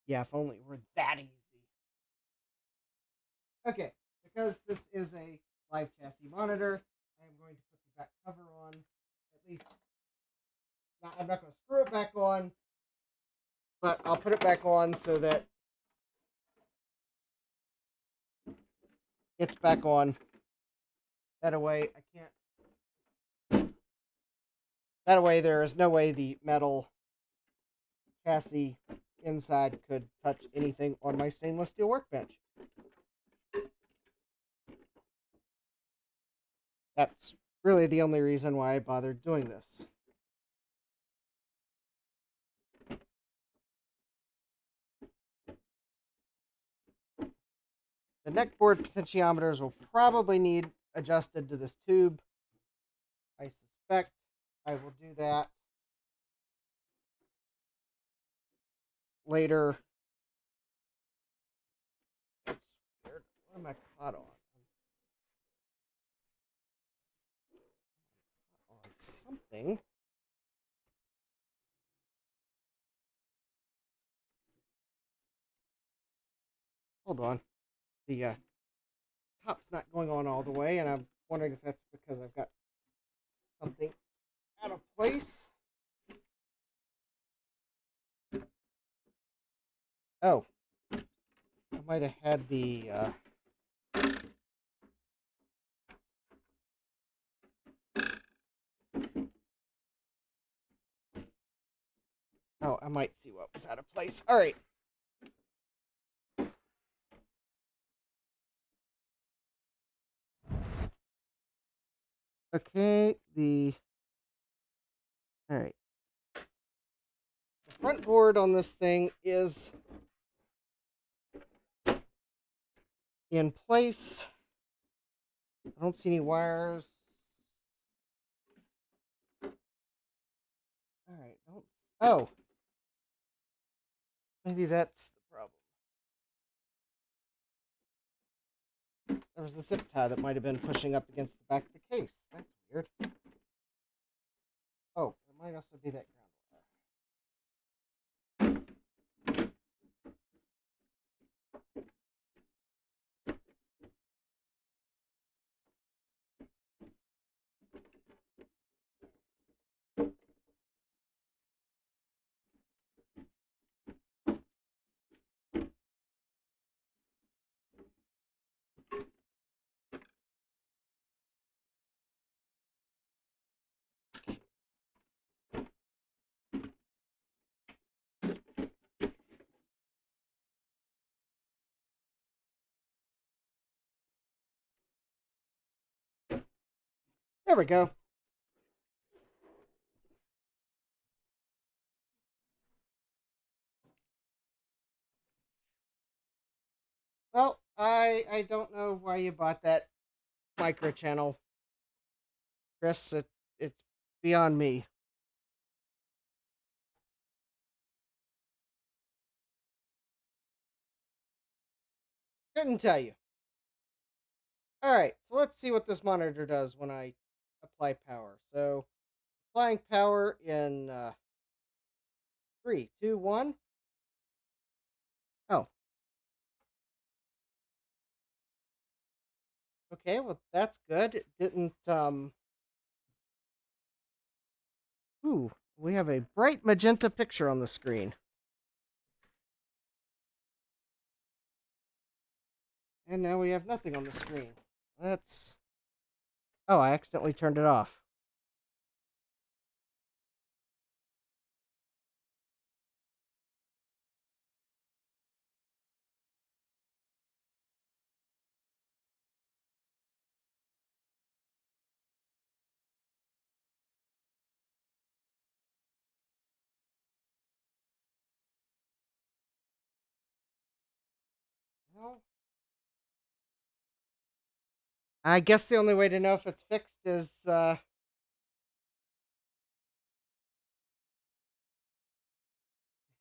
Yeah, if only it were that easy. Okay, because this is a live chassis monitor, I am going to put the back cover on. At least, I'm not going to screw it back on, but I'll put it back on so that it's back on. That way, I can't. That way, there is no way the metal chassis inside could touch anything on my stainless steel workbench. That's really the only reason why I bothered doing this. The neck board potentiometers will probably need adjusted to this tube. I suspect I will do that later. That's weird. What am I caught on? On something. Hold on. The top's not going on all the way, and I'm wondering if that's because I've got something out of place. Oh, I might have had the oh, I might see what was out of place. All right. Okay, all right. The front board on this thing is in place. I don't see any wires. All right. Oh, maybe that's the problem. There was a zip tie that might have been pushing up against the back of the case. That's weird. Oh, it might also be that ground There we go. Well, I don't know why you bought that micro channel, Chris. It's beyond me. Couldn't tell you. All right, so let's see what this monitor does when I apply power. So, applying power in 3, 2, 1. Oh. Okay, well that's good. It didn't ooh, we have a bright magenta picture on the screen. And now we have nothing on the screen. That's Oh, I accidentally turned it off. Well, I guess the only way to know if it's fixed is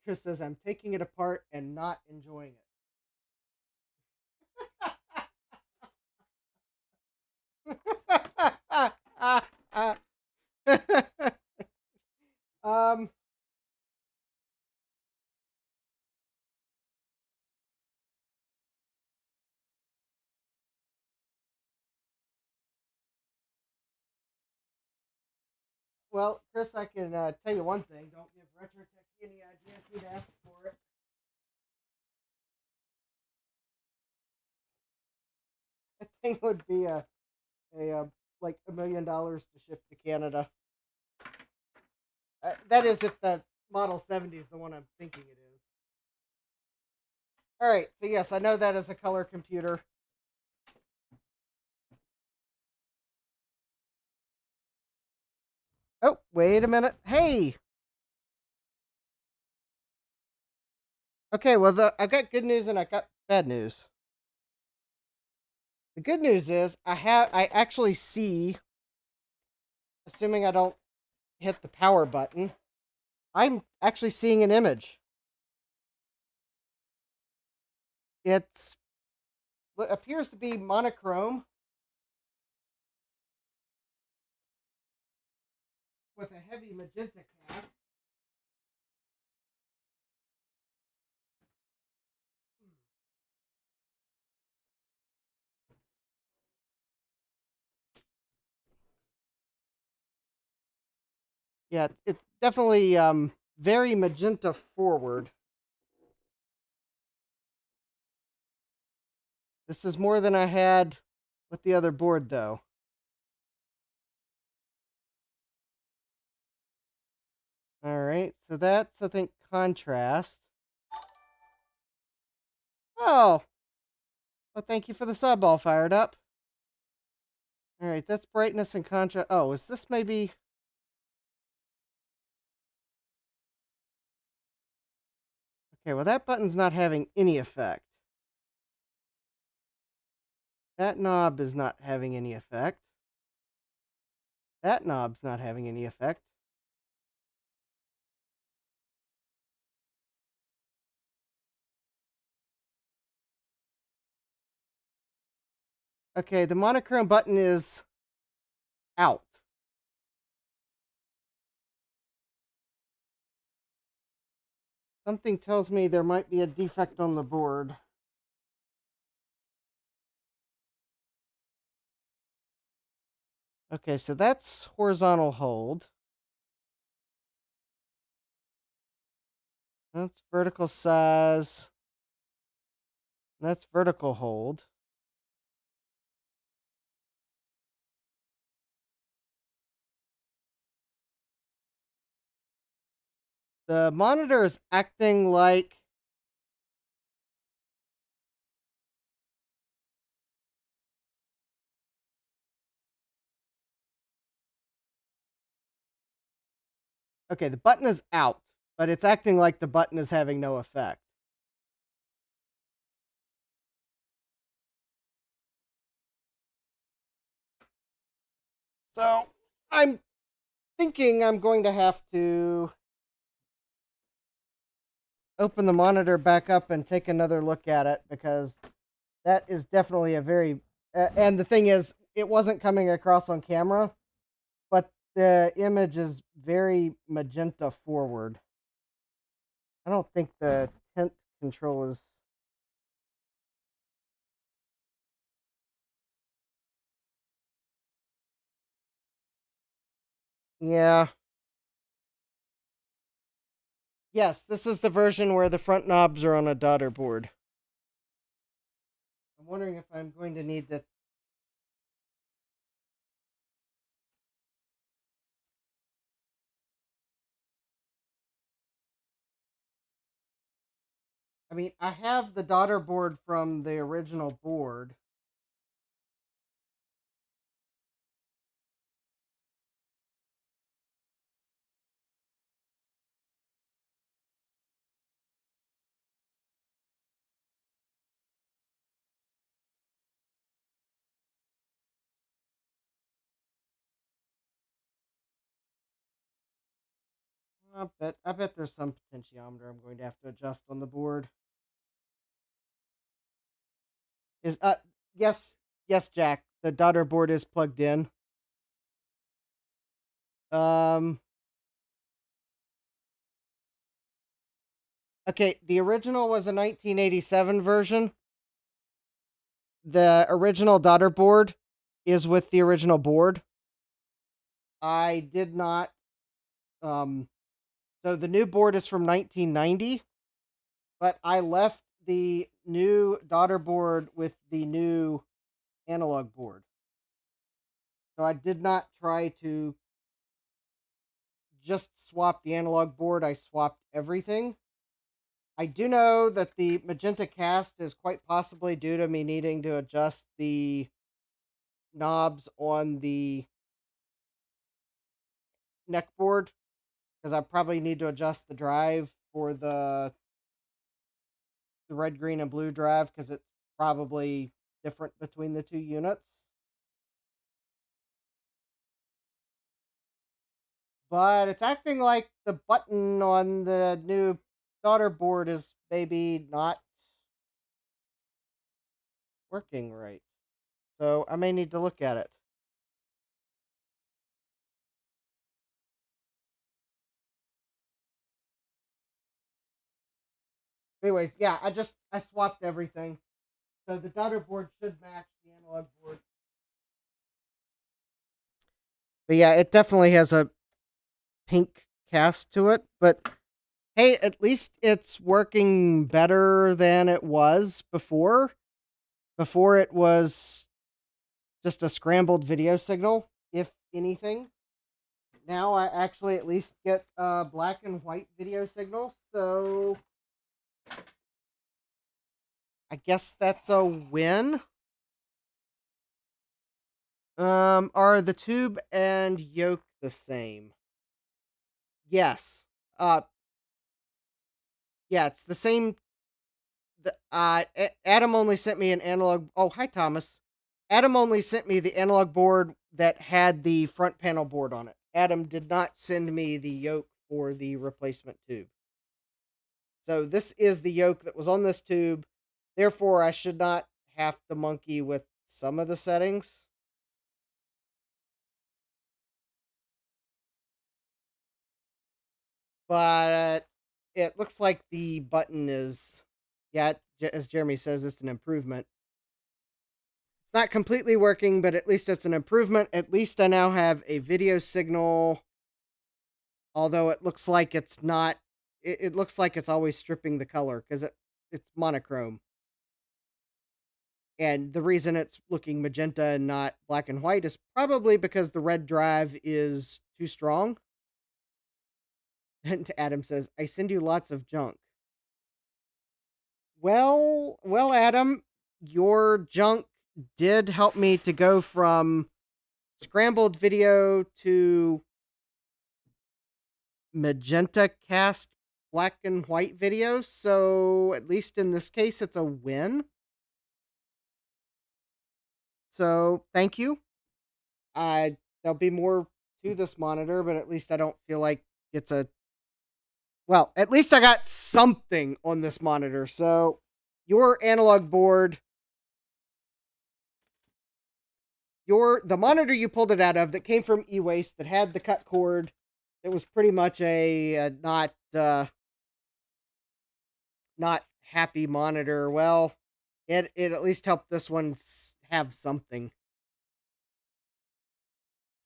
Chris says I'm taking it apart and not enjoying it. um well, Chris, I can tell you one thing. Don't give Retrotech any ideas. He'd ask for it. That thing would be a like $1 million to ship to Canada. That is if the Model 70 is the one I'm thinking it is. All right, so yes, I know that is a color computer. Oh, wait a minute. Hey. Okay, well, I got good news and I got bad news. The good news is I actually see, assuming I don't hit the power button, I'm actually seeing an image. It appears to be monochrome with a heavy magenta cast. Yeah, it's definitely very magenta forward. This is more than I had with the other board, though. All right, so that's, I think, contrast. Oh, well, thank you for the sub, all fired up. All right, that's brightness and contrast. Oh, is this maybe... Okay, well, that button's not having any effect. That knob is not having any effect. That knob's not having any effect. Okay, the monochrome button is out. Something tells me there might be a defect on the board. Okay, so that's horizontal hold. That's vertical size. That's vertical hold. The monitor is acting like... Okay, the button is out, but it's acting like the button is having no effect. So I'm thinking I'm going to have to open the monitor back up and take another look at it, because that is definitely a very... and the thing is, it wasn't coming across on camera, but the image is very magenta forward. I don't think the tint control is... Yeah. Yes, this is the version where the front knobs are on a daughter board. I'm wondering if I'm going to need to. I mean, I have the daughter board from the original board. I bet there's some potentiometer I'm going to have to adjust on the board. Is yes, yes, Jack. The daughter board is plugged in. Um okay, the original was a 1987 version. The original daughter board is with the original board. I did not so the new board is from 1990, but I left the new daughter board with the new analog board. So I did not try to just swap the analog board, I swapped everything. I do know that the magenta cast is quite possibly due to me needing to adjust the knobs on the neck board because I probably need to adjust the drive for the red, green, and blue drive because it's probably different between the two units. But it's acting like the button on the new daughter board is maybe not working right. So I may need to look at it. Anyways, yeah, I swapped everything. So the daughter board should match the analog board. But yeah, it definitely has a pink cast to it. But hey, at least it's working better than it was before. Before it was just a scrambled video signal, if anything. Now I actually at least get a black and white video signal, so I guess that's a win. Are the tube and yoke the same? Yes. Uh, yeah, it's the same. Adam only sent me an analog. Oh, hi, Thomas. Adam only sent me the analog board that had the front panel board on it. Adam did not send me the yoke for the replacement tube. So this is the yoke that was on this tube. Therefore, I should not have to monkey with some of the settings. But it looks like the button is, yeah, as Jeremy says, it's an improvement. It's not completely working, but at least it's an improvement. At least I now have a video signal, although it looks like it's not. It looks like it's always stripping the color because it's monochrome. And the reason it's looking magenta and not black and white is probably because the red drive is too strong. And Adam says, I send you lots of junk. Well, Adam, your junk did help me to go from scrambled video to magenta cast black and white video. So at least in this case, it's a win. So thank you. There'll be more to this monitor, but at least I don't feel like it's a well, at least I got something on this monitor. So your analog board, the monitor you pulled it out of that came from e-waste that had the cut cord, it was pretty much a not happy monitor. Well, it at least helped this one have something.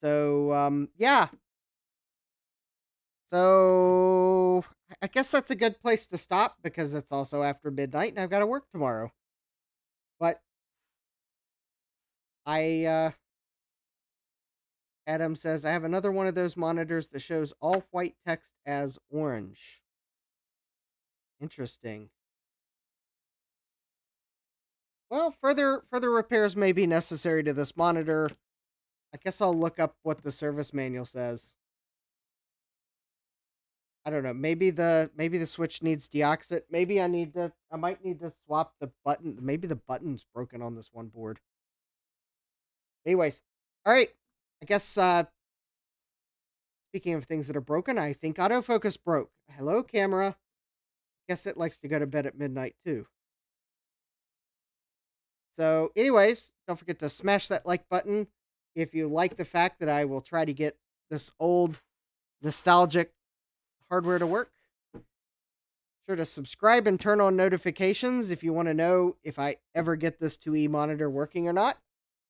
So yeah, So I guess that's a good place to stop because it's also after midnight and I've got to work tomorrow. But I Adam says I have another one of those monitors that shows all white text as orange. Interesting. Well, further repairs may be necessary to this monitor. I guess I'll look up what the service manual says. I don't know. Maybe the switch needs deoxit. Maybe I might need to swap the button. Maybe the button's broken on this one board. Anyways, all right. I guess speaking of things that are broken, I think autofocus broke. Hello, camera. Guess it likes to go to bed at midnight too. So, anyways, don't forget to smash that like button if you like the fact that I will try to get this old nostalgic hardware to work. Sure to subscribe and turn on notifications if you want to know if I ever get this 2E monitor working or not.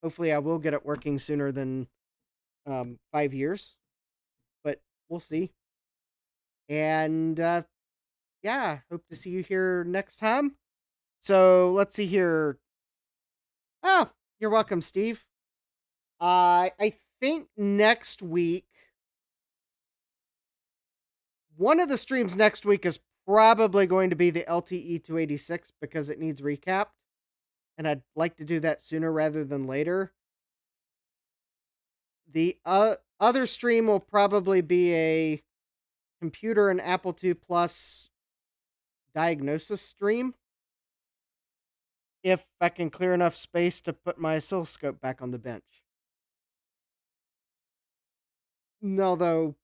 Hopefully, I will get it working sooner than 5 years, but we'll see. And yeah, hope to see you here next time. So let's see here. Oh, you're welcome, Steve. I think next week, one of the streams next week is probably going to be the LTE 286 because it needs recapped. And I'd like to do that sooner rather than later. The other stream will probably be a computer and Apple II Plus diagnosis stream. If I can clear enough space to put my oscilloscope back on the bench. Although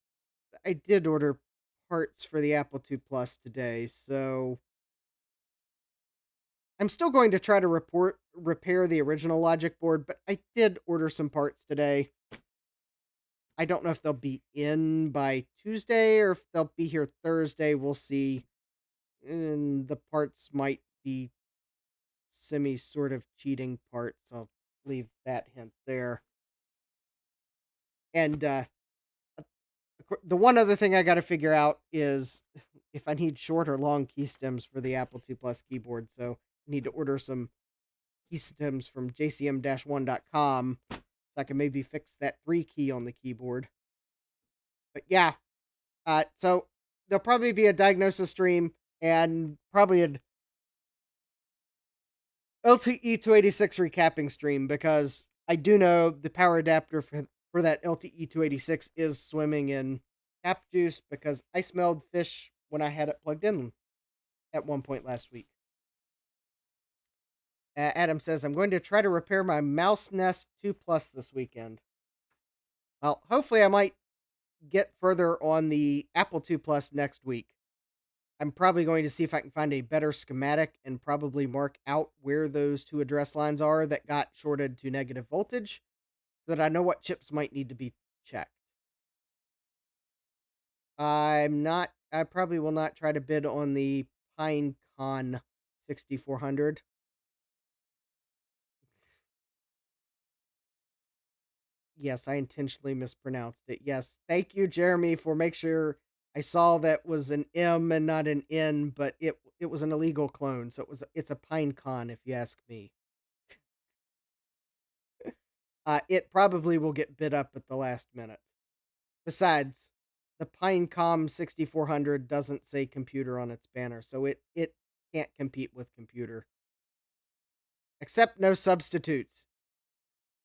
I did order parts for the Apple II Plus today, so I'm still going to try to repair the original logic board, but I did order some parts today. I don't know if they'll be in by Tuesday or if they'll be here Thursday. We'll see. And the parts might be semi sort of cheating parts. I'll leave that hint there. And the one other thing I got to figure out is if I need short or long key stems for the Apple II Plus keyboard. So I need to order some key stems from jcm-1.com so I can maybe fix that 3 key on the keyboard. But yeah, so there'll probably be a diagnosis stream and probably an LTE 286 recapping stream because I do know the power adapter for that LTE 286 is swimming in cap juice because I smelled fish when I had it plugged in at one point last week. Adam says, I'm going to try to repair my Mouse Nest 2 Plus this weekend. Well, hopefully I might get further on the Apple II Plus next week. I'm probably going to see if I can find a better schematic and probably mark out where those two address lines are that got shorted to negative voltage so that I know what chips might need to be checked. I probably will not try to bid on the Pinecon 6400. Yes, I intentionally mispronounced it. Yes, thank you, Jeremy, for make sure I saw that was an M and not an N, but it was an illegal clone, so it's a Pinecon if you ask me. It probably will get bid up at the last minute. Besides, the Pinecom 6400 doesn't say computer on its banner, so it can't compete with computer. Except no substitutes.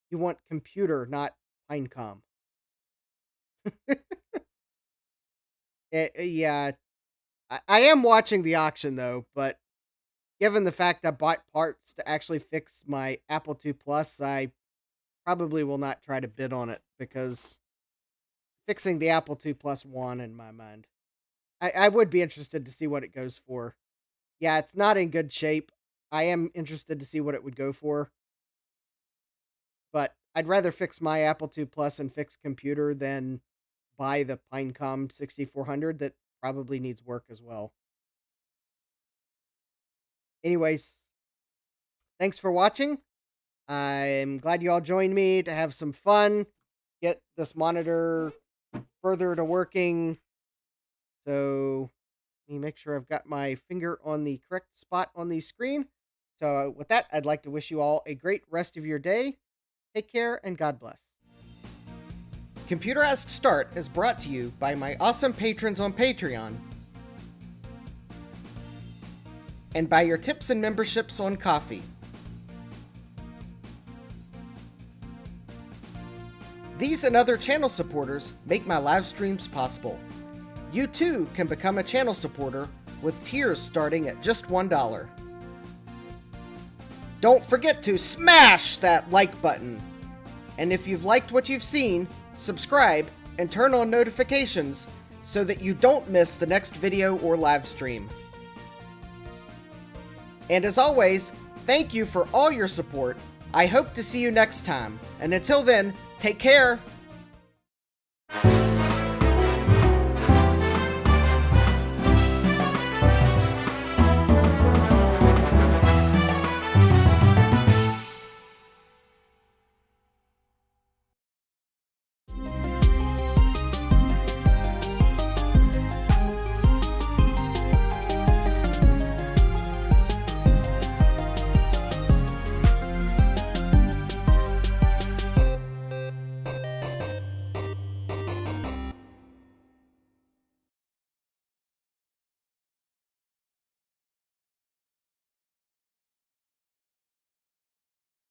You want computer, not Pinecom. Yeah, I am watching the auction though, but given the fact I bought parts to actually fix my Apple II Plus, I probably will not try to bid on it because fixing the Apple II Plus won in my mind. I would be interested to see what it goes for. Yeah, it's not in good shape. I am interested to see what it would go for. But I'd rather fix my Apple II Plus and fix computer than buy the Pinecom 6400 that probably needs work as well. Anyways, thanks for watching. I'm glad you all joined me to have some fun, get this monitor further to working, So let me make sure I've got my finger on the correct spot on the screen. So with that, I'd like to wish you all a great rest of your day. Take care and God bless. Computerized Start is brought to you by my awesome patrons on Patreon and by your tips and memberships on Ko-fi. These and other channel supporters make my live streams possible. You too can become a channel supporter with tiers starting at just $1. Don't forget to smash that like button. And if you've liked what you've seen, subscribe and turn on notifications so that you don't miss the next video or live stream. And as always, thank you for all your support. I hope to see you next time. And until then, take care